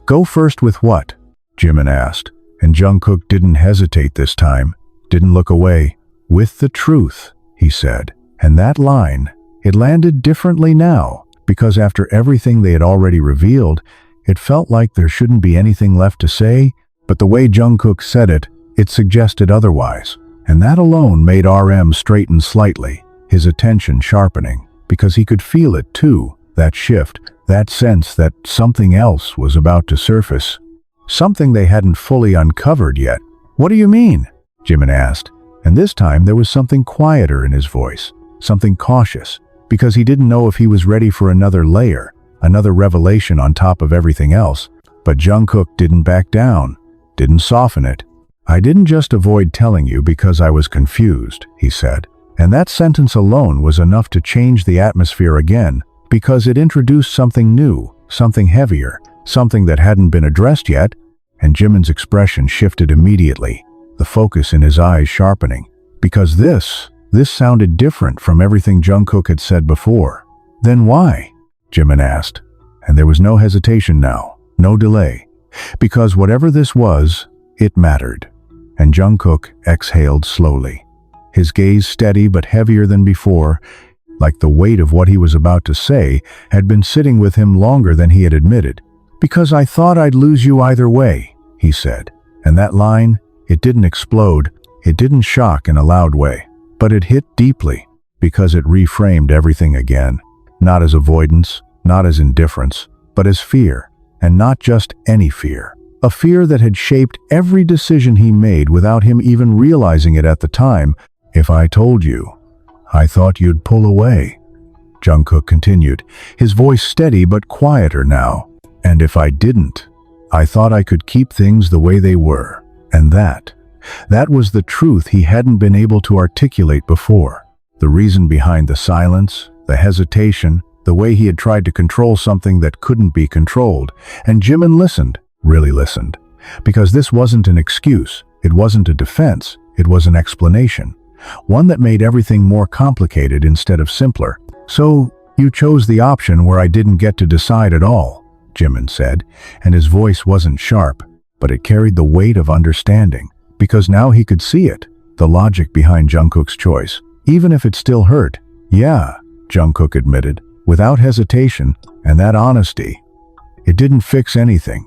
A: "Go first with what?" Jimin asked, and Jungkook didn't hesitate this time, didn't look away. "With the truth," he said. And that line, it landed differently now, because after everything they had already revealed, it felt like there shouldn't be anything left to say, but the way Jungkook said it, it suggested otherwise. And that alone made RM straighten slightly, his attention sharpening, because he could feel it too, that shift, that sense that something else was about to surface. Something they hadn't fully uncovered yet. "What do you mean?" Jimin asked, and this time there was something quieter in his voice, something cautious, because he didn't know if he was ready for another layer, another revelation on top of everything else. But Jungkook didn't back down, didn't soften it. "I didn't just avoid telling you because I was confused," he said. And that sentence alone was enough to change the atmosphere again, because it introduced something new, something heavier, something that hadn't been addressed yet, and Jimin's expression shifted immediately, the focus in his eyes sharpening, because this sounded different from everything Jungkook had said before. "Then why?" Jimin asked, and there was no hesitation now, no delay, because whatever this was, it mattered. And Jungkook exhaled slowly, his gaze steady but heavier than before, like the weight of what he was about to say had been sitting with him longer than he had admitted. "Because I thought I'd lose you either way," he said. And that line, it didn't explode, it didn't shock in a loud way, but it hit deeply, because it reframed everything again, not as avoidance, not as indifference, but as fear, and not just any fear. A fear that had shaped every decision he made without him even realizing it at the time. "If I told you, I thought you'd pull away," Jungkook continued, his voice steady but quieter now. "And if I didn't, I thought I could keep things the way they were." And that was the truth he hadn't been able to articulate before. The reason behind the silence, the hesitation, the way he had tried to control something that couldn't be controlled. And Jimin listened, really listened, because this wasn't an excuse, it wasn't a defense, it was an explanation. One that made everything more complicated instead of simpler. "So, you chose the option where I didn't get to decide at all," Jimin said, and his voice wasn't sharp, but it carried the weight of understanding, because now he could see it, the logic behind Jungkook's choice, even if it still hurt. "Yeah," Jungkook admitted, without hesitation, and that honesty. It didn't fix anything,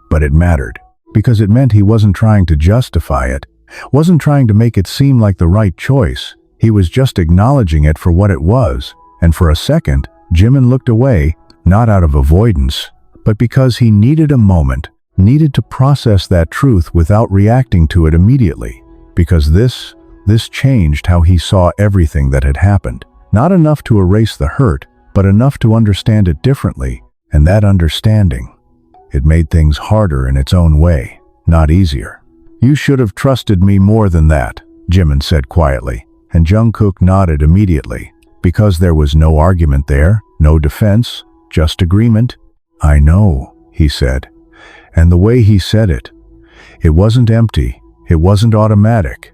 A: but it mattered, because it meant he wasn't trying to justify it, wasn't trying to make it seem like the right choice. He was just acknowledging it for what it was, and for a second, Jimin looked away, not out of avoidance, but because he needed a moment, needed to process that truth without reacting to it immediately, because this changed how he saw everything that had happened. Not enough to erase the hurt, but enough to understand it differently, and that understanding, it made things harder in its own way, not easier. "You should have trusted me more than that," Jimin said quietly, and Jungkook nodded immediately, because there was no argument there, no defense, just agreement. "I know," he said, and the way he said it, it wasn't empty, it wasn't automatic.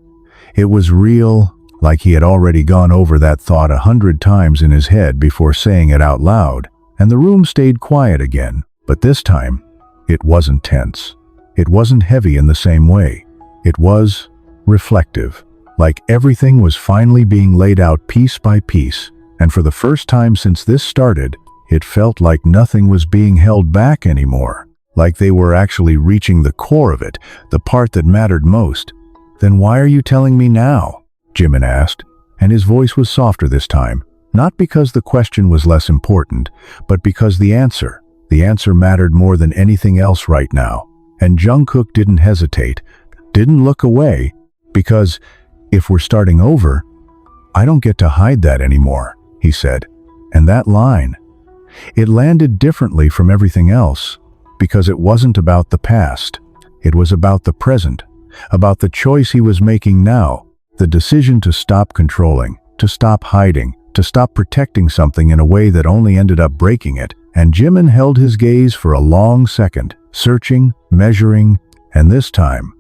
A: It was real, like he had already gone over that thought 100 times in his head before saying it out loud, and the room stayed quiet again. But this time, it wasn't tense. It wasn't heavy in the same way. It was reflective, like everything was finally being laid out piece by piece, and for the first time since this started, it felt like nothing was being held back anymore, like they were actually reaching the core of it, the part that mattered most. "Then why are you telling me now?" Jimin asked, and his voice was softer this time, not because the question was less important, but because the answer mattered more than anything else right now. And Jungkook didn't hesitate, didn't look away, because, "If we're starting over, I don't get to hide that anymore," he said. And that line, it landed differently from everything else, because it wasn't about the past. It was about the present, about the choice he was making now, the decision to stop controlling, to stop hiding, to stop protecting something in a way that only ended up breaking it. And Jimin held his gaze for a long second, searching, measuring, and this time,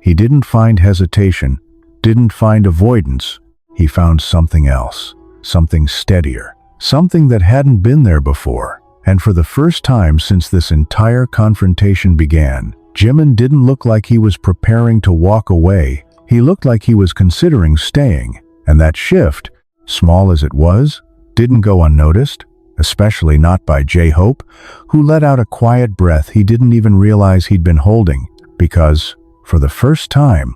A: he didn't find hesitation, didn't find avoidance. He found something else, something steadier, something that hadn't been there before. And for the first time since this entire confrontation began, Jimin didn't look like he was preparing to walk away. He looked like he was considering staying. And that shift, small as it was, didn't go unnoticed, especially not by J-Hope, who let out a quiet breath he didn't even realize he'd been holding, because, for the first time,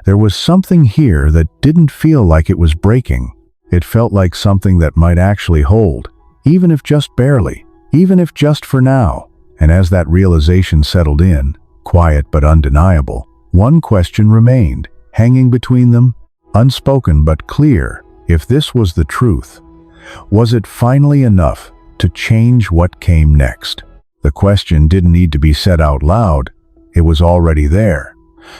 A: there was something here that didn't feel like it was breaking. It felt like something that might actually hold, even if just barely, even if just for now. And as that realization settled in, quiet but undeniable, one question remained, hanging between them, unspoken but clear. If this was the truth, was it finally enough to change what came next? The question didn't need to be said out loud. It was already there,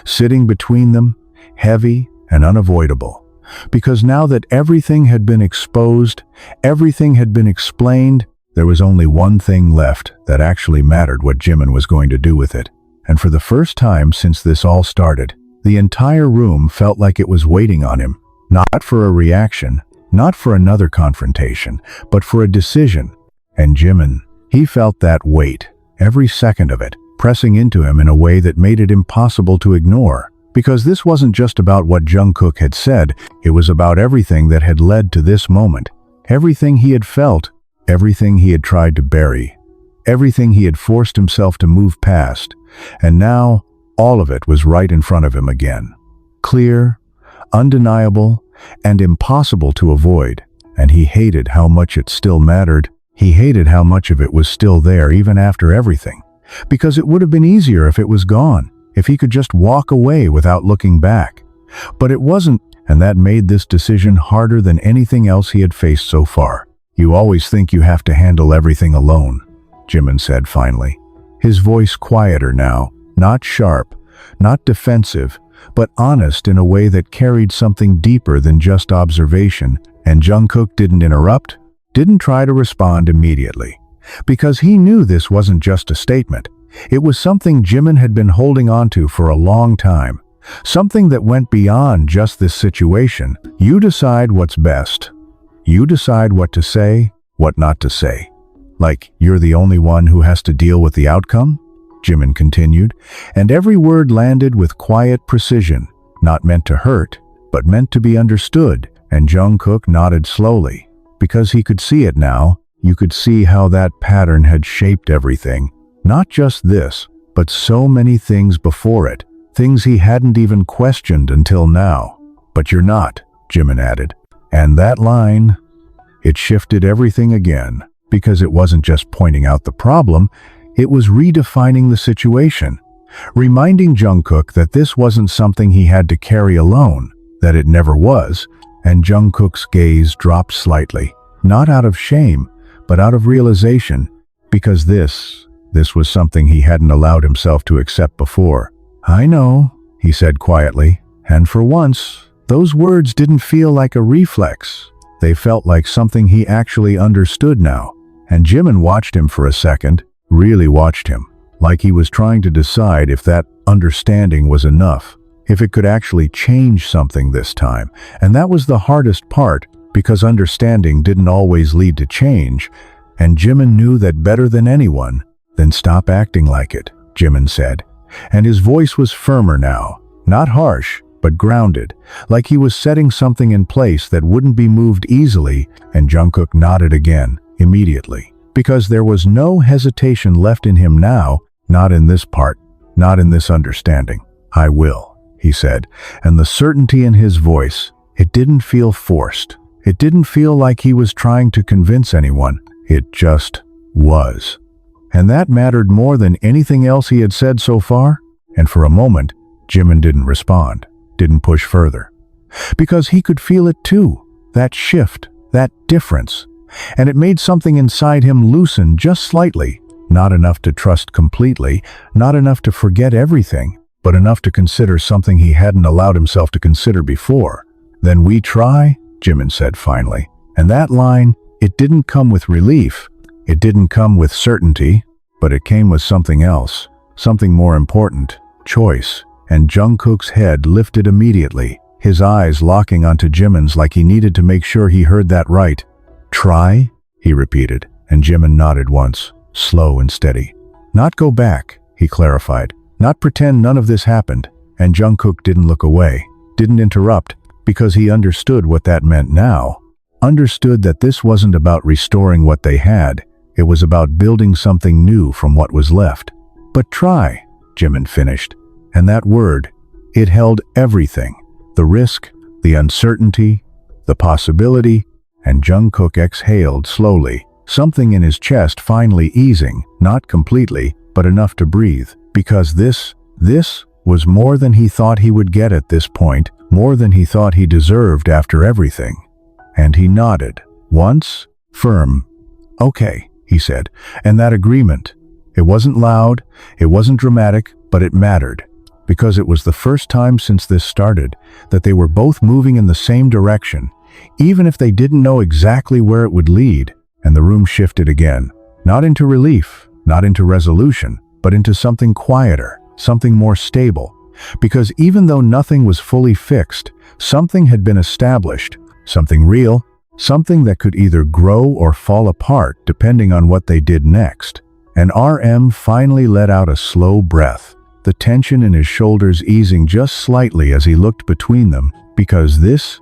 A: sitting between them, heavy and unavoidable. Because now that everything had been exposed, everything had been explained, there was only one thing left that actually mattered: what Jimin was going to do with it. And for the first time since this all started, the entire room felt like it was waiting on him, not for a reaction, not for another confrontation, but for a decision. And Jimin, he felt that weight, every second of it, pressing into him in a way that made it impossible to ignore. Because this wasn't just about what Jungkook had said, it was about everything that had led to this moment. Everything he had felt, everything he had tried to bury, everything he had forced himself to move past. And now, all of it was right in front of him again. Clear, undeniable, and impossible to avoid. And he hated how much it still mattered. He hated how much of it was still there even after everything. Because it would have been easier if it was gone, if he could just walk away without looking back. But it wasn't, and that made this decision harder than anything else he had faced so far. "You always think you have to handle everything alone," Jimin said finally. His voice quieter now, not sharp, not defensive, but honest in a way that carried something deeper than just observation. And Jungkook didn't interrupt, didn't try to respond immediately. Because he knew this wasn't just a statement. It was something Jimin had been holding onto for a long time. Something that went beyond just this situation. You decide what's best. You decide what to say, what not to say. Like, you're the only one who has to deal with the outcome? Jimin continued, and every word landed with quiet precision, not meant to hurt, but meant to be understood. And Jungkook nodded slowly, because he could see it now. You could see how that pattern had shaped everything. Not just this, but so many things before it, things he hadn't even questioned until now. "But you're not," Jimin added. And that line, it shifted everything again, because it wasn't just pointing out the problem, it was redefining the situation, reminding Jungkook that this wasn't something he had to carry alone, that it never was. And Jungkook's gaze dropped slightly, not out of shame, but out of realization, because this was something he hadn't allowed himself to accept before. "I know," he said quietly, and for once, those words didn't feel like a reflex. They felt like something he actually understood now. And Jimin watched him for a second, really watched him, like he was trying to decide if that understanding was enough, if it could actually change something this time. And that was the hardest part, because understanding didn't always lead to change. And Jimin knew that better than anyone. "Then stop acting like it," Jimin said. And his voice was firmer now, not harsh, but grounded, like he was setting something in place that wouldn't be moved easily. And Jungkook nodded again, immediately, because there was no hesitation left in him now, not in this part, not in this understanding. "I will," he said, and the certainty in his voice, it didn't feel forced. It didn't feel like he was trying to convince anyone. It just was. And that mattered more than anything else he had said so far. And for a moment, Jimin didn't respond, didn't push further. Because he could feel it too, that shift, that difference. And it made something inside him loosen just slightly, not enough to trust completely, not enough to forget everything, but enough to consider something he hadn't allowed himself to consider before. "Then we try," Jimin said finally. And that line, it didn't come with relief. It didn't come with certainty, but it came with something else, something more important, choice. And Jungkook's head lifted immediately, his eyes locking onto Jimin's like he needed to make sure he heard that right. Try? He repeated, and Jimin nodded once, slow and steady. Not go back, he clarified. Not pretend none of this happened. And Jungkook didn't look away, didn't interrupt, because he understood what that meant now. Understood that this wasn't about restoring what they had, it was about building something new from what was left. But try, Jimin finished. And that word, it held everything. The risk, the uncertainty, the possibility, and Jungkook exhaled slowly, something in his chest finally easing, not completely, but enough to breathe. Because this was more than he thought he would get at this point, more than he thought he deserved after everything. And he nodded, once, firm. Okay, he said, and that agreement. It wasn't loud, it wasn't dramatic, but it mattered. Because it was the first time since this started that they were both moving in the same direction, even if they didn't know exactly where it would lead. And the room shifted again, not into relief, not into resolution, but into something quieter, something more stable. Because even though nothing was fully fixed, something had been established, something real, something that could either grow or fall apart depending on what they did next. And RM finally let out a slow breath, the tension in his shoulders easing just slightly as he looked between them, because this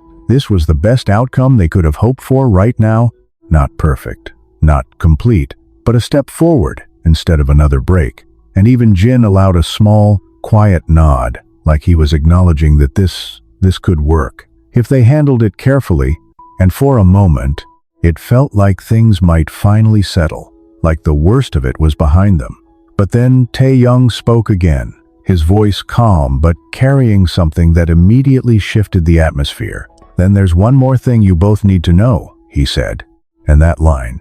A: was the best outcome they could have hoped for right now. Not perfect, not complete, but a step forward instead of another break. And even Jin allowed a small, quiet nod, like he was acknowledging that this could work, if they handled it carefully. And for a moment, it felt like things might finally settle, like the worst of it was behind them. But then Taehyung spoke again, his voice calm but carrying something that immediately shifted the atmosphere. Then there's one more thing you both need to know, he said. And that line,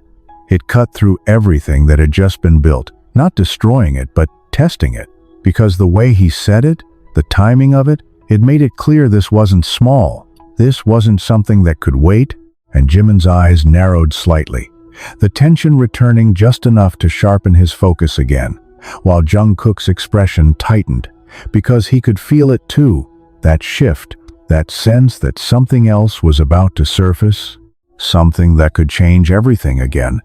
A: it cut through everything that had just been built, not destroying it, but testing it. Because the way he said it, the timing of it, it made it clear this wasn't small. This wasn't something that could wait, and Jimin's eyes narrowed slightly, the tension returning just enough to sharpen his focus again, while Jungkook's expression tightened, because he could feel it too, that shift, that sense that something else was about to surface, something that could change everything again.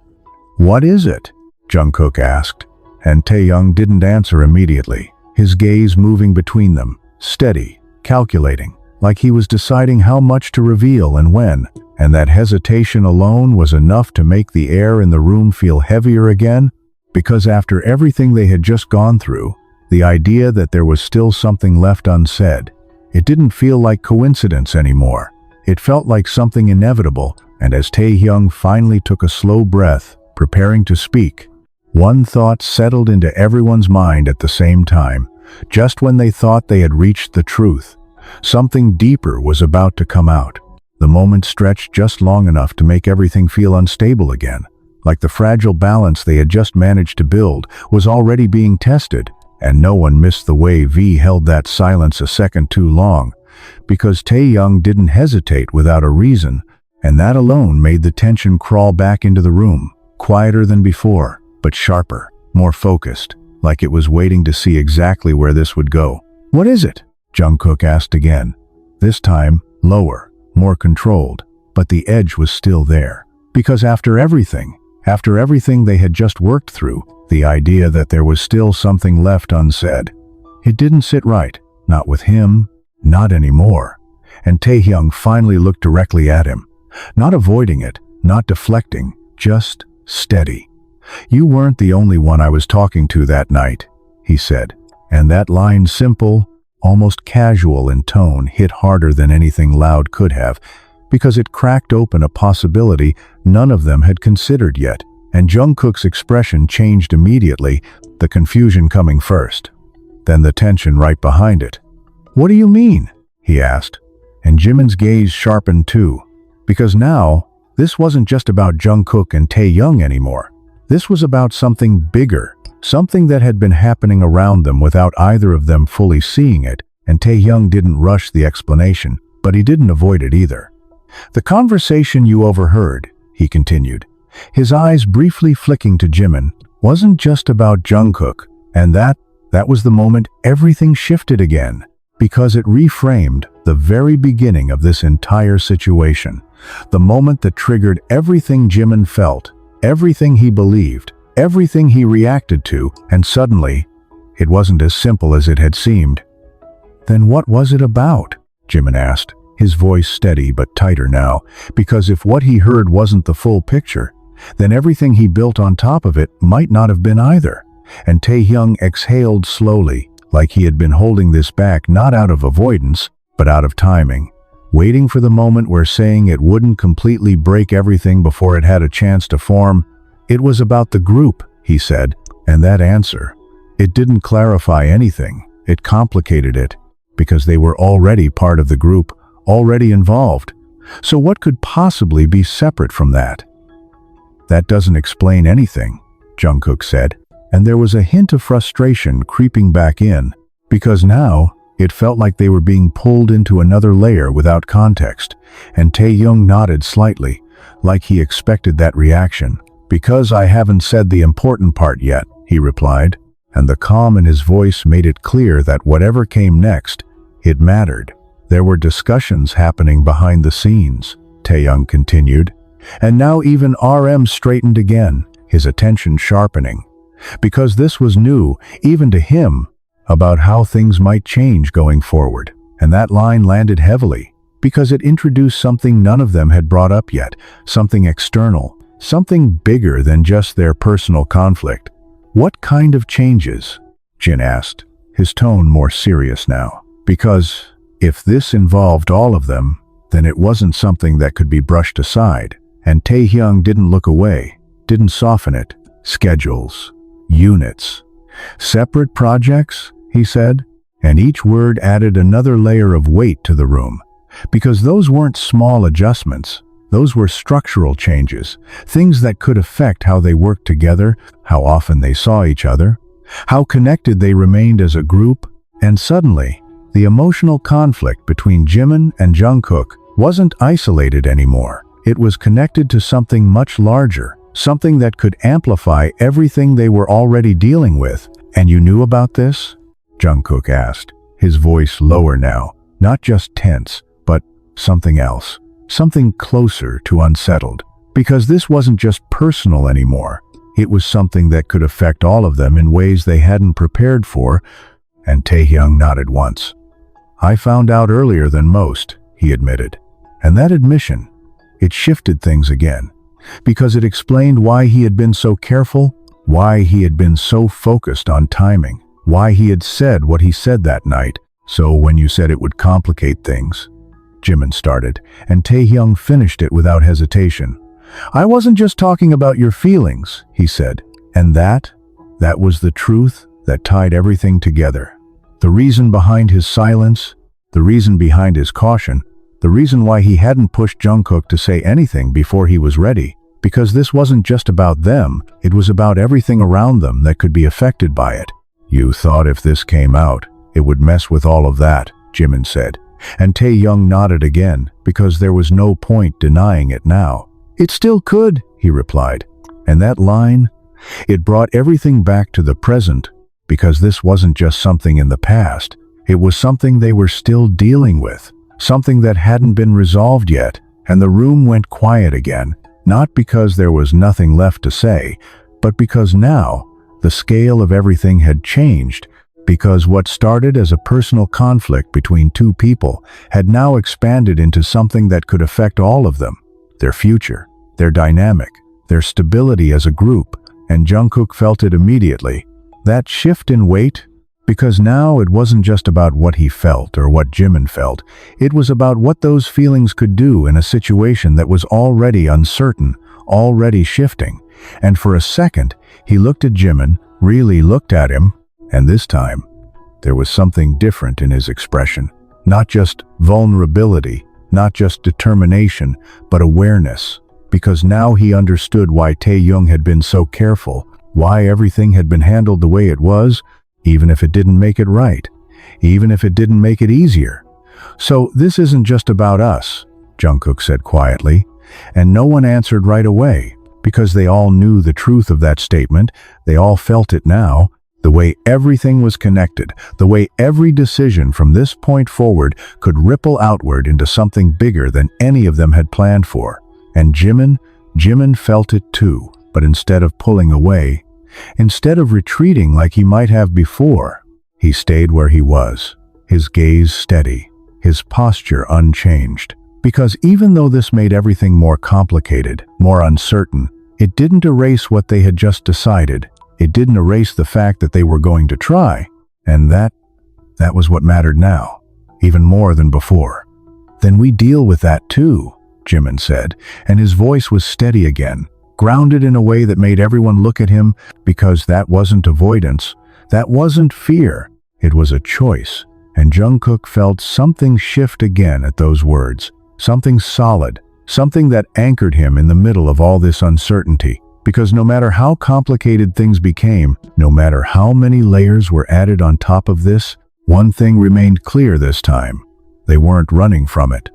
A: What is it? Jungkook asked, and Taehyung didn't answer immediately, his gaze moving between them, steady, calculating, like he was deciding how much to reveal and when, and that hesitation alone was enough to make the air in the room feel heavier again, because after everything they had just gone through, the idea that there was still something left unsaid, it didn't feel like coincidence anymore. It felt like something inevitable, and as Taehyung finally took a slow breath, preparing to speak, one thought settled into everyone's mind at the same time, just when they thought they had reached the truth. Something deeper was about to come out. The moment stretched just long enough to make everything feel unstable again, like the fragile balance they had just managed to build was already being tested, and no one missed the way V held that silence a second too long, because Taehyung didn't hesitate without a reason, and that alone made the tension crawl back into the room, quieter than before, but sharper, more focused, like it was waiting to see exactly where this would go. What is it? Jungkook asked again, this time lower, more controlled, but the edge was still there. Because after everything they had just worked through, the idea that there was still something left unsaid, it didn't sit right, not with him, not anymore. And Taehyung finally looked directly at him, not avoiding it, not deflecting, just steady. You weren't the only one I was talking to that night, he said, and that line, simple, almost casual in tone, hit harder than anything loud could have, because it cracked open a possibility none of them had considered yet. And Jungkook's expression changed immediately, the confusion coming first, then the tension right behind it. What do you mean? He asked, and Jimin's gaze sharpened too, because now this wasn't just about Jungkook and Taehyung anymore. This was about something bigger, something that had been happening around them without either of them fully seeing it, and Taehyung didn't rush the explanation, but he didn't avoid it either. The conversation you overheard, he continued, his eyes briefly flicking to Jimin, wasn't just about Jungkook, and that was the moment everything shifted again, because it reframed the very beginning of this entire situation, the moment that triggered everything Jimin felt, everything he believed, everything he reacted to, and suddenly, it wasn't as simple as it had seemed. Then what was it about? Jimin asked, his voice steady but tighter now, because if what he heard wasn't the full picture, then everything he built on top of it might not have been either. And Taehyung exhaled slowly, like he had been holding this back not out of avoidance, but out of timing, waiting for the moment where saying it wouldn't completely break everything before it had a chance to form. It was about the group, he said, and that answer. It didn't clarify anything, it complicated it, because they were already part of the group, already involved. So what could possibly be separate from that? That doesn't explain anything, Jungkook said, and there was a hint of frustration creeping back in, because now it felt like they were being pulled into another layer without context, and Taehyung nodded slightly, like he expected that reaction. Because I haven't said the important part yet, he replied, and the calm in his voice made it clear that whatever came next, it mattered. There were discussions happening behind the scenes, Taehyung continued, and now even RM straightened again, his attention sharpening. Because this was new, even to him, about how things might change going forward, and that line landed heavily, because it introduced something none of them had brought up yet, something external, something bigger than just their personal conflict. What kind of changes? Jin asked, his tone more serious now. Because if this involved all of them, then it wasn't something that could be brushed aside, and Taehyung didn't look away, didn't soften it. Schedules, units, separate projects, he said, and each word added another layer of weight to the room, because those weren't small adjustments. Those were structural changes, things that could affect how they worked together, how often they saw each other, how connected they remained as a group, and suddenly, the emotional conflict between Jimin and Jungkook wasn't isolated anymore. It was connected to something much larger, something that could amplify everything they were already dealing with. And you knew about this? Jungkook asked, his voice lower now, not just tense, but something else. Something closer to unsettled, because this wasn't just personal anymore. It was something that could affect all of them in ways they hadn't prepared for, and Taehyung nodded once. I found out earlier than most, he admitted, and that admission, it shifted things again, because it explained why he had been so careful, why he had been so focused on timing, why he had said what he said that night. So when you said it would complicate things, Jimin started, and Taehyung finished it without hesitation. I wasn't just talking about your feelings, he said, and that was the truth that tied everything together. The reason behind his silence, the reason behind his caution, the reason why he hadn't pushed Jungkook to say anything before he was ready, because this wasn't just about them, it was about everything around them that could be affected by it. You thought if this came out, it would mess with all of that, Jimin said. And Taehyung nodded again, because there was no point denying it now. It still could, he replied. And that line, it brought everything back to the present, because this wasn't just something in the past. It was something they were still dealing with, something that hadn't been resolved yet, and the room went quiet again, not because there was nothing left to say, but because now, the scale of everything had changed, because what started as a personal conflict between two people had now expanded into something that could affect all of them, their future, their dynamic, their stability as a group, and Jungkook felt it immediately. That shift in weight, because now it wasn't just about what he felt or what Jimin felt, it was about what those feelings could do in a situation that was already uncertain, already shifting. And for a second, he looked at Jimin, really looked at him, and this time, there was something different in his expression. Not just vulnerability, not just determination, but awareness. Because now he understood why Taehyung had been so careful, why everything had been handled the way it was, even if it didn't make it right, even if it didn't make it easier. So this isn't just about us, Jungkook said quietly, and no one answered right away, because they all knew the truth of that statement. They all felt it now, the way everything was connected, the way every decision from this point forward could ripple outward into something bigger than any of them had planned for. And Jimin felt it too, but instead of pulling away, instead of retreating like he might have before, he stayed where he was, his gaze steady, his posture unchanged. Because even though this made everything more complicated, more uncertain, it didn't erase what they had just decided. It didn't erase the fact that they were going to try. And that was what mattered now, even more than before. Then we deal with that too, Jimin said, and his voice was steady again, grounded in a way that made everyone look at him, because that wasn't avoidance, that wasn't fear, it was a choice. And Jungkook felt something shift again at those words, something solid, something that anchored him in the middle of all this uncertainty. Because no matter how complicated things became, no matter how many layers were added on top of this, one thing remained clear this time: they weren't running from it.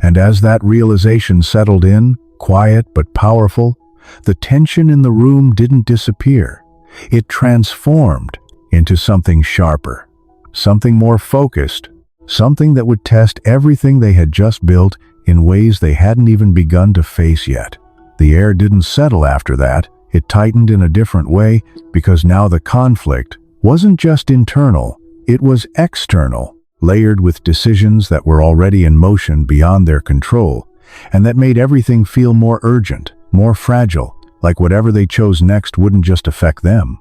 A: And as that realization settled in, quiet but powerful, the tension in the room didn't disappear. It transformed into something sharper, something more focused, something that would test everything they had just built in ways they hadn't even begun to face yet. The air didn't settle after that. It tightened in a different way, because now the conflict wasn't just internal, it was external, layered with decisions that were already in motion beyond their control, and that made everything feel more urgent, more fragile, like whatever they chose next wouldn't just affect them.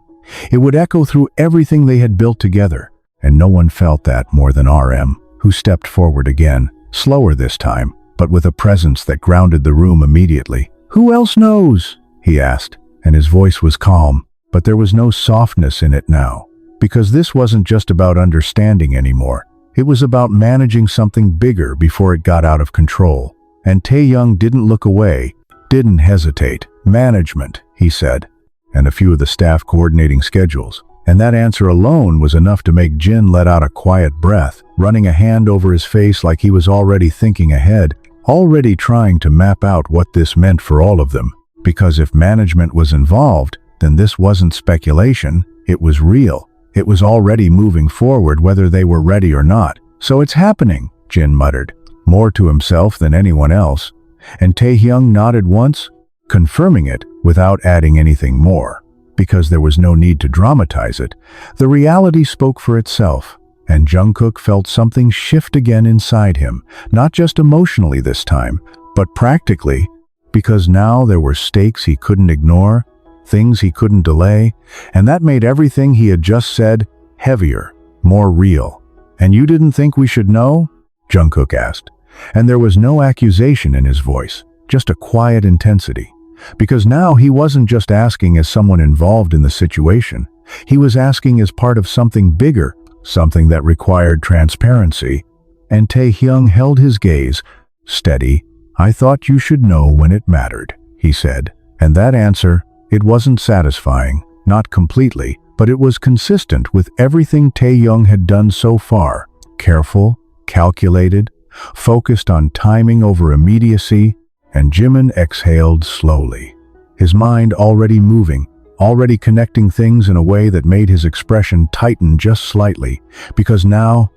A: It would echo through everything they had built together, and no one felt that more than RM, who stepped forward again, slower this time, but with a presence that grounded the room immediately. "Who else knows?" he asked, and his voice was calm, but there was no softness in it now, because this wasn't just about understanding anymore. It was about managing something bigger before it got out of control. And Taehyung didn't look away, didn't hesitate. "Management," he said, and a few of the staff coordinating schedules. And that answer alone was enough to make Jin let out a quiet breath, running a hand over his face like he was already thinking ahead, already trying to map out what this meant for all of them. Because if management was involved, then this wasn't speculation, it was real. It was already moving forward whether they were ready or not. "So it's happening," Jin muttered, more to himself than anyone else. And Taehyung nodded once, confirming it without adding anything more. Because there was no need to dramatize it. The reality spoke for itself, and Jungkook felt something shift again inside him, not just emotionally this time, but practically, because now there were stakes he couldn't ignore, things he couldn't delay, and that made everything he had just said heavier, more real. "And you didn't think we should know?" Jungkook asked, and there was no accusation in his voice, just a quiet intensity. Because now he wasn't just asking as someone involved in the situation, he was asking as part of something bigger, something that required transparency. And Taehyung held his gaze, steady. "I thought you should know when it mattered," he said. And that answer, it wasn't satisfying, not completely, but it was consistent with everything Taehyung had done so far. Careful, calculated, focused on timing over immediacy. And Jimin exhaled slowly, his mind already moving, already connecting things in a way that made his expression tighten just slightly, because now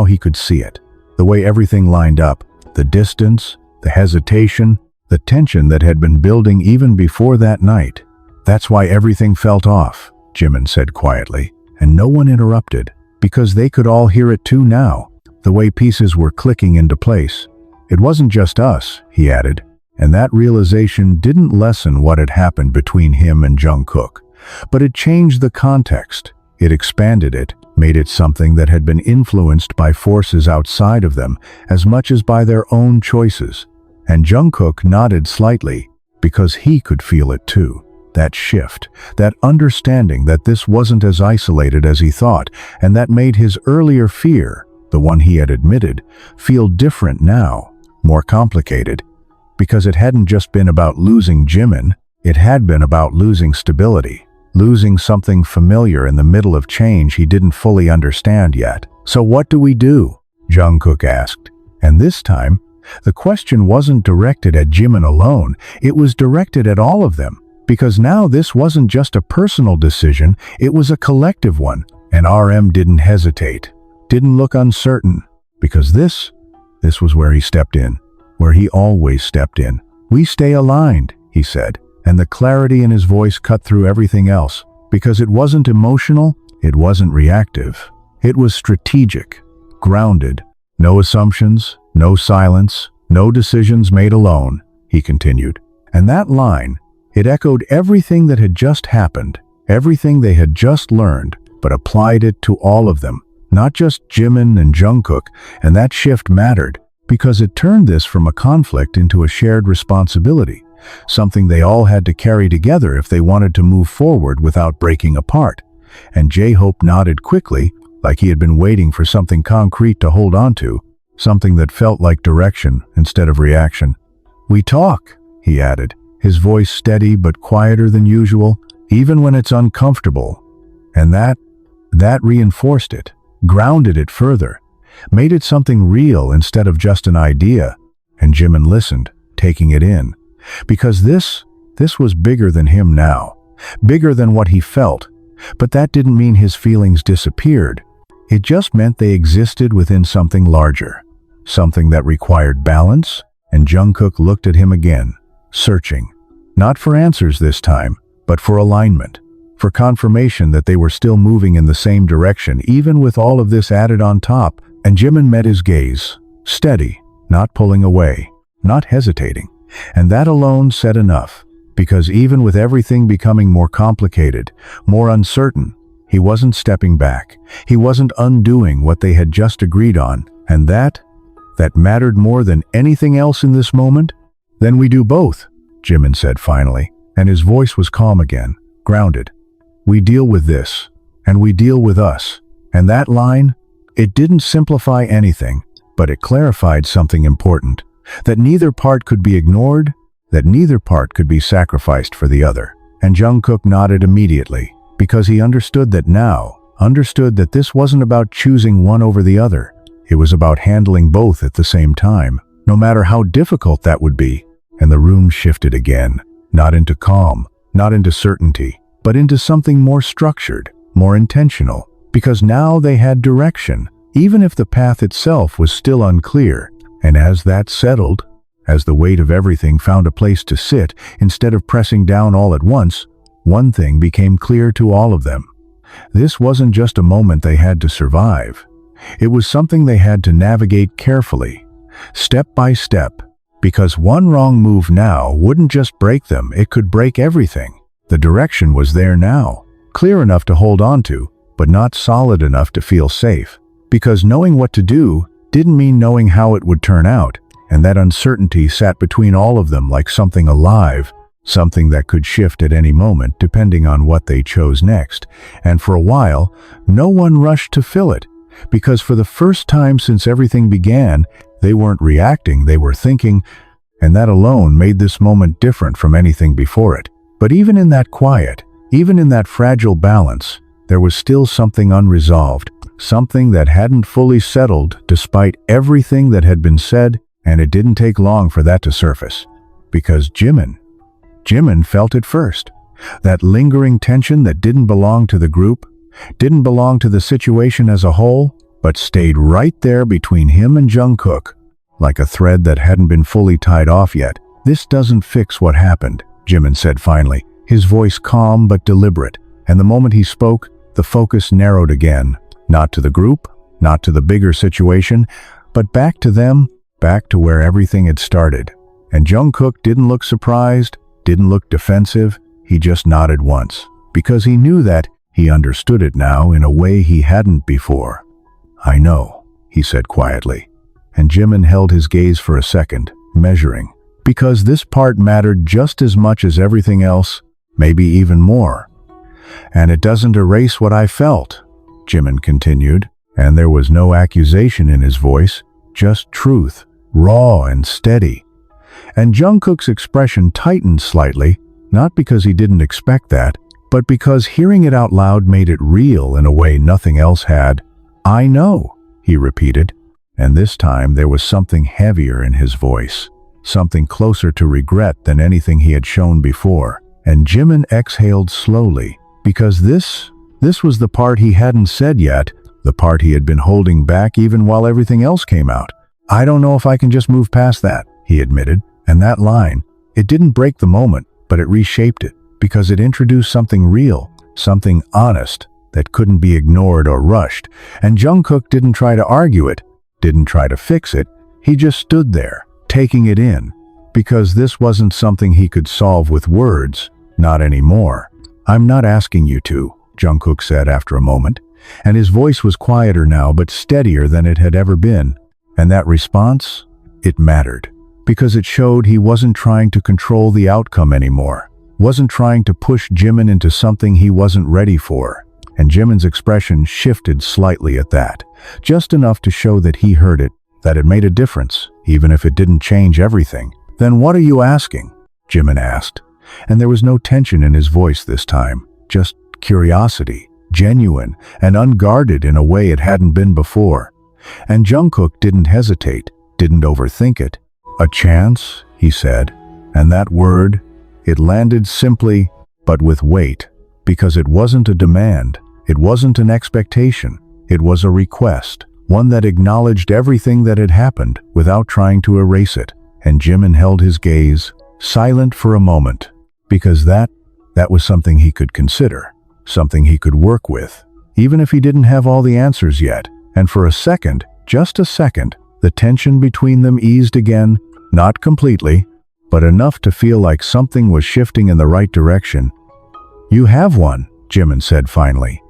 A: he could see it. The way everything lined up, the distance, the hesitation, the tension that had been building even before that night. "That's why everything felt off," Jimin said quietly, and no one interrupted, because they could all hear it too now, the way pieces were clicking into place. "It wasn't just us," he added. And that realization didn't lessen what had happened between him and Jungkook, but it changed the context. It expanded it, made it something that had been influenced by forces outside of them as much as by their own choices. And Jungkook nodded slightly, because he could feel it too. That shift, that understanding that this wasn't as isolated as he thought, and that made his earlier fear, the one he had admitted, feel different now, more complicated. Because it hadn't just been about losing Jimin, it had been about losing stability, losing something familiar in the middle of change he didn't fully understand yet. "So what do we do?" Jungkook asked. And this time, The question wasn't directed at Jimin alone, it was directed at all of them, because now this wasn't just a personal decision, it was a collective one, and RM didn't hesitate, didn't look uncertain, because this was where he stepped in, where he always stepped in. "We stay aligned," he said, and the clarity in his voice cut through everything else, because it wasn't emotional, it wasn't reactive. It was strategic, grounded. "No assumptions, no silence, no decisions made alone," he continued. And that line, it echoed everything that had just happened, everything they had just learned, but applied it to all of them, not just Jimin and Jungkook, and that shift mattered, because it turned this from a conflict into a shared responsibility, something they all had to carry together if they wanted to move forward without breaking apart. And J-Hope nodded quickly, like he had been waiting for something concrete to hold on to, something that felt like direction instead of reaction. "We talk," he added, his voice steady but quieter than usual, even when it's uncomfortable. And that reinforced it, grounded it further, made it something real instead of just an idea. And Jimin listened, taking it in. Because this was bigger than him now, bigger than what he felt. But that didn't mean his feelings disappeared. It just meant they existed within something larger, something that required balance. And Jungkook looked at him again, searching, not for answers this time, but for alignment, for confirmation that they were still moving in the same direction, even with all of this added on top. And Jimin met his gaze, steady, not pulling away, not hesitating. And that alone said enough, because even with everything becoming more complicated, more uncertain, he wasn't stepping back. He wasn't undoing what they had just agreed on. And that mattered more than anything else in this moment. "Then we do both," Jimin said finally, and his voice was calm again, grounded. "We deal with this, and we deal with us." And that line, it didn't simplify anything, but it clarified something important, that neither part could be ignored, that neither part could be sacrificed for the other. And Jungkook nodded immediately, because he understood that this wasn't about choosing one over the other. It was about handling both at the same time, no matter how difficult that would be. And the room shifted again, not into calm, not into certainty, but into something more structured, more intentional, because now they had direction, even if the path itself was still unclear. And as that settled, as the weight of everything found a place to sit instead of pressing down all at once, one thing became clear to all of them. This wasn't just a moment they had to survive. It was something they had to navigate carefully, step by step, because one wrong move now wouldn't just break them, it could break everything. The direction was there now, clear enough to hold on to, but not solid enough to feel safe. Because knowing what to do didn't mean knowing how it would turn out, and that uncertainty sat between all of them like something alive, something that could shift at any moment depending on what they chose next. And for a while, no one rushed to fill it, because for the first time since everything began, they weren't reacting, they were thinking, and that alone made this moment different from anything before it. But even in that quiet, even in that fragile balance, there was still something unresolved, something that hadn't fully settled despite everything that had been said, and it didn't take long for that to surface. Because Jimin felt it first. That lingering tension that didn't belong to the group, didn't belong to the situation as a whole, but stayed right there between him and Jungkook, like a thread that hadn't been fully tied off yet. "This doesn't fix what happened," Jimin said finally, his voice calm but deliberate. And the moment he spoke, the focus narrowed again, not to the group, not to the bigger situation, but back to them, back to where everything had started. And Jungkook didn't look surprised, didn't look defensive, he just nodded once, because he knew that he understood it now in a way he hadn't before. "I know," he said quietly. And Jimin held his gaze for a second, measuring, because this part mattered just as much as everything else, maybe even more. "And it doesn't erase what I felt," Jimin continued, and there was no accusation in his voice, just truth, raw and steady. And Jungkook's expression tightened slightly, not because he didn't expect that, but because hearing it out loud made it real in a way nothing else had. "I know," he repeated. And this time there was something heavier in his voice, something closer to regret than anything he had shown before. And Jimin exhaled slowly, because this was the part he hadn't said yet, the part he had been holding back even while everything else came out. "I don't know if I can just move past that," he admitted. And that line, it didn't break the moment, but it reshaped it, because it introduced something real, something honest, that couldn't be ignored or rushed. And Jungkook didn't try to argue it, didn't try to fix it. He just stood there, taking it in, because this wasn't something he could solve with words, not anymore. "I'm not asking you to," Jungkook said after a moment, and his voice was quieter now but steadier than it had ever been. And that response, it mattered, because it showed he wasn't trying to control the outcome anymore, wasn't trying to push Jimin into something he wasn't ready for. And Jimin's expression shifted slightly at that, just enough to show that he heard it, that it made a difference, even if it didn't change everything. "Then what are you asking?" Jimin asked. And there was no tension in his voice this time, just curiosity, genuine and unguarded in a way it hadn't been before. And Jungkook didn't hesitate, didn't overthink it. "A chance," he said, and that word, it landed simply, but with weight, because it wasn't a demand, it wasn't an expectation, it was a request, one that acknowledged everything that had happened without trying to erase it. And Jimin held his gaze, silent for a moment, because that was something he could consider, something he could work with, even if he didn't have all the answers yet. And for a second, just a second, the tension between them eased again, not completely, but enough to feel like something was shifting in the right direction. "You have one," Jimin said finally.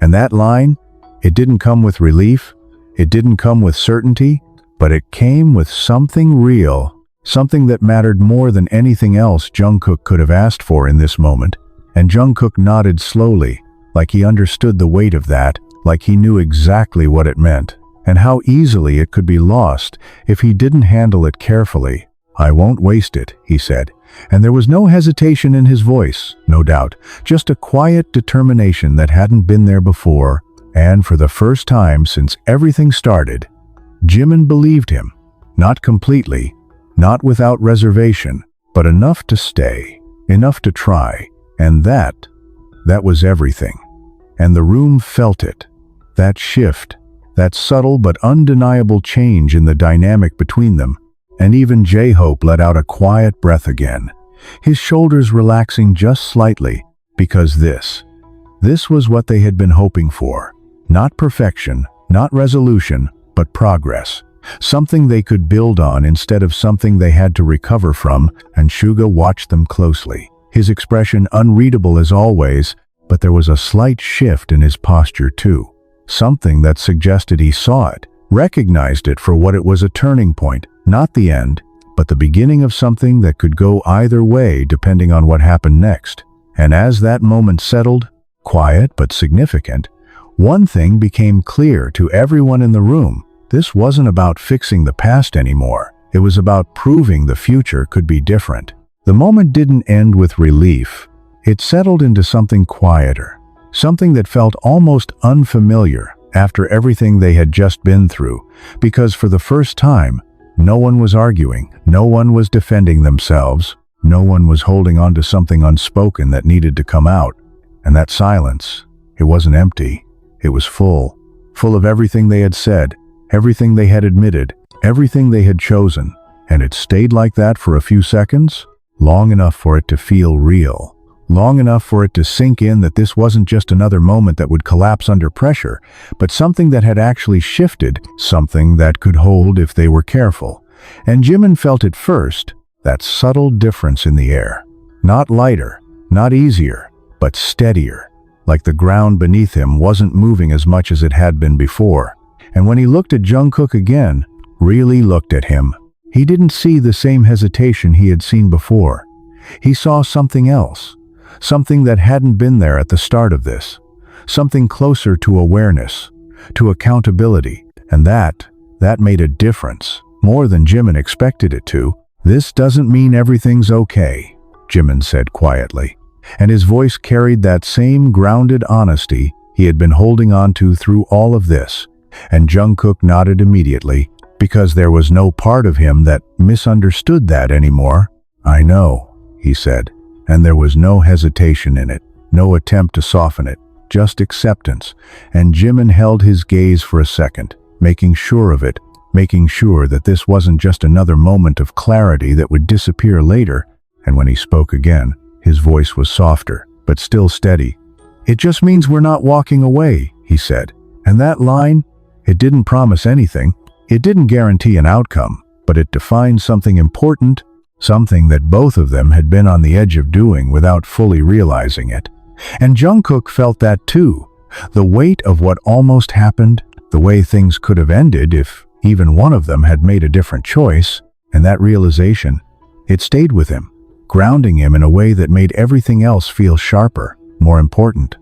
A: And that line, it didn't come with relief, it didn't come with certainty, but it came with something real, something that mattered more than anything else Jungkook could have asked for in this moment. And Jungkook nodded slowly, like he understood the weight of that, like he knew exactly what it meant, and how easily it could be lost if he didn't handle it carefully. "I won't waste it," he said, and there was no hesitation in his voice, no doubt, just a quiet determination that hadn't been there before. And for the first time since everything started, Jimin believed him, not completely, not without reservation, but enough to stay, enough to try. And that was everything. And the room felt it, that shift, that subtle but undeniable change in the dynamic between them. And even J-Hope let out a quiet breath again, his shoulders relaxing just slightly, because this was what they had been hoping for. Not perfection, not resolution, but progress. Something they could build on instead of something they had to recover from. And Suga watched them closely, his expression unreadable as always, but there was a slight shift in his posture too. Something that suggested he saw it, recognized it for what it was, a turning point, not the end, but the beginning of something that could go either way depending on what happened next. And as that moment settled, quiet but significant, one thing became clear to everyone in the room. This wasn't about fixing the past anymore. It was about proving the future could be different. The moment didn't end with relief. It settled into something quieter, something that felt almost unfamiliar after everything they had just been through, because for the first time, no one was arguing, no one was defending themselves, no one was holding on to something unspoken that needed to come out. And that silence, it wasn't empty, it was full of everything they had said, everything they had admitted, everything they had chosen. And it stayed like that for a few seconds, long enough for it to feel real, long enough for it to sink in that this wasn't just another moment that would collapse under pressure, but something that had actually shifted, something that could hold if they were careful. And Jimin felt it first, that subtle difference in the air. Not lighter, not easier, but steadier, like the ground beneath him wasn't moving as much as it had been before. And when he looked at Jungkook again, really looked at him, he didn't see the same hesitation he had seen before. He saw something else, something that hadn't been there at the start of this, something closer to awareness, to accountability, and that made a difference, more than Jimin expected it to. "This doesn't mean everything's okay," Jimin said quietly, and his voice carried that same grounded honesty he had been holding on to through all of this. And Jungkook nodded immediately, because there was no part of him that misunderstood that anymore. "I know," he said, and there was no hesitation in it, no attempt to soften it, just acceptance. And JIMIN held his gaze for a second, making sure of it, making sure that this wasn't just another moment of clarity that would disappear later. And when he spoke again, his voice was softer, but still steady. "It just means we're not walking away," he said. And that line, it didn't promise anything. It didn't guarantee an outcome, but it defined something important, something that both of them had been on the edge of doing without fully realizing it. And Jungkook felt that too. The weight of what almost happened, the way things could have ended if even one of them had made a different choice, and that realization, it stayed with him, grounding him in a way that made everything else feel sharper, more important.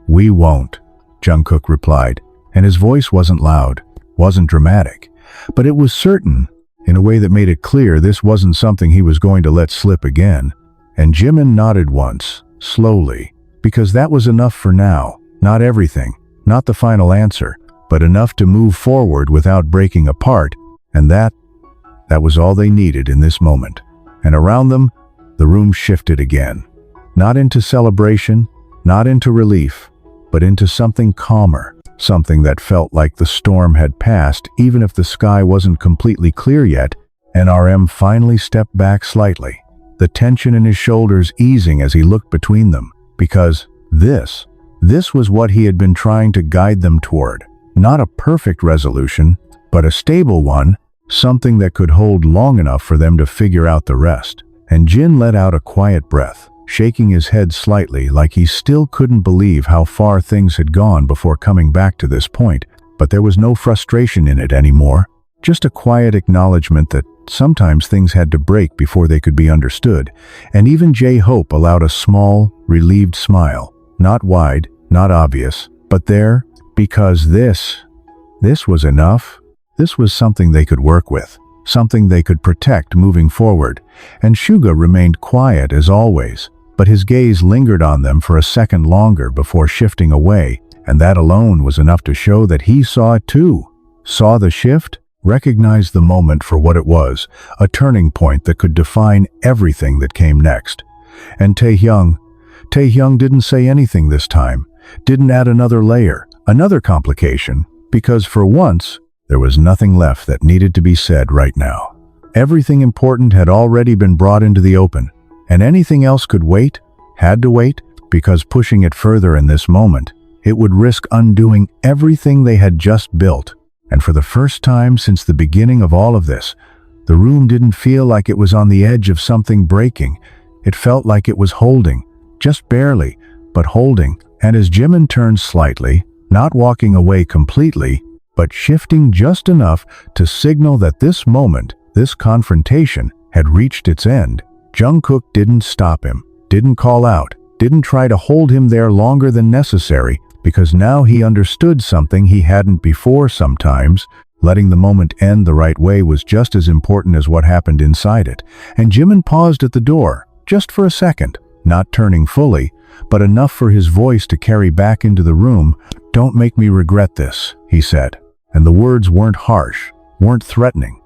A: "We won't," Jungkook replied, and his voice wasn't loud, wasn't dramatic, but it was certain, in a way that made it clear this wasn't something he was going to let slip again. And JIMIN nodded once, slowly, because that was enough for now. Not everything, not the final answer, but enough to move forward without breaking apart, and that was all they needed in this moment. And around them, the room shifted again. Not into celebration, not into relief, but into something calmer, something that felt like the storm had passed even if the sky wasn't completely clear yet. And RM finally stepped back slightly, the tension in his shoulders easing as he looked between them, because this was what he had been trying to guide them toward. Not a perfect resolution, but a stable one, something that could hold long enough for them to figure out the rest. And Jin let out a quiet breath, shaking his head slightly like he still couldn't believe how far things had gone before coming back to this point. But there was no frustration in it anymore, just a quiet acknowledgement that sometimes things had to break before they could be understood. And even J-Hope allowed a small, relieved smile, not wide, not obvious, but there, because this was enough. This was something they could work with, something they could protect moving forward. And Suga remained quiet as always, but his gaze lingered on them for a second longer before shifting away, and that alone was enough to show that he saw it too. Saw the shift, recognized the moment for what it was, a turning point that could define everything that came next. And Taehyung didn't say anything this time, didn't add another layer, another complication, because for once, there was nothing left that needed to be said right now. Everything important had already been brought into the open, and anything else could wait, had to wait, because pushing it further in this moment, it would risk undoing everything they had just built. And for the first time since the beginning of all of this, the room didn't feel like it was on the edge of something breaking. It felt like it was holding, just barely, but holding. And as Jimin turned slightly, not walking away completely, but shifting just enough to signal that this moment, this confrontation, had reached its end, Jungkook didn't stop him, didn't call out, didn't try to hold him there longer than necessary, because now he understood something he hadn't before. Sometimes, letting the moment end the right way was just as important as what happened inside it. And Jimin paused at the door, just for a second, not turning fully, but enough for his voice to carry back into the room. "Don't make me regret this," he said. And the words weren't harsh, weren't threatening,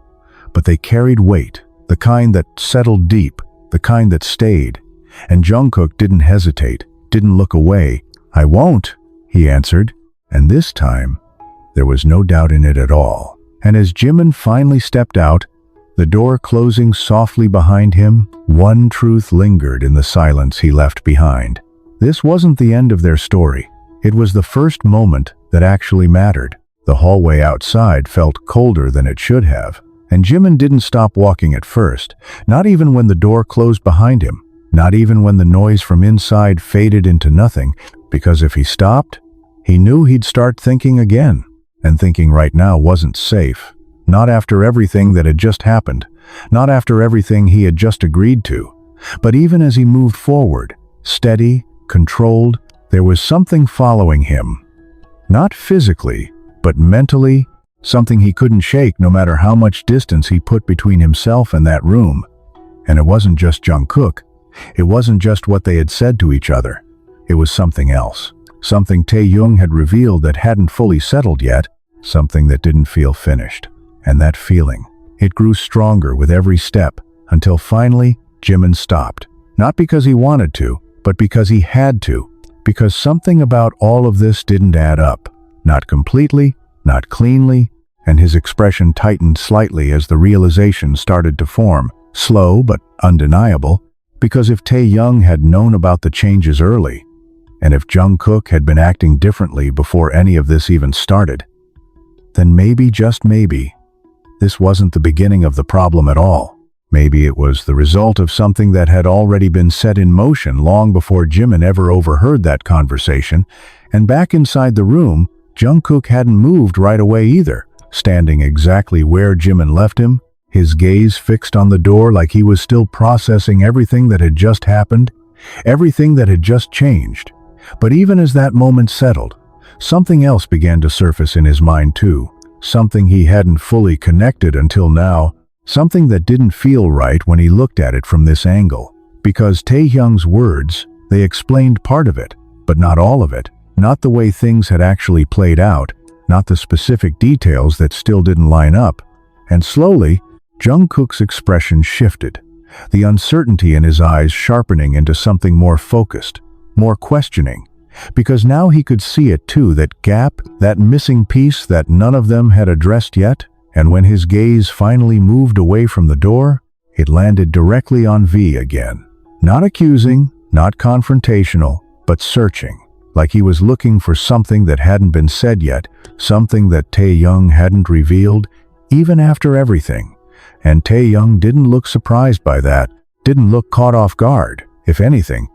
A: but they carried weight, the kind that settled deep, the kind that stayed. And Jungkook didn't hesitate, didn't look away. "I won't," he answered, and this time, there was no doubt in it at all. And as Jimin finally stepped out, the door closing softly behind him, one truth lingered in the silence he left behind. This wasn't the end of their story. It was the first moment that actually mattered. The hallway outside felt colder than it should have, and Jimin didn't stop walking at first, not even when the door closed behind him, not even when the noise from inside faded into nothing, because if he stopped, he knew he'd start thinking again, and thinking right now wasn't safe. Not after everything that had just happened, not after everything he had just agreed to. But even as he moved forward, steady, controlled, there was something following him. Not physically, but mentally, something he couldn't shake no matter how much distance he put between himself and that room. And it wasn't just Jungkook. It wasn't just what they had said to each other. It was something else. Something Taehyung had revealed that hadn't fully settled yet, something that didn't feel finished. And that feeling, it grew stronger with every step, until finally, JIMIN stopped. Not because he wanted to, but because he had to. Because something about all of this didn't add up. Not completely, not cleanly, and his expression tightened slightly as the realization started to form, slow but undeniable, because if Taehyung had known about the changes early, and if Jungkook had been acting differently before any of this even started, then maybe, just maybe, this wasn't the beginning of the problem at all. Maybe it was the result of something that had already been set in motion long before JIMIN ever overheard that conversation, and back inside the room, Jungkook hadn't moved right away either, standing exactly where JIMIN left him, his gaze fixed on the door like he was still processing everything that had just happened, everything that had just changed. But even as that moment settled, something else began to surface in his mind too, something he hadn't fully connected until now, something that didn't feel right when he looked at it from this angle. Because Taehyung's words, they explained part of it, but not all of it, not the way things had actually played out, not the specific details that still didn't line up. And slowly, Jungkook's expression shifted, the uncertainty in his eyes sharpening into something more focused, more questioning, because now he could see it too, that gap, that missing piece that none of them had addressed yet. And when his gaze finally moved away from the door, it landed directly on V again. Not accusing, not confrontational, but searching, like he was looking for something that hadn't been said yet, something that Taehyung hadn't revealed, even after everything. And Taehyung didn't look surprised by that, didn't look caught off guard. If anything,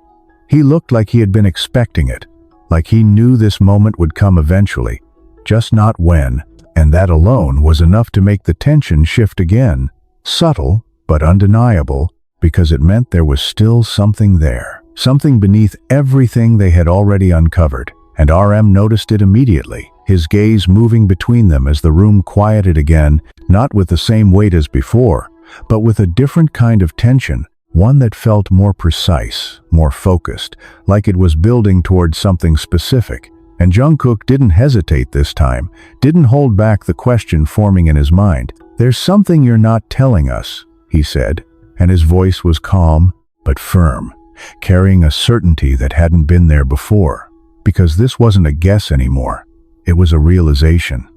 A: he looked like he had been expecting it, like he knew this moment would come eventually, just not when, and that alone was enough to make the tension shift again, subtle but undeniable, because it meant there was still something there, something beneath everything they had already uncovered, and RM noticed it immediately, his gaze moving between them as the room quieted again, not with the same weight as before, but with a different kind of tension, one that felt more precise, more focused, like it was building towards something specific. And Jungkook didn't hesitate this time, didn't hold back the question forming in his mind. "There's something you're not telling us," he said, and his voice was calm but firm, carrying a certainty that hadn't been there before, because this wasn't a guess anymore. It was a realization.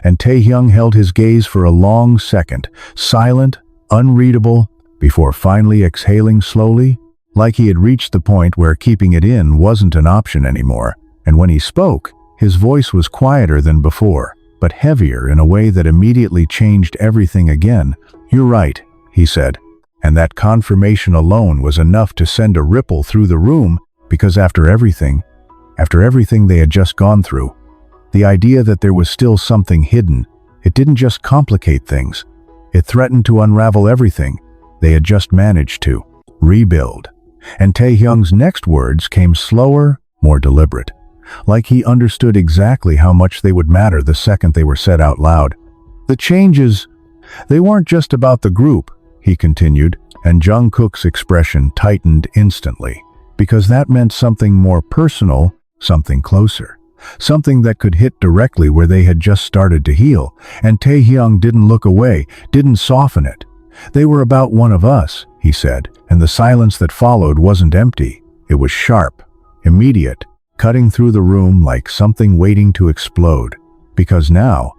A: And Taehyung held his gaze for a long second, silent, unreadable, before finally exhaling slowly, like he had reached the point where keeping it in wasn't an option anymore. And when he spoke, his voice was quieter than before, but heavier in a way that immediately changed everything again. "You're right," he said, and that confirmation alone was enough to send a ripple through the room, because after everything they had just gone through, the idea that there was still something hidden, it didn't just complicate things, it threatened to unravel everything they had just managed to rebuild. And Taehyung's next words came slower, more deliberate, like he understood exactly how much they would matter the second they were said out loud. "The changes, they weren't just about the group," he continued, and Jungkook's expression tightened instantly, because that meant something more personal, something closer, something that could hit directly where they had just started to heal. And Taehyung didn't look away, didn't soften it. "They were about one of us," he said, and the silence that followed wasn't empty. It was sharp, immediate, cutting through the room like something waiting to explode. Because now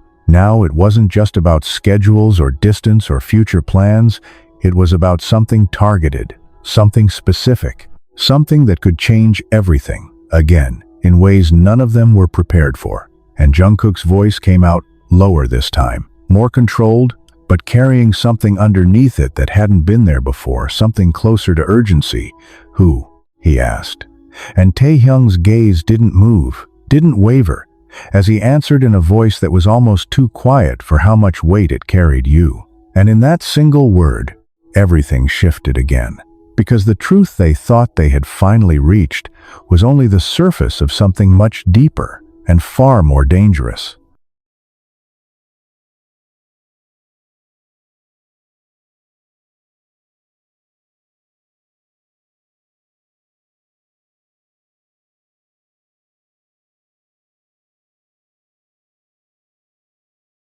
A: it wasn't just about schedules or distance or future plans, it was about something targeted, something specific, something that could change everything, again, in ways none of them were prepared for. And Jungkook's voice came out lower this time, more controlled, but carrying something underneath it that hadn't been there before, something closer to urgency. "Who?" he asked. And Taehyung's gaze didn't move, didn't waver, as he answered in a voice that was almost too quiet for how much weight it carried. "You." And in that single word, everything shifted again, because the truth they thought they had finally reached was only the surface of something much deeper and far more dangerous.